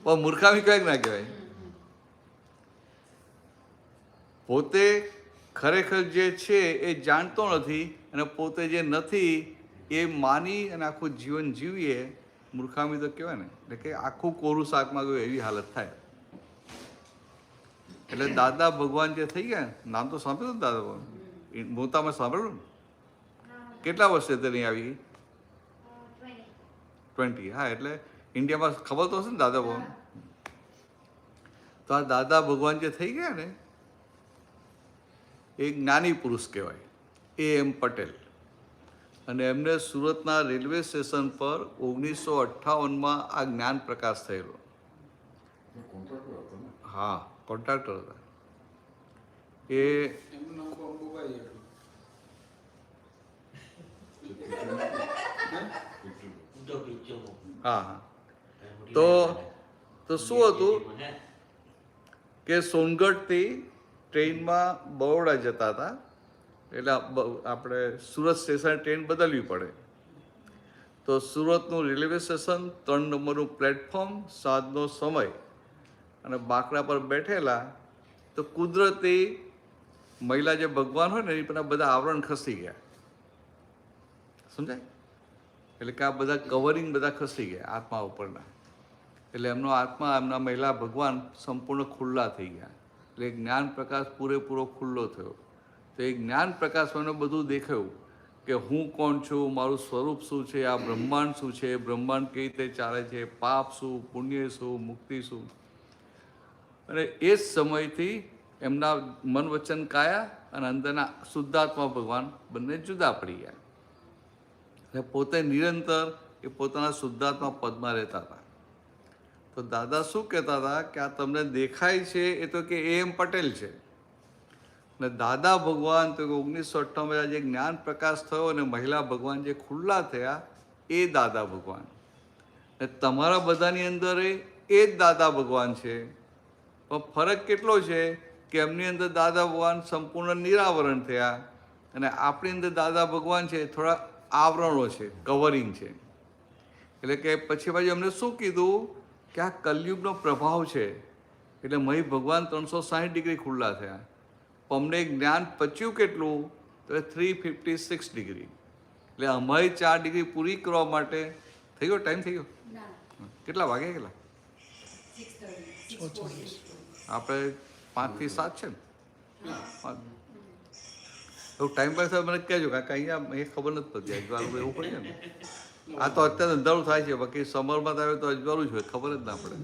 પણ મૂર્ખામી કહેવાય કે ના કહેવાય? પોતે ખરેખર જે છે એ જાણતો નથી, અને પોતે જે નથી એ માની અને આખું જીવન જીવીએ, મૂર્ખામી તો કહેવાય ને. એટલે કે આખું કોરું શાકમાં ગયું એવી હાલત થાય. એટલે દાદા ભગવાન જે થઈ ગયા, નામ તો સાંભળ્યું ને દાદા ભગવાન? મોતામાં સાંભળ્યું ને? કેટલા વર્ષે તે નહીં આવી? 20. હા, એટલે ઇન્ડિયામાં ખબર તો હશે ને દાદા ભગવાન? તો આ દાદા ભગવાન જે થઈ ગયા ને એ જ્ઞાની પુરુષ કહેવાય, A.M. પટેલ. અને એમને સુરતના રેલવે સ્ટેશન પર 1958માં આ જ્ઞાન પ્રકાશ થયેલો. હા, કોન્ટ્રાક્ટર હતા એ. એમનું નામ તો અંબુબાઈ હતું. હા હા. તો શું હતું કે સોનગઢથી ટ્રેનમાં બરોડા જતા હતા, એટલે આપણે સુરત સ્ટેશન ટ્રેન બદલવી પડે. તો સુરતનું રેલવે સ્ટેશન, 3 નંબરનું પ્લેટફોર્મ, 7નો સમય, અને બાકડા પર બેઠેલા. તો કુદરતી મહિલા જે ભગવાન હોય ને એ પેલા બધા આવરણ ખસી ગયા. સમજાય? એટલે કે આ બધા કવરિંગ બધા ખસી ગયા આત્મા ઉપરના, એટલે એમનો આત્મા એમના મહિલા ભગવાન સંપૂર્ણ ખુલ્લા થઈ ગયા, એટલે જ્ઞાન પ્રકાશ પૂરેપૂરો ખુલ્લો થયો. તો એ જ્ઞાન પ્રકાશમાં બધું દેખાયું કે હું કોણ છું, મારું સ્વરૂપ શું છે, આ બ્રહ્માંડ શું છે, બ્રહ્માંડ કેવી રીતે ચાલે છે, પાપ શું, પુણ્ય શું, મુક્તિ શું. અને એ જ સમયથી એમના મન વચન કાયા અને અંદરના શુદ્ધાત્મા ભગવાન બંને જુદા પડી ગયા. અને પોતે નિરંતર એ પોતાના શુદ્ધાત્મા પદમાં રહેતા હતા. તો દાદા શું કહેતા હતા કે આ તમને દેખાય છે એ તો કે AM પટેલ છે, ને દાદા ભગવાન તો 1958 જે જ્ઞાન પ્રકાશ થયો અને મહિલા ભગવાન જે ખુલ્લા થયા એ દાદા ભગવાન, ને તમારા બધાની અંદર એ જ દાદા ભગવાન છે. પણ ફરક કેટલો છે કે એમની અંદર દાદા ભગવાન સંપૂર્ણ નિરાવરણ થયા અને આપણી અંદર દાદા ભગવાન છે થોડા આવરણો છે, કવરિંગ છે. એટલે કે પછી બાજુ એમને શું કીધું કે આ કલયુગનો પ્રભાવ છે, એટલે મહી ભગવાન 360 ડિગ્રી ખુલ્લા થયા. પણ અમને જ્ઞાન પચ્યું કેટલું તો 356 ડિગ્રી. એટલે અમારી 4 ડિગ્રી પૂરી કરવા માટે થઈ ગયો ટાઈમ, થઈ ગયો કેટલા વાગે, કેટલા આપણે 5 થી 7 છે ને, એવું ટાઈમ પર મને કહેજો કાકા, અહીંયા એ ખબર નથી પડતી અજવાળું એવું પડે ને. આ તો અત્યારે અંધારું થાય છે, બાકી સમરમાં આવે તો અજવાળું જ હોય, ખબર જ ના પડે.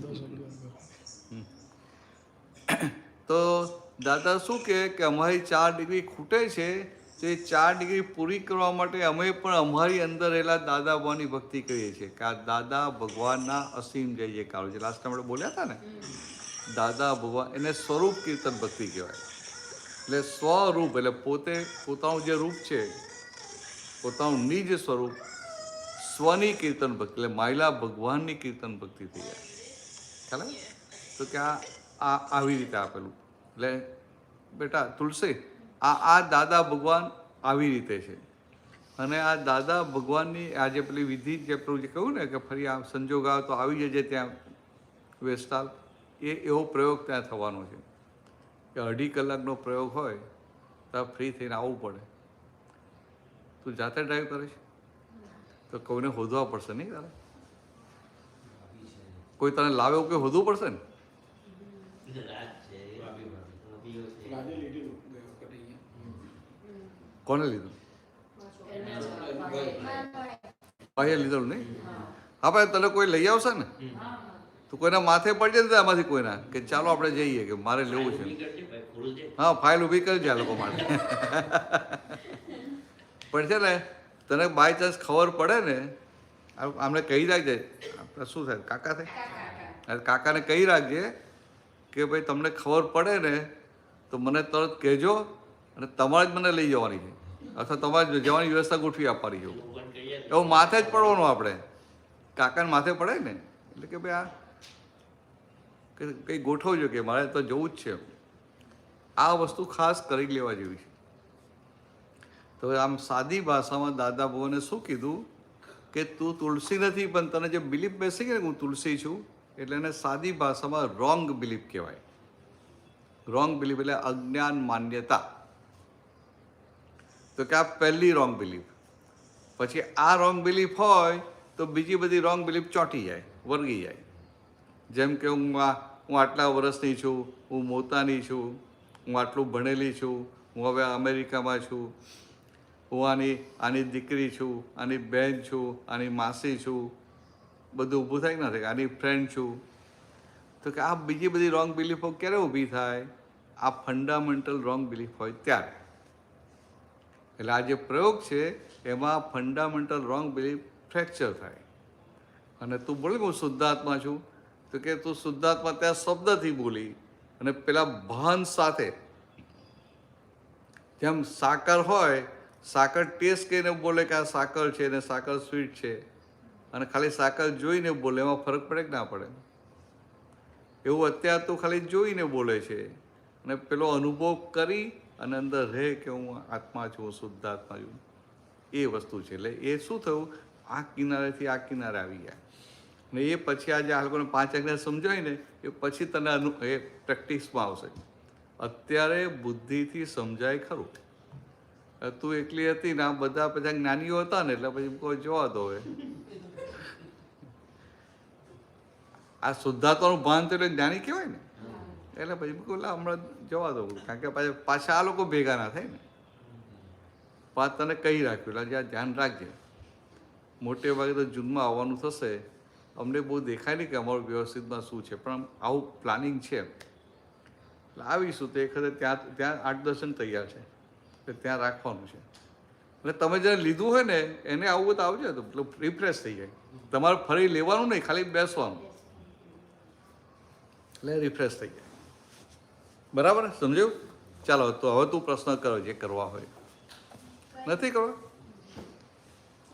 તો દાદા શું કહે કે અમારી 4 ડિગ્રી ખૂટે છે, તો એ 4 ડિગ્રી પૂરી કરવા માટે અમે પણ અમારી અંદર રહેલા દાદા ભગવાનની ભક્તિ કરીએ છીએ કે આ દાદા ભગવાનના અસીમ જય જયકાર છે. લાસ્ટ ટાઈમ આપણે બોલ્યા હતા ને, દાદા ભગવાન એને સ્વરૂપ કીર્તન ભક્તિ કહેવાય. એટલે સ્વરૂપ એટલે પોતે પોતાનું જે રૂપ છે, પોતાનું નિજ સ્વરૂપ, સ્વની કીર્તન ભક્તિ એટલે માયલા ભગવાનની કીર્તન ભક્તિ થઈ જાય. ખ્યાલ આવે? તો કે આ આવી રીતે આપેલું. એટલે બેટા તુલસી, આ દાદા ભગવાન આવી રીતે છે. અને આ દાદા ભગવાનની આ જે પેલી વિધિ જે પેલું જે કહ્યું ને કે ફરી આ સંજોગ આવે તો આવી જજે ત્યાં વેસ્તાલ, એવો પ્રયોગ ત્યાં થવાનો છે કે 2.5 કલાકનો પ્રયોગ હોય તો ફ્રી થઈને આવવું પડે. તું જાતે ડ્રાઈવ કરે છે તો કોઈને શોધવા પડશે નહીં તારે, કોઈ તને લાવે એવું કોઈ શોધવું પડશે ને. રાજે લીધેલું ગયા વખતે અહીંયા. કોને લીધું? ભાઈએ લીધેલું નહીં? હા ભાઈ, તને કોઈ લઈ આવશે ને તો કોઈના માથે પડી જાય આમાંથી કોઈના કે ચાલો આપણે જઈએ કે મારે લેવું છે. હા, ફાઇલ ઊભી કરી જાય લોકો માટે. પણ છે ને તને બાય ચાન્સ ખબર પડે ને, આમને કહી રાખજે, આપણે શું થાય કાકા થાય, કાકાને કહી રાખજે કે ભાઈ તમને ખબર પડે ને તો મને તરત કહેજો અને તમારે જ મને લઈ જવાની છે અથવા તમારે જવાની વ્યવસ્થા ગોઠવી આપવાની છે. એવું માથે જ પડવાનું આપણે, કાકાને માથે પડે ને એટલે કે ભાઈ આ કંઈ ગોઠવજો કે મારે તો જવું જ છે. આ વસ્તુ ખાસ કરી લેવા જેવી છે. તો આમ સાદી ભાષામાં દાદા ભગવાને શું કીધું કે તું તુલસી નથી, પણ તને જે બિલીફ બેસી ગઈ ને હું તુલસી છું, એટલે એને સાદી ભાષામાં રોંગ બિલીફ કહેવાય. રોંગ બિલીફ એટલે અજ્ઞાન માન્યતા. તો કે આ પહેલી રોંગ બિલીફ. પછી આ રોંગ બિલીફ હોય તો બીજી બધી રોંગ બિલીફ ચોંટી જાય, વર્ગી જાય. જેમ કે હું આટલા વર્ષની છું, હું મોતાની છું, હું આટલું ભણેલી છું, હું હવે અમેરિકામાં છું, હું આની દીકરી છું, આની બહેન છું, આની માસી છું, બધું ઊભું થાય કે ના થાય, આની ફ્રેન્ડ છું. તો કે આ બીજી બધી રોંગ બિલીફો ક્યારે ઊભી થાય? આ ફંડામેન્ટલ રોંગ બિલીફ હોય ત્યારે. એટલે આ જે પ્રયોગ છે એમાં ફંડામેન્ટલ રોંગ બિલીફ ફ્રેક્ચર થાય. અને તું બોલે હું શુદ્ધાત્મા છું, તો કે તું શુદ્ધાત્મા ત્યાં શબ્દથી બોલી અને પેલા ભાન સાથે, જેમ સાકર હોય, સાકર ટેસ્ટ કરીને બોલે કે આ સાકર છે ને સાકર સ્વીટ છે, અને ખાલી સાકર જોઈને બોલે, એમાં ફરક પડે કે ના પડે? એવું અત્યારે તું ખાલી જોઈને બોલે છે અને પેલો અનુભવ કરી અને અંદર રહે કે હું આત્મા છું, શુદ્ધ આત્મા છું, એ વસ્તુ છે. એટલે એ શું થયું, આ કિનારેથી આ કિનારે આવી ગયા. ને એ પછી આજે આ લોકોને 5 આજ્ઞા સમજાય ને એ પછી તને એ પ્રેક્ટિસમાં આવશે. અત્યારે બુદ્ધિથી સમજાય ખરું, તું એકલી હતી ને આ બધા બધા જ્ઞાનીઓ હતા ને એટલે પછી કોઈ જોવા દો હવે આ શુદ્ધાત્માનું ભાન તો એટલે જ્ઞાની કહેવાય ને એટલે પછી બિલકુલ હમણાં જવા દો કારણ કે પાછા આ લોકો ભેગા ના થાય ને વાત તને કહી રાખ્યું એટલે જ્યાં ધ્યાન રાખજે મોટે ભાગે તો જૂનમાં આવવાનું થશે અમને બહુ દેખાય નહીં કે અમારું વ્યવસ્થિતમાં શું છે પણ આવું પ્લાનિંગ છે એટલે આવીશું તો એક વખતે ત્યાં 8-10 જણ તૈયાર છે એટલે ત્યાં રાખવાનું છે એટલે તમે જ્યારે લીધું હોય ને એને આવું તો આવજો તો પેલું રિફ્રેશ થઈ જાય તમારે ફરી લેવાનું નહીં ખાલી બેસવાનું એટલે રિફ્રેશ થઈ જાય બરાબર સમજ્યું ચાલો તો હવે તું પ્રશ્ન કરો જે કરવા હોય નથી કરવા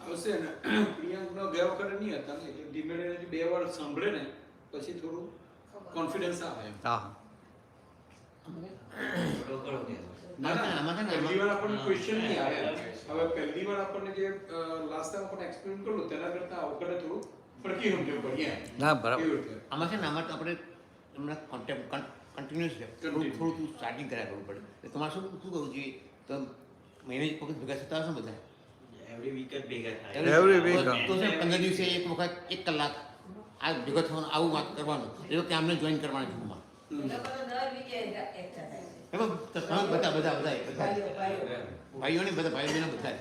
આવશે ને પ્રિયાંકનો ગયા વખતે નહીં હતા ને એટલે ધીમે ધીમે 2 વાર સાંભળે ને પછી થોડું કોન્ફિડન્સ આવે એમ. હા ના ના પહેલી વાર આપણને ક્વેશ્ચન નહીં આવે હવે પહેલી વાર આપણને જે લાસ્ટ ટાઈમ આપણને એક્સપ્લેન કર્યું તેના કરતાં આ વખતે થોડું ફરકી સમજવું પડી એમ. ના બરાબર એવી રીતે. આમાં છે ને આમાં તો આપણે તમને કન્ટિન્યુઅસ છે થોડું થોડું સ્ટાર્ટિંગ કર્યા કરવું પડે એટલે તમારે શું કરવું જોઈએ તો મહિને એક વખત ભેગા થતા હશો બધા એવરી વીક જ ભેગા થાય Every week, હા. તો છે 15 દિવસે એક વખત 1 કલાક આ ભેગા થવાનું આવું વાત કરવાનું એ વખતે આમને જોઈન કરવાની જૂથમાં એમાં બધા ભાઈઓને બધા ભાઈઓ બહેનો બધા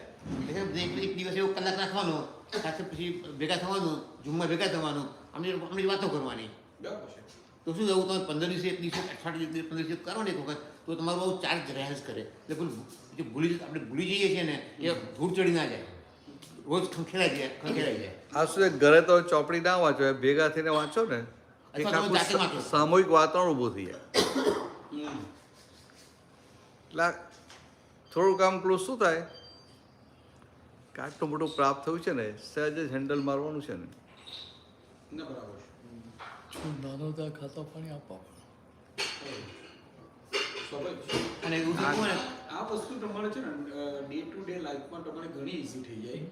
એટલે એક દિવસ એવો કલાક રાખવાનો સાથે પછી ભેગા થવાનું જૂમમાં ભેગા થવાનું અમને વાતો કરવાની બરાબર છે. તો શું થયું તમે 15 દિવસે 1 દિવસે 18 દિવસે 15 દિવસે કરો ને એક વખત તો તમારું બહુ ચાર્જ રહેસ કરે એટલે જે આપણે ભૂલી જઈએ છીએ ને એ ધૂળ ચડી ના જાય રોજ ખંખેરાઈ જાય આ શું છે ઘરે તો ચોપડી ના વાંચો એ ભેગા થઈને વાંચો ને એક અથવા તમે જાતે આખું વાંચો. સામૂહિક વાતાવરણ ઊભું થઈ જાય એટલે થોડું કામ પેલું શું થાય કે આટલું મોટું પ્રાપ્ત થયું છે ને સહેજ જ હેન્ડલ મારવાનું છે ને ના બરાબર છે. નાનો ત્યાં ખાતા પાણી આપવા સ્વાભાવિક છે. અને એવું થયું હોય ને આ વસ્તુ તમારે છે ને ડે ટુ ડે લાઈફમાં તમારે ઘણી ઈઝી થઈ જાય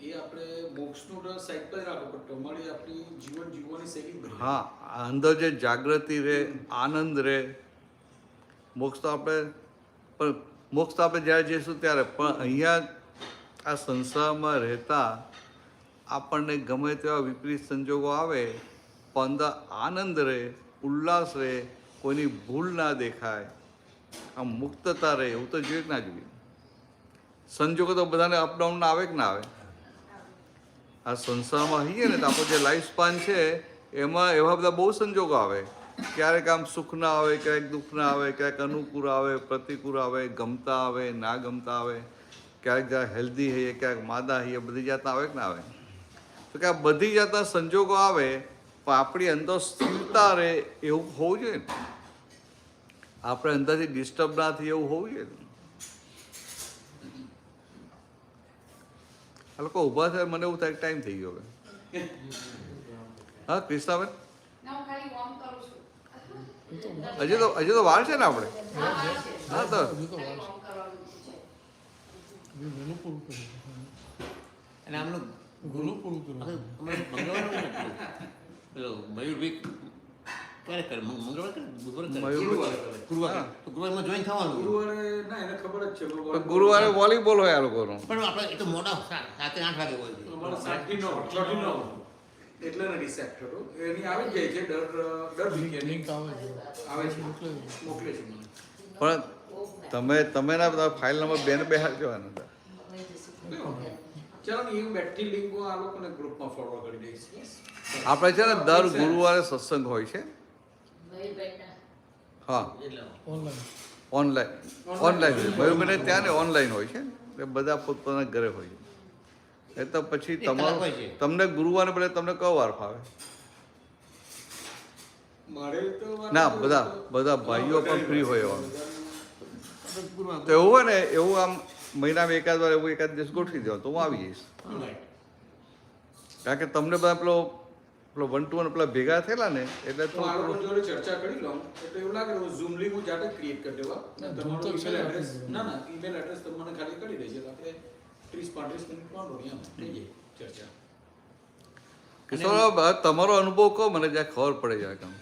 એ આપણે મોક્ષનું સાઈડ પર રાખો પણ તમારી આપણી જીવન જીવવાની શૈલી બદલાય. હા અંદર જે જાગૃતિ રહે આનંદ રહે મોક્ષ તો આપણે પણ મોક્ષ તો આપણે જ્યારે જઈશું ત્યારે પણ અહીંયા આ સંસારમાં રહેતા આપણને ગમે તેવા વિપરીત સંજોગો આવે પણ અંદર આનંદ રહે ઉલ્લાસ રહે કોઈની ભૂલ ના દેખાય આમ મુક્તતા રહે એવું તો જોઈએ કે ના જોઈએ સંજોગો તો બધાને અપડાઉન આવે કે ના આવે આ સંસારમાં રહીએ ને તો આપણું જે લાઈફ સ્પાન છે એમાં એવા બધા બહુ સંજોગો આવે ક્યારેક આમ સુખ ના આવે ક્યારેક દુઃખ ના આવે ક્યારેક અનુકૂળ આવે પ્રતિકૂળ આવે ગમતા આવે ના ગમતા આવે ક્યારેક જરા હેલ્ધી હઈએ ક્યારેક માદા હઈએ બધી જાતના આવે કે ના આવે તો કે આ બધી જાતના સંજોગો આવે પણ આપણી અંદર સ્થિરતા રહે એવું હોવું જોઈએ ને આપણે અંદરથી ડિસ્ટર્બ ના થઈએ એવું હોવું જોઈએ ને આ લોકો ઊભા થાય મને એવું થાય ટાઈમ થઈ ગયો હવે હા ક્રિષ્નાબેન હજી તો વાર છે ને આપણે હા તો હજુ તો વાર છે હજુ વહેલું પૂરું કર્યું અને આમનું વહેલું પૂરું કર્યું અમારે મંગળવાર પેલો મયુરભાઈ ક્યારે કરે મંગળવાર કરે બુધવાર કરે મયુરભાઈ. ગુરુવાર હા. તો ગુરુવારમાં જોઈન થવાનું ગુરુવારે ના એને ખબર જ છે પણ ગુરુવારે વોલીબોલ હોય આ લોકોનું પણ આપણે એ તો મોડા 7-8 વાગે હોય છે અમારે 7 થી 9 એટલે નથી સેટ થતો એની આવી જ જાય છે દર વીકેન્ડ લિંક આવે છે આવે છે મોકલે છે. મોકલે છે મને. પણ તમે ના બધા ફાઇલ નંબર 2 ને 2 જવાના હતા ચાલો ને એ બેઠી લિંક હું આ લોકોને ગ્રુપમાં ફોરવર્ડ કરી દઈશ આપણે છે ને દર ગુરુવારે સત્સંગ હોય છે હા ઓનલાઈન ઓનલાઈન મયુરભાઈને ત્યાં ને ઓનલાઈન હોય છે એટલે બધા પોતપોતાના ઘરે હોય છે એ તો પછી કલાક તમારું હોય છે. તમને ગુરુવારે બદલે તમને કયો વાર ફાવે મારે તો ના બધા ભાઈઓ પણ ફ્રી હોય એવા ગુરુવાર તો એવું હોય ને એવું આમ મહિનામાં એકાદ વાર એવું એકાદ દિવસ ગોઠવી દો તો હું આવી જઈશ કારણ કે તમને બધા પેલો 1 to 1 પેલા ભેગા થયેલા ને એટલે હું આ લોકો થોડું જોડે ચર્ચા કરી લઉં એટલે એવું લાગે હું ઝૂમ લિંક હું જાતે ક્રિએટ કરી દેવા તમારું તો છે ઈમેલ આપણે એડ્રેસ જોડે. ના ઈમેલ એડ્રેસ તમને ખાલી કરી દેજે એટલે આપણે 30-35 મિનિટ વાંધો નહીં આમ થઈ જાય ચર્ચા કિશોર તમારો અનુભવ કહો મને જ્યાં ખબર પડે જાય કામ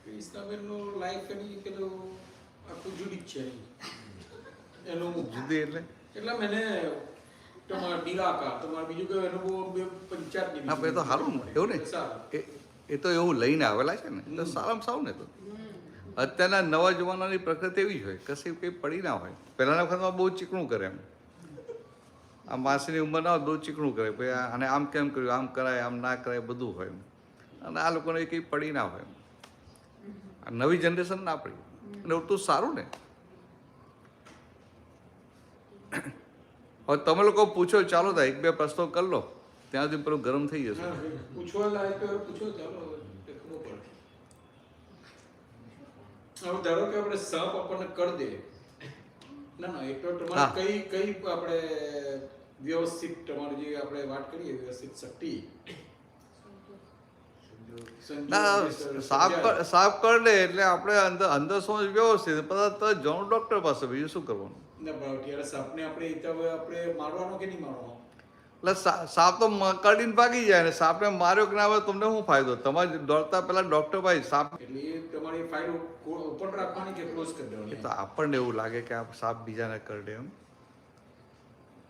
ક્રિષ્નાબેનનું લાઈફ એની પેલું આખું જુદી જ છે એનું જુદી એટલે એટલે મેને તમારા ડીરાકા તમારે બીજું કઈ એનું બે પંચાયત હા પણ એ તો સારું ને એવું ને એ તો એવું લઈને આવેલા છે ને તો સારામાં સારું ને તો અત્યારના નવા જમાનાની પ્રકૃતિ એવી જ હોય કશું કંઈ પડી ના હોય પહેલાંના વખતમાં બહુ ચીકણું કરે એમ આ માસીની ઉંમર ના હોય બહુ ચીકણું કરે ભાઈ આને આમ કેમ કર્યું આમ કરાય આમ ના કરાય બધું હોય એમ અને આ લોકોને કંઈ પડી ના હોય આ નવી જનરેશન ના પડી અને એવું તો સારું ને હવે તમે લોકો પૂછો ચાલો તો એક બે પ્રશ્નો કરી લો ત્યાં સુધી પેલું ગરમ થઈ જશે પૂછવા લાયક તો પૂછો ચાલો તે ખબર પડે હવે ધારો કે આપણે સાપ આપણને કરી દે ના એક તો તમારે કઈ આપણે વ્યવસ્થિત તમારી જે આપણે વાત કરીએ વ્યવસ્થિત શક્તિ સાફ કરી દે એટલે આપણે અંદર શું વ્યવસ્થિત બધા તો જવાનું ડોક્ટર પાસે બીજું શું કરવાનું ત્યારે સાપને આપણે મારવાનો કે નહીં મારવાનો એટલે સાપ તો કાઢીને ભાગી જાય ને સાપને માર્યો કે ના આવે તમને શું ફાયદો તમારે દોડતા પહેલા ડોક્ટર ભાઈ સાપ એટલે એ તમારી ફાઇલ ઓપન રાખવાની કે ક્લોઝ કરી એ દેવાની તો આપણને એવું લાગે કે આ સાપ બીજાને કરડે એમ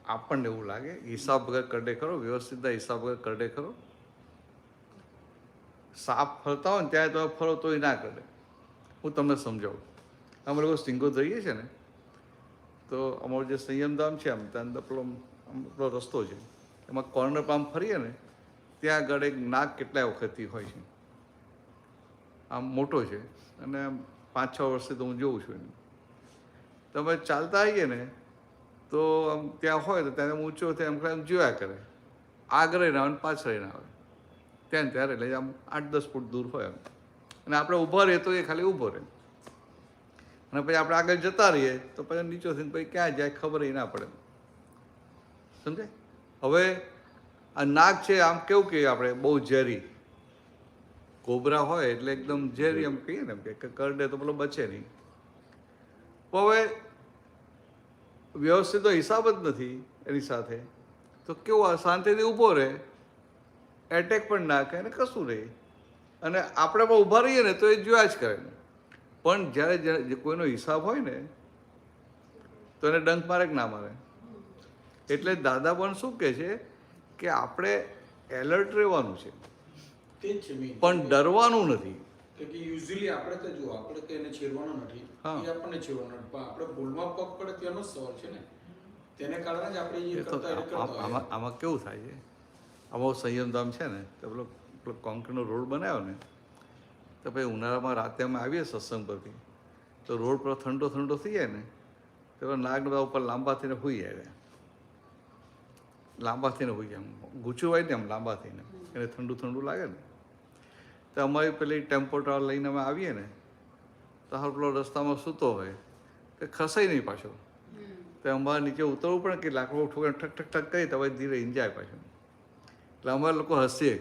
આપણને એવું લાગે હિસાબ વગર કરડે ખરો વ્યવસ્થિત હિસાબ વગર કરડે ખરો સાપ ફરતા હોય ને ત્યારે તમે ફરો તોય ના કરડે હું તમને સમજાવું અમે લોકો સિંગોદ રહીએ છીએ ને તો અમારું જે સંયમધામ છે આમ ત્યાં અંદર પેલો રસ્તો છે એમાં કોર્નર પર આમ ફરીએ ને ત્યાં આગળ એક નાગ કેટલાય વખતથી હોય છે આમ મોટો છે અને 5-6 વર્ષથી તો હું જોઉં છું એને તમે ચાલતા આવીએ ને તો આમ ત્યાં હોય તો ત્યાં ઊંચો થાય એમ જોયા કરે આગળ ના આવે પાછળ ના આવે ત્યાં ત્યારે એટલે આમ 8-10 ફૂટ દૂર હોય એમ અને આપણે ઊભા રહીએ તો એ ખાલી ઊભો રહે અને પછી આપણે આગળ જતા રહીએ તો પછી નીચો થઈને પછી ક્યાં જાય ખબર ના પડે સમજાય હવે આ નાગ છે આમ કેવું કહીએ આપણે બહુ ઝેરી કોબરા હોય એટલે એકદમ ઝેરી એમ કહીએ ને કે કરડે તો પેલો બચે નહીં તો હવે વ્યવસ્થિત તો હિસાબ જ નથી એની સાથે તો કેવું શાંતિથી ઊભો રહે એટેક પણ ના કરે ને કશું રહે અને આપણે પણ ઊભા રહીએ ને તો એ જોયા જ કરે પણ જ્યારે કોઈનો હિસાબ હોય ને તો એને ડંખ મારે કે ના મારે એટલે દાદા પણ શું કહે છે કે આપણે એલર્ટ રહેવાનું છે તે જ છે main. પણ ડરવાનું નથી કે યુઝ્યુઅલી આપણે તો જો આપણે તો એને છેડવાનો નથી હા. એ આપણને છેડવાનો નથી પણ આપણે ભૂલમાં પગ પડે તેનો જ સવાલ છે ને તેને કારણે જ આપણે એ એ તો કરતા એ કરતા હોઈએ. આમાં કેવું થાય છે આમાં સંયમધામ છે ને તો પેલો કોન્ક્રીટનો રોડ બનાવ્યો ને તો પછી ઉનાળામાં રાતે અમે આવીએ સત્સંગ પરથી તો રોડ પર ઠંડો ઠંડો થઈ જાય ને તો નાગના બધા ઉપર લાંબા થઈને હોઈ જાય લાંબા થઈને હોઈ જાય ગૂંચું હોય ને આમ લાંબા થઈને એને ઠંડુ ઠંડુ લાગે ને તો અમારી પેલી ટેમ્પો ટ્રાવલ લઈને અમે આવીએ ને તો હાલ પેલો રસ્તામાં સૂતો હોય કે ખસાય નહીં પાછો તો અમારે નીચે ઉતરવું પડે કે લાકડું ઠોકે ઠક ઠક ઠક કરી તો ધીરે ઈંજાય પાછું એટલે અમારે લોકો હસીએ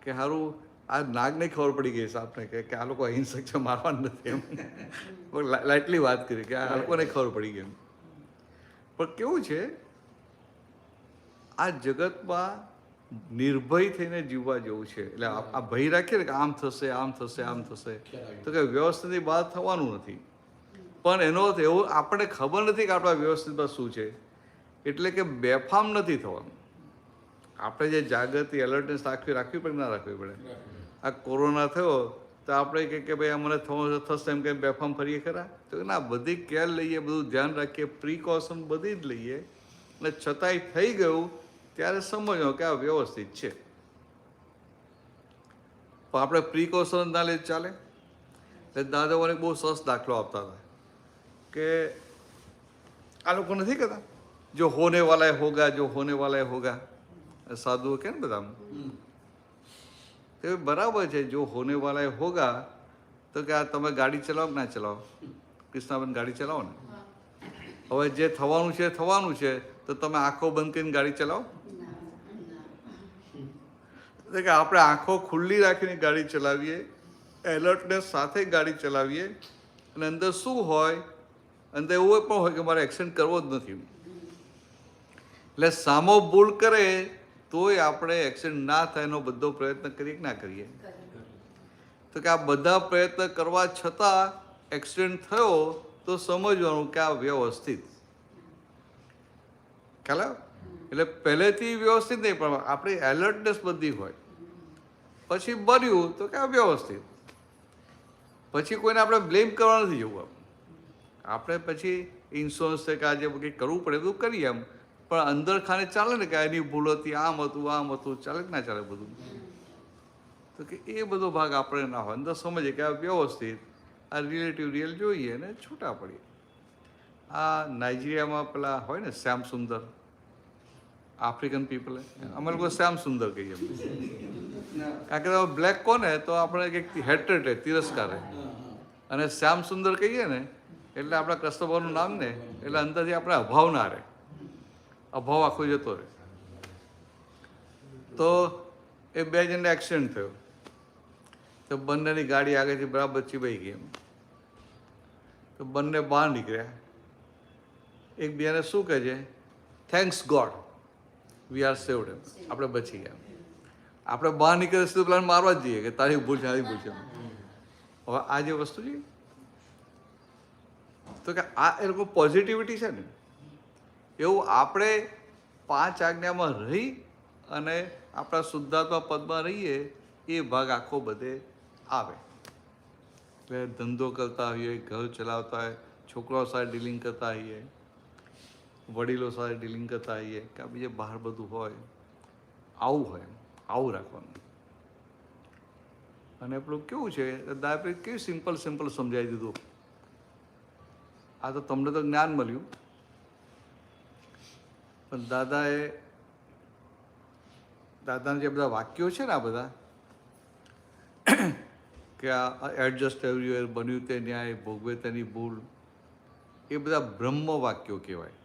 કે સારું આ નાગને ખબર પડી ગઈ સાપને કે આ લોકો અહિંસક છે મારવાનું નથી એમ લાઇટલી વાત કરી કે આ લોકોને ખબર પડી ગઈ પણ કેવું છે આ જગતમાં નિર્ભય થઈને જીવવા જેવું છે એટલે આ ભય રાખીએ ને કે આમ થશે આમ થશે આમ થશે તો કે વ્યવસ્થિતની બહાર થવાનું નથી પણ એનો અર્થ એવો આપણને ખબર નથી કે આપણા વ્યવસ્થિતમાં શું છે એટલે કે બેફામ નથી થવાનું આપણે જે જાગૃતિ એલર્ટનેસ રાખવી પડે ના રાખવી પડે આ કોરોના થયો તો આપણે કે ભાઈ અમને થશે એમ કે બેફામ ફરીએ ખરા તો ના બધી કેર લઈએ બધું ધ્યાન રાખીએ પ્રિકોશન બધી જ લઈએ અને છતાંય થઈ ગયું ત્યારે સમજો કે આ વ્યવસ્થિત છે પણ આપણે પ્રિકોશન ના લે ચાલે એટલે દાદાઓને બહુ સરસ દાખલો આપતા હતા કે આ લોકો નથી કહેતા જો હોને વાલા હોગા જો હોને વાલા હોગા સાધુઓ કે ને બધા તો બરાબર છે જો હોને વાલા હોગા તો કે આ તમે ગાડી ચલાવો કે ના ચલાવો કૃષ્ણાબેન ગાડી ચલાવો ને હવે જે થવાનું છે તો તમે આંખો બંધ કરીને ગાડી ચલાવો કે આપણે આંખો ખુલ્લી રાખીને ગાડી ચલાવીએ એલર્ટનેસ સાથે ગાડી ચલાવીએ અને અંદર શું હોય અંદર એવું પણ હોય કે મારે એક્સિડન્ટ કરવો જ નથી એટલે સામો ભૂલ કરે તોય આપણે એક્સિડન્ટ ના થાય એનો બધો પ્રયત્ન કરીએ કે ના કરીએ તો કે આ બધા પ્રયત્ન કરવા છતાં એક્સિડન્ટ થયો તો સમજવાનું કે આ વ્યવસ્થિત ખ્યાલ આવ્યો? એટલે પહેલેથી વ્યવસ્થિત નહીં, પણ આપણી એલર્ટનેસ બધી હોય. પછી બન્યું તો કે અવ્યવસ્થિત, પછી કોઈને આપણે બ્લેમ કરવા નથી જવું. આપણે પછી ઇન્સ્યોરન્સ છે કે આજે કંઈક કરવું પડે બધું કરીએ એમ, પણ અંદર ખાને ચાલે ને કે એની ભૂલ હતી, આમ હતું, ચાલે કે ના ચાલે બધું? તો કે એ બધો ભાગ આપણે ના હોય, અંદર સમજીએ કે આ વ્યવસ્થિત, આ રિયલ જોઈએ ને છૂટા પડીએ. આ નાઇજીરિયામાં પેલા હોય ને શ્યામ સુંદર, આફ્રિકન પીપલ, અમે લોકો શ્યામ સુંદર કહીએ. કારણ કે બ્લેક કોને તો આપણે કંઈક હેટ્રેટ તિરસ્કાર, અને શ્યામ સુંદર કહીએ ને એટલે આપણા કૃષ્ણ ભગવાનનું નામ ને એટલે અંદરથી આપણે અભાવ ના રહે, અભાવ આખો જતો રહે. તો એ 2 જણને એક્સિડન્ટ થયો, તો બંનેની ગાડી આગળથી બરાબર ચીબાઈ ગઈ એમ. તો બંને બહાર નીકળ્યા, એકબીજાને શું કહે છે, thanks God we are saved, એમ આપણે બચી ગયા. આપણે બહાર નીકળે તો પેલા મારવા જ જઈએ કે તારી ભૂલ છે, તારી ભૂલ છે. હવે આ જે વસ્તુ છે તો કે આ એ લોકો પોઝિટિવિટી છે ને, એવું આપણે 5 આજ્ઞામાં રહી અને આપણા શુદ્ધાત્મા પદમાં રહીએ, એ ભાગ આખો બધે આવે. એટલે ધંધો કરતા હોઈએ, ઘર ચલાવતા હોય, છોકરાઓ સાથે ડીલિંગ કરતા હોઈએ, વડીલો સાથે ડીલિંગ કરતા હોઈએ, કે બીજે બહાર બધું હોય, આવું હોય, આવું રાખવાનું. અને પેલું કેવું છે, દાદા કેવું સિમ્પલ સમજાવી દીધું. આ તો તમને તો જ્ઞાન મળ્યું, પણ દાદાના જે બધા વાક્યો છે ને, આ બધા કે આ એડજસ્ટ એવરીવેર, બન્યું તે ન્યાય, ભોગવે તેની ભૂલ, એ બધા બ્રહ્મ વાક્યો કહેવાય.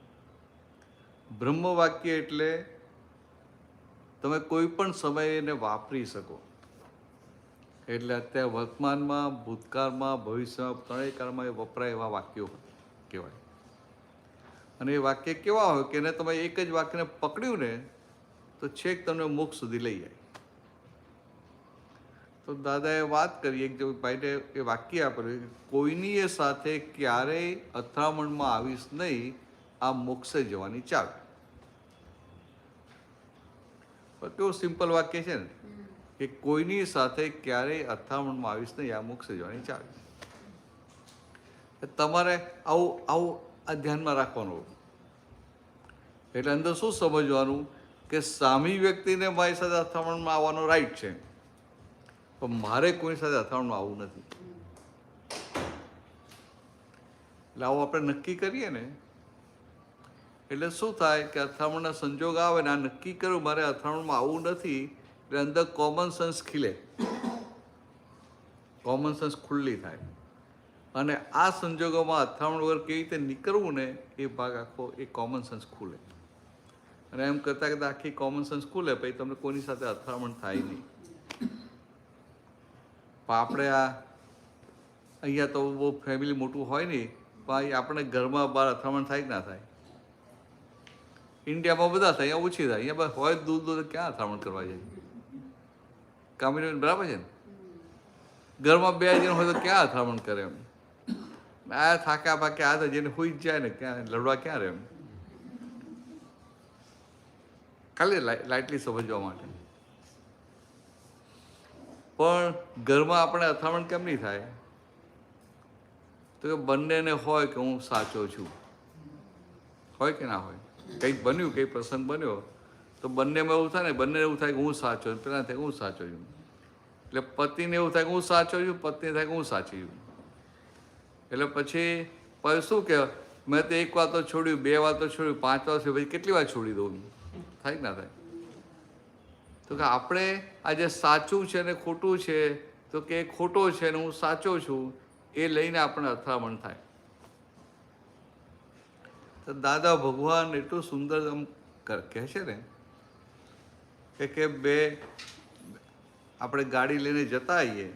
બ્રહ્મ વાક્ય એટલે તમે કોઈ પણ સમયે એને વાપરી શકો. એટલે અત્યારે વર્તમાનમાં, ભૂતકાળમાં, ભવિષ્યમાં, ત્રણેય કાળમાં એ વપરાય એવા વાક્યો કહેવાય. અને એ વાક્ય કેવા હોય કે એને તમે એક જ વાક્યને પકડ્યું ને તો છેક તમને મોક્ષ સુધી લઈ જાય. તો દાદાએ વાત કરી, એક જો ભાઈને એ વાક્ય આપેલું, કોઈની એ સાથે ક્યારેય અથડામણમાં આવીશ નહીં, આ મોક્ષે જવાની ચાવી. કેવું સિમ્પલ વાક્ય છે ને, કે કોઈની સાથે ક્યારેય અથડામણમાં આવીશ નહીં, આ મોક્ષે જવાની ચાવી. તમારે આવું આ ધ્યાનમાં રાખવાનું. એટલે અંદર શું સમજવાનું કે સામી વ્યક્તિને મારી સાથે અથડામણમાં આવવાનો રાઈટ છે, પણ મારે કોઈ સાથે અથડામણમાં આવવું નથી. એટલે આવું આપણે નક્કી કરીએ ને એટલે શું થાય કે અથડામણના સંજોગ આવે ને આ નક્કી કર્યું મારે અથડામણમાં આવવું નથી, એટલે અંદર કોમન સેન્સ ખીલે, કોમન સેન્સ ખુલ્લી થાય. અને આ સંજોગોમાં અથડામણ વગર કેવી રીતે નીકળવું ને એ ભાગ આખો એ કોમન સેન્સ ખુલે. અને એમ કરતાં કરતાં આખી કોમન સેન્સ ખુલે, પછી તમને કોઈની સાથે અથડામણ થાય નહીં. પણ આપણે અહીંયા તો બહુ ફેમિલી મોટું હોય નહીં, પણ આપણે ઘરમાં બહાર અથડામણ થાય કે ના થાય? ઇન્ડિયામાં બધા થાય, અહીંયા ઓછી થાય. અહીંયા બસ હોય દૂર ક્યાં અથડામણ કરવા જાય? કામિની બરાબર છે ને? ઘરમાં 2 જણ હોય તો ક્યાં અથડામણ કરે? એમ આ થાક્યા પાક્યા આ તો જેને હોઈ જ જાય ને, ક્યાં લડવા ક્યાં રહે? એમ ખાલી લાઇટલી સમજવા માટે. પણ ઘરમાં આપણે અથડામણ કેમ નહીં થાય? તો કે બંનેને હોય કે હું સાચો છું, હોય કે ના હોય? કંઈક બન્યું, કંઈક પ્રસંગ બન્યો તો બંનેમાં એવું થાય ને, બંને એવું થાય કે હું સાચો છું, પેલા થાય કે હું સાચો છું. એટલે પતિને એવું થાય કે હું સાચો છું, પત્ની થાય કે હું સાચી છું. એટલે પછી શું કે મેં તો 1 વાર તો છોડ્યું, 2 વાર તો છોડ્યું, 5 વાર છોડ્યું, પછી કેટલી વાર છોડી દઉં? થાય કે ના થાય? તો કે આપણે આ જે સાચું છે ને ખોટું છે, તો કે એ ખોટો છે ને હું સાચો છું, એ લઈને આપણે અથડામણ થાય. તો દાદા ભગવાન એટલું સુંદર આમ કહે છે ને કે આપણે ગાડી લઈને જતા આવીએ,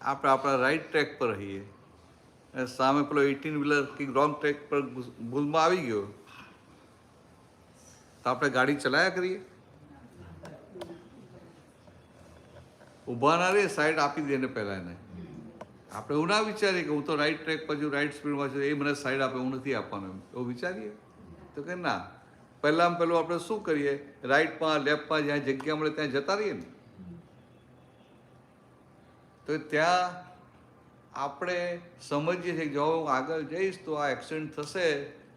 આપણે આપણા રાઈટ ટ્રેક પર રહીએ, અને સામે પેલો 18 વ્હીલર કંઈક રોંગ ટ્રેક પર ભૂલમાં આવી ગયો, તો આપણે ગાડી ચલાયા કરીએ? ઊભા ના રહીએ, સાઈડ આપી દઈએ ને પહેલાં એને. આપણે એવું ના વિચારીએ કે હું તો રાઈટ ટ્રેક પર છું, રાઈટ સ્પીડમાં છું, એ મને સાઈડ આપે, હું નથી આપવાનું, એવું વિચારીએ? તો કે ના, પહેલાં પહેલું આપણે શું કરીએ, રાઈટમાં લેફ્ટમાં જ્યાં જગ્યા મળે ત્યાં જતા રહીએ ને. તો ત્યાં આપણે સમજીએ છીએ કે જો હું આગળ જઈશ તો આ એક્સિડન્ટ થશે,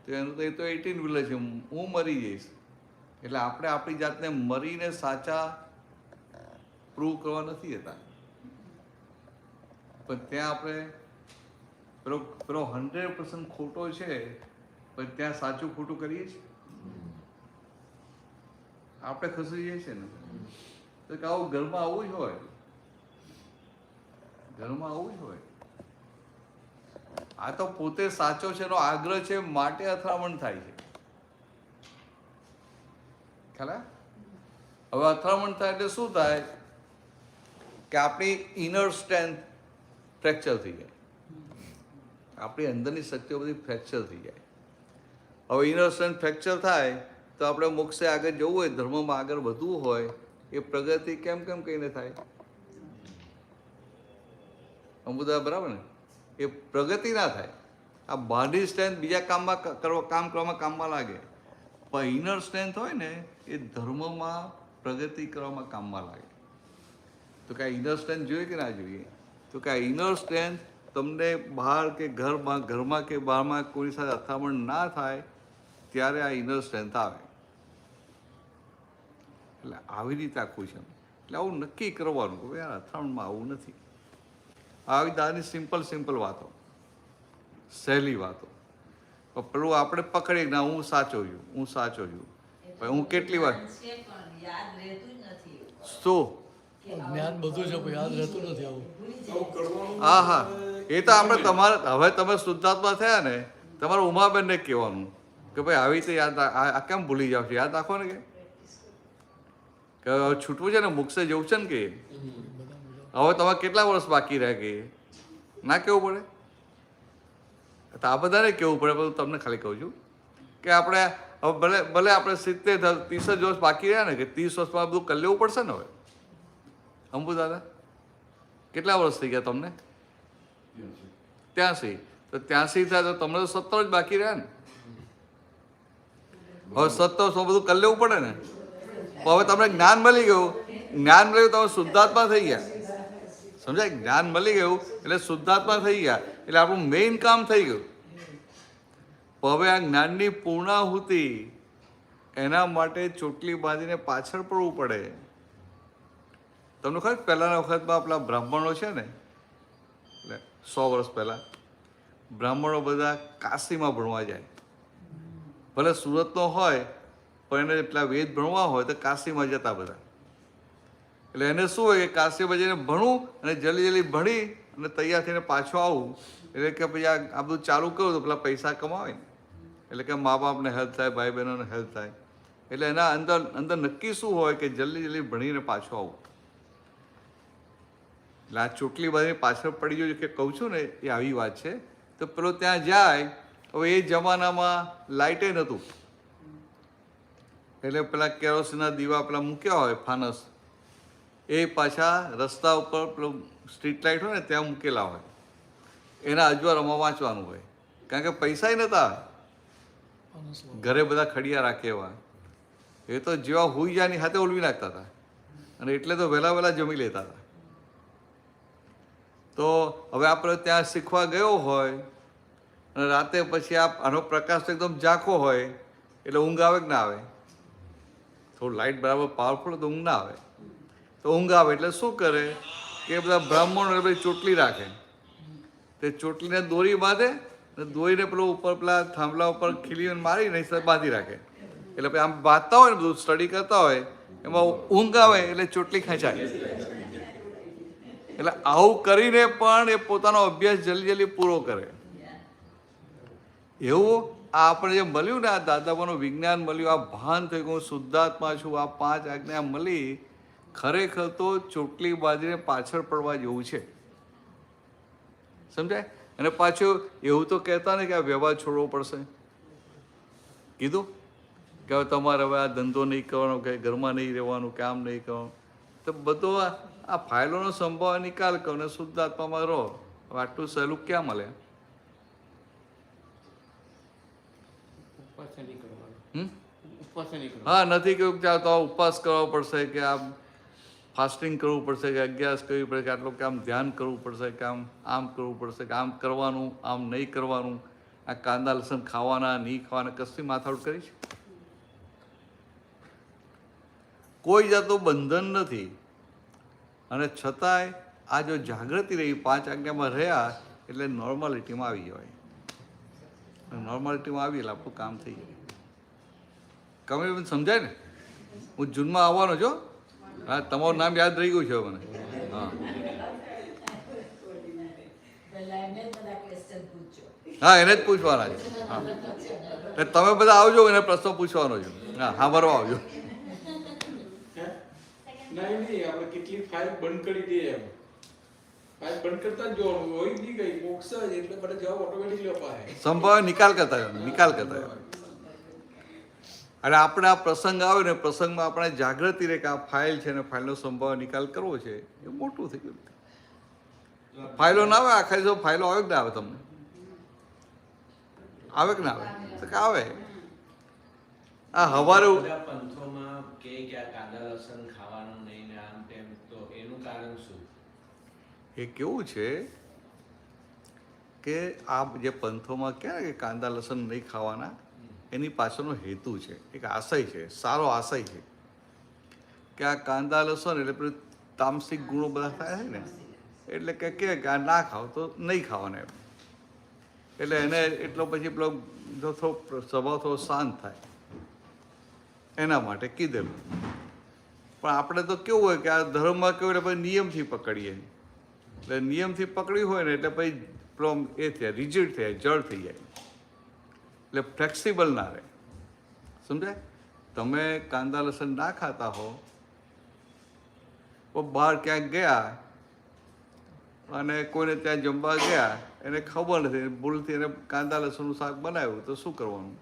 તો એનું તો એ તો 18 વ્હીલર છે, હું મરી જઈશ. એટલે આપણે આપણી જાતને મરીને સાચા પ્રૂવ કરવા નથી જતા, પણ ત્યાં આપણે પેલો 100% ખોટો છે, પણ ત્યાં સાચું ખોટું કરીએ છીએ, આપણે ખસી જઈએ છીએ ને. તો કે આવું ઘરમાં આવું જ હોય, ઘરમાં આવું જ હોય. આ તો પોતે સાચો છે એનો આગ્રહ છે માટે અથડામણ થાય છે, ખ્યાલ આવે? હવે અથડામણ થાય એટલે શું થાય કે આપણી ઇનર સ્ટ્રેન્થ ફ્રેક્ચર થઈ જાય, આપણી અંદરની શક્તિઓ બધી ફ્રેક્ચર થઈ જાય. હવે ઇનર સ્ટ્રેન્થ ફ્રેક્ચર થાય તો આપણે મોક્ષે આગળ જવું હોય, ધર્મમાં આગળ વધવું હોય, એ પ્રગતિ કેમ કહીને થાય? અમુદા બરાબર ને, એ પ્રગતિ ના થાય. આ બહારની સ્ટ્રેન્થ બીજા કામ કરવામાં કામમાં લાગે, પણ ઇનર સ્ટ્રેન્થ હોય ને એ ધર્મમાં પ્રગતિ કરવામાં કામમાં લાગે. તો કે આ ઇનર સ્ટ્રેન્થ જોઈએ કે ના જોઈએ? તો કે આ ઇનર સ્ટ્રેન્થ તમને બહાર કે ઘરમાં કે બહારમાં કોઈ સાથે અથડામણ ના થાય ત્યારે આ ઇનર સ્ટ્રેન્થ આવે. એટલે આવી રીતે આખું છે. એટલે આવું નક્કી કરવાનું કે યાર અથડામણમાં આવું નથી. આવી દાની સિમ્પલ વાતો, સહેલી વાતો. પેલું આપણે પકડીએ ના હું સાચો છું, હું કેટલી વાર શું જ્ઞાન બધું છે પણ યાદ રહેતું નથી આવું. આવું કરવાનું હા એ તો આપણે હવે તમે શુદ્ધાત્મા થયા ને, તમારે ઉમાબેનને કહેવાનું કે ભાઈ આવી રીતે યાદ આ કેમ ભૂલી જાવ છો, યાદ રાખો ને કે છૂટવું છે ને, મોક્ષે જવું છે ને, કે હવે તમે કેટલા વર્ષ બાકી રહે કે ના કેવું પડે? તો આ બધાને કેવું પડે, પણ તમને ખાલી કહું છું કે આપણે હવે ભલે આપણે 70 30 વર્ષ બાકી રહ્યા ને, કે 30 વર્ષમાં બધું કરી લેવું પડશે ને. હવે અંબુ દાદા કેટલા વર્ષ થઈ ગયા તમને? 83. તો 83 થાય તો તમને તો 17 જ બાકી રહ્યા ને. હવે 17 બધું કરી લેવું પડે ને. હવે તમને જ્ઞાન મળી ગયું, તમે શુદ્ધાત્મા થઈ ગયા, સમજાય? જ્ઞાન મળી ગયું એટલે શુદ્ધાત્મા થઈ ગયા, એટલે આપણું મેઇન કામ થઈ ગયું. હવે આ જ્ઞાનની પૂર્ણાહુતિ એના માટે ચોટલી બાંધીને પાછળ પડવું પડે. તમને ખબર પહેલાંના વખતમાં આપણા બ્રાહ્મણો છે ને, એટલે 100 વર્ષ પહેલાં બ્રાહ્મણો બધા કાશીમાં ભણવા જાય. ભલે સુરતનો હોય પણ એને એટલા વેદ ભણવા હોય તો કાશીમાં જતા બધા. એટલે એને શું હોય કે કાશીમાં જઈને ભણવું અને જલ્દી ભણી અને તૈયાર થઈને પાછો આવું, એટલે કે પછી આ બધું ચાલુ કરું તો પેલા પૈસા કમાવે ને, એટલે કે મા બાપને હેલ્પ થાય, ભાઈ બહેનોને હેલ્પ થાય. એટલે એના અંદર નક્કી શું હોય કે જલ્દી ભણીને પાછો આવું. એટલે આ ચોટલી બાંધીને પાછળ પડી ગયું કે કહું છું ને, એ આવી વાત છે. તો પેલો ત્યાં જાય. હવે એ જમાનામાં લાઇટે નહોતું, એટલે પેલા કેરોસીનના દીવા પેલા મૂક્યા હોય ફાનસ, એ પાછા રસ્તા ઉપર પેલું સ્ટ્રીટ લાઇટ હોય ને ત્યાં મૂકેલા હોય, એના અજવાળામાં વાંચવાનું હોય. કારણ કે પૈસા નહોતા, ઘરે બધા ખડિયા રાખે એવા. એ તો જેવા હુઈ જાયની હાથે ઓલવી નાખતા હતા, અને એટલે તો વહેલા જમી લેતા હતા. તો હવે આપણે ત્યાં શીખવા ગયો હોય અને રાતે પછી આનો પ્રકાશ એકદમ ઝાંખો હોય એટલે ઊંઘ આવે કે ના આવે? થોડું લાઇટ બરાબર પાવરફુલ તો ઊંઘ ના આવે. તો ઊંઘ આવે એટલે શું કરે કે બધા બ્રાહ્મણો બધી ચોટલી રાખે, તે ચોટલીને દોરી બાંધે અને દોરીને પેલું ઉપર પેલા થાંભલા ઉપર ખીલી મારીને બાંધી રાખે. એટલે પછી આમ બાંધતા હોય ને, બધું સ્ટડી કરતા હોય, એમાં ઊંઘ આવે એટલે ચોટલી ખેંચાય. એટલે આવું કરીને પણ એ પોતાનો અભ્યાસ જલ્દી પૂરો કરે. એવું આ આપણે જે મળ્યું ને, આ દાદાબાનું વિજ્ઞાન મળ્યું, આ ભાન થયું કે હું શુદ્ધાત્મા છું, આ 5 આજ્ઞા મળી, ખરેખર તો ચોટલી બાંધીને પાછળ પડવા જેવું છે, સમજાય? અને પાછું એવું તો કહેતા ને કે આ વ્યવહાર છોડવો પડશે. કીધું કે હવે તમારે હવે આ ધંધો નહીં કરવાનો, કે ઘરમાં નહીં રહેવાનું, કે આમ નહીં કરવાનું. તો બધો આ ફાઇલોનો સંભાવ નિકાલ કરો ને શુદ્ધાત્મામાં રહો. આટલું સહેલું ક્યાં મળે? ઉપવાસ નહીં કરવો. હા, નથી કહ્યું કે આ તો ઉપવાસ કરવો પડશે, કે આમ ફાસ્ટિંગ કરવું પડશે, કે અગિયારસ કરવી પડશે, કે આટલું કે આમ ધ્યાન કરવું પડશે, કે આમ કરવું પડશે, કે આમ કરવાનું, આમ નહીં કરવાનું, આ કાંદા લસણ ખાવાના નહીં ખાવાના, કશી માથાકૂટ કરી છે? કોઈ જાતનું બંધન નથી. અને છતાંય આ જો જાગૃતિ રહી 5 આજ્ઞામાં રહ્યા એટલે નોર્માલિટીમાં આવી જવાય. નોર્માલિટીમાં આવી એટલે આપણું કામ થઈ જાય. કમેલ સમજાય ને? હું જૂનમાં આવવાનો છો. હા, તમારું નામ યાદ રહી ગયું છે મને. હા હા, એને જ પૂછવાના છે. હા, એટલે તમે બધા આવજો, એને પ્રશ્ન પૂછવાનો છે. હા, સાંભળવા આવજો. નહીં આપણે કેટલી ફાઇલ બંધ કરી દઈએ એમ. ફાઇલ બંધ કરતા જ જોવાનું હોય જ નહીં ગઈ બોક્સ જ એટલે બધા જવાબ ઓટોમેટિકલી અપાય. સંભાવે નિકાલ કરતા જવાનું. અને આપણે આ પ્રસંગ આવે ને, પ્રસંગમાં આપણે જાગૃતિ રહે કે આ ફાઇલ છે ને ફાઇલનો સંભાવ નિકાલ કરવો છે, એ મોટું થઈ ગયું. ફાઇલો ના આવે, આખા દિવસ ફાઇલો આવે કે ના આવે? તમને આવે કે ના આવે? તો કે આવે. આ હવારે બધા પંથોમાં કે આ કાંદા લસણ ખાવાનું નહીં ને આમ તેમ, તો એનું કારણ શું? એ કેવું છે કે આ જે પંથોમાં કહે કે કાંદા લસણ નહીં ખાવાના, એની પાછળનો હેતુ છે, એક આશય છે, સારો આશય છે કે આ કાંદા લસણ એટલે પેલું તામસિક ગુણો બધા થાય છે ને, એટલે કે આ ના ખાવ તો નહીં ખાવાના એમ. એટલે એને એટલો પછી પેલો થોડો સ્વભાવ થોડો શાંત થાય, એના માટે કીધેલું. પણ આપણે તો કેવું હોય કે આ ધર્મમાં કેવું એટલે પછી નિયમથી પકડીએ. એટલે નિયમથી પકડ્યું હોય ને એટલે પછી પેલો એ થાય, રિજિડ થાય, જડ થઈ જાય. એટલે ફ્લેક્સિબલ ના રહે. સમજાય? તમે કાંદા લસણ ના ખાતા હો, તો બહાર ક્યાંક ગયા અને કોઈને ત્યાં જમવા ગયા, એને ખબર નથી, ભૂલથી એને કાંદા લસણનું શાક બનાવ્યું, તો શું કરવાનું?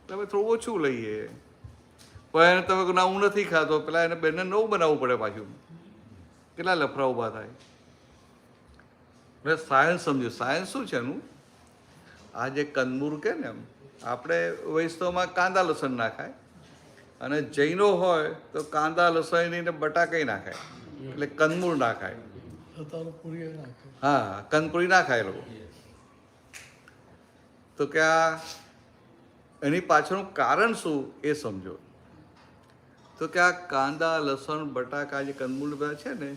તમે થોડું ઓછું લઈએ. પણ એને તમે ના, હું નથી ખાતો, પેલા એને બેનને નવું બનાવવું પડે પાછું. કેટલા લફરા ઊભા થાય. મેં સાયન્સ સમજ્યું. સાયન્સ શું છે એનું? આ જે કંદમૂળ કે ને, આપણે વૈષ્ણવમાં કાંદા લસણ ના ખાય, અને જૈનો હોય તો કાંદા લસણ ને બટાકાઈ ના ખાય, એટલે કંદમૂળ ના ખાય. પૂરી નાખે. હા, કંદપુરી ના ખાય લોકો. તો કે આ એની પાછળનું કારણ શું એ સમજો. તો કે આ કાંદા લસણ બટાકા જે કંદમૂળ બધા છે ને,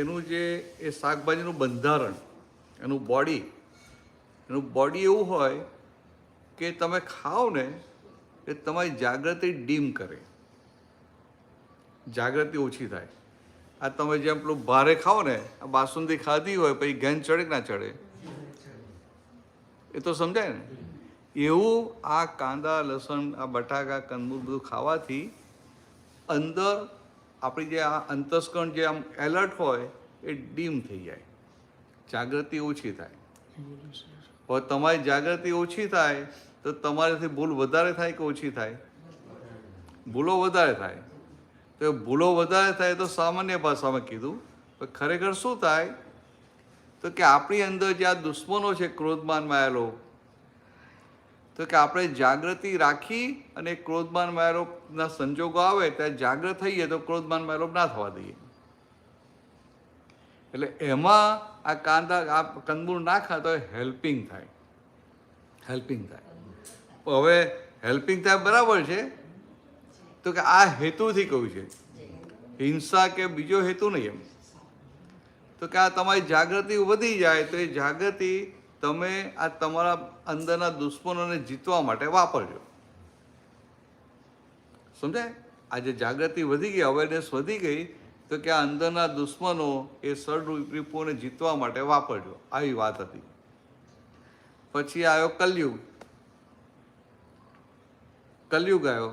એનું જે એ શાકભાજીનું બંધારણ, એનું બોડી એવું હોય કે તમે ખાઓ ને એ તમારી જાગૃતિ ડીમ કરે, જાગૃતિ ઓછી થાય. આ તમે જેમ પેલું ભારે ખાઓ ને, આ બાસુંદી ખાધી હોય પછી ઘેન ચડે કે ના ચડે, એ તો સમજાય ને. એવું આ કાંદા લસણ આ બટાકા કંદમૂળ બધું ખાવાથી અંદર આપણી જે આ અંતસ્કરણ જે આમ એલર્ટ હોય એ ડીમ થઈ જાય, જાગૃતિ ઓછી થાય. હવે તમારી જાગૃતિ ઓછી થાય તો તમારાથી ભૂલ વધારે થાય કે ઓછી થાય? ભૂલો વધારે થાય. તો ભૂલો વધારે થાય તો સામાન્ય ભાષામાં કીધું, પણ ખરેખર શું થાય તો કે આપણી અંદર જે આ દુશ્મનો છે ક્રોધમાન માયેલો, તો કે આપણે જાગૃતિ રાખી અને ક્રોધમાન માયેલોના સંજોગો આવે ત્યારે જાગૃત થઈએ તો ક્રોધમાન માયેલો ના થવા દઈએ. એટલે એમાં આ કાંદા આ કંદમૂળ ના ખાતો હેલ્પિંગ થાય. હવે હેલ્પિંગ થાય બરાબર છે, તો કે આ હેતુથી કહ્યું છે, હિંસા કે બીજો હેતુ નહીં એમ. તો કે આ તમારી જાગૃતિ વધી જાય તો એ જાગૃતિ તમે આ તમારા અંદરના દુશ્મનોને જીતવા માટે વાપરજો. સમજાય? આ જે જાગૃતિ વધી ગઈ, અવેરનેસ વધી ગઈ, તો કે આ અંદરના દુશ્મનો એ સડરૂપોને જીતવા માટે વાપરજો. આવી વાત હતી. પછી આવ્યો કલયુગ. કલયુગ આવ્યો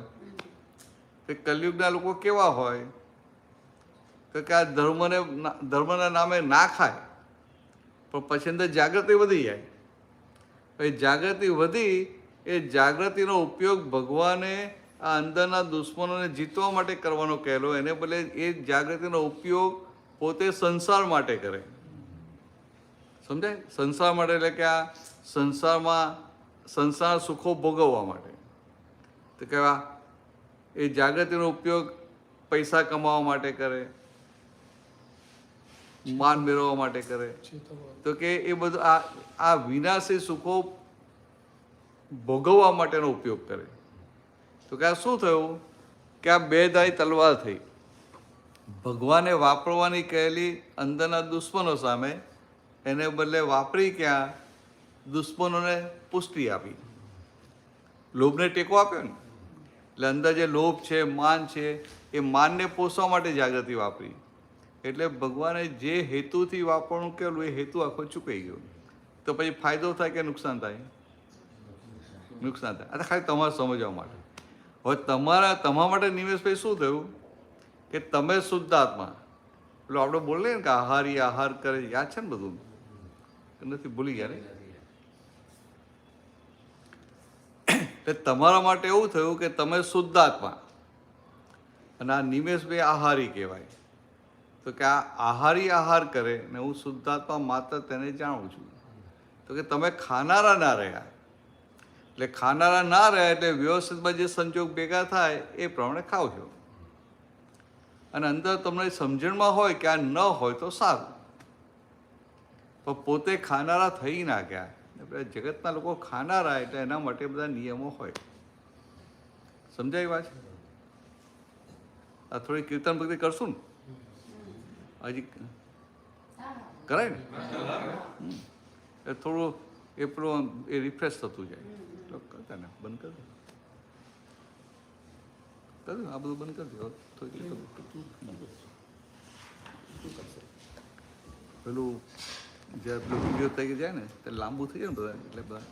તો કલયુગના લોકો કેવા હોય તો કે આ ધર્મના નામે ના ખાય, પણ પછી અંદર જાગૃતિ વધી જાય. પછી જાગૃતિ વધી, એ જાગૃતિનો ઉપયોગ ભગવાને આ અંદરના દુશ્મનોને જીતવા માટે કરવાનો કહેલો, એને બદલે એ જાગૃતિનો ઉપયોગ પોતે સંસાર માટે કરે. સમજાય? સંસાર માટે એટલે કે આ સંસાર સુખો ભોગવવા માટે. તો કહેવા એ જાગૃતિનો ઉપયોગ પૈસા કમાવા માટે કરે, માન મેળવવા માટે કરે, તો કે એ બધું આ વિનાશી સુખો ભોગવવા માટેનો ઉપયોગ કરે. તો કે આ શું થયું કે આ બે ધારી તલવાર થઈ. ભગવાને વાપરવાની કહેલી અંદરના દુશ્મનો સામે એને બદલે વાપરી ક્યાં દુશ્મનોને પુષ્ટિ આપી, લોભને ટેકો આપ્યો ને. એટલે અંદર જે લોભ છે, માન છે, એ માનને પોષવા માટે જાગૃતિ વાપરી. એટલે ભગવાને જે હેતુથી વાપરવાનું કહેલું એ હેતુ આખો ચૂકાઈ ગયો. તો પછી ફાયદો થાય કે નુકસાન થાય? નુકસાન થાય. આ ખાલી તમારે સમજવા માટે. હવે તમારા માટે નિમેશભાઈ શું થયું કે તમે શુદ્ધ આત્મા, પેલો આપણે બોલીએ ને કે આહારી આહાર કરે, યાદ છે ને બધું? નથી ભૂલી ગયા ને? એટલે તમારા માટે એવું થયું કે તમે શુદ્ધ આત્મા અને આ નિમેશભાઈ આહારી કહેવાય. તો કે આ આહારી આહાર કરે ને હું શુદ્ધાત્મા માત્ર તેને જાણું છું. તો કે તમે ખાનારા ના રહ્યા. એટલે ખાનારા ના રહ્યા એટલે વ્યવસ્થિતમાં જે સંજોગ ભેગા થાય એ પ્રમાણે ખાવ છો. અને અંદર તમને સમજણમાં હોય કે આ ન હોય તો સારું, પણ પોતે ખાનારા થઈ ના ગયા. જગતના લોકો ખાનારા એટલે એના માટે બધા નિયમો હોય. સમજાય વાત? આ થોડી કીર્તન ભક્તિ કરશું ને હજી કરાય ને, એ થોડું એ પેલું એ રિફ્રેશ થતું જાય. તો કરતા ને બંધ કરી દો, આ બધું બંધ કરી દો. પેલું જ્યારે પેલું વિડીયો થઈ જાય ને ત્યારે લાંબુ થઈ જાય ને બધા, એટલે બધા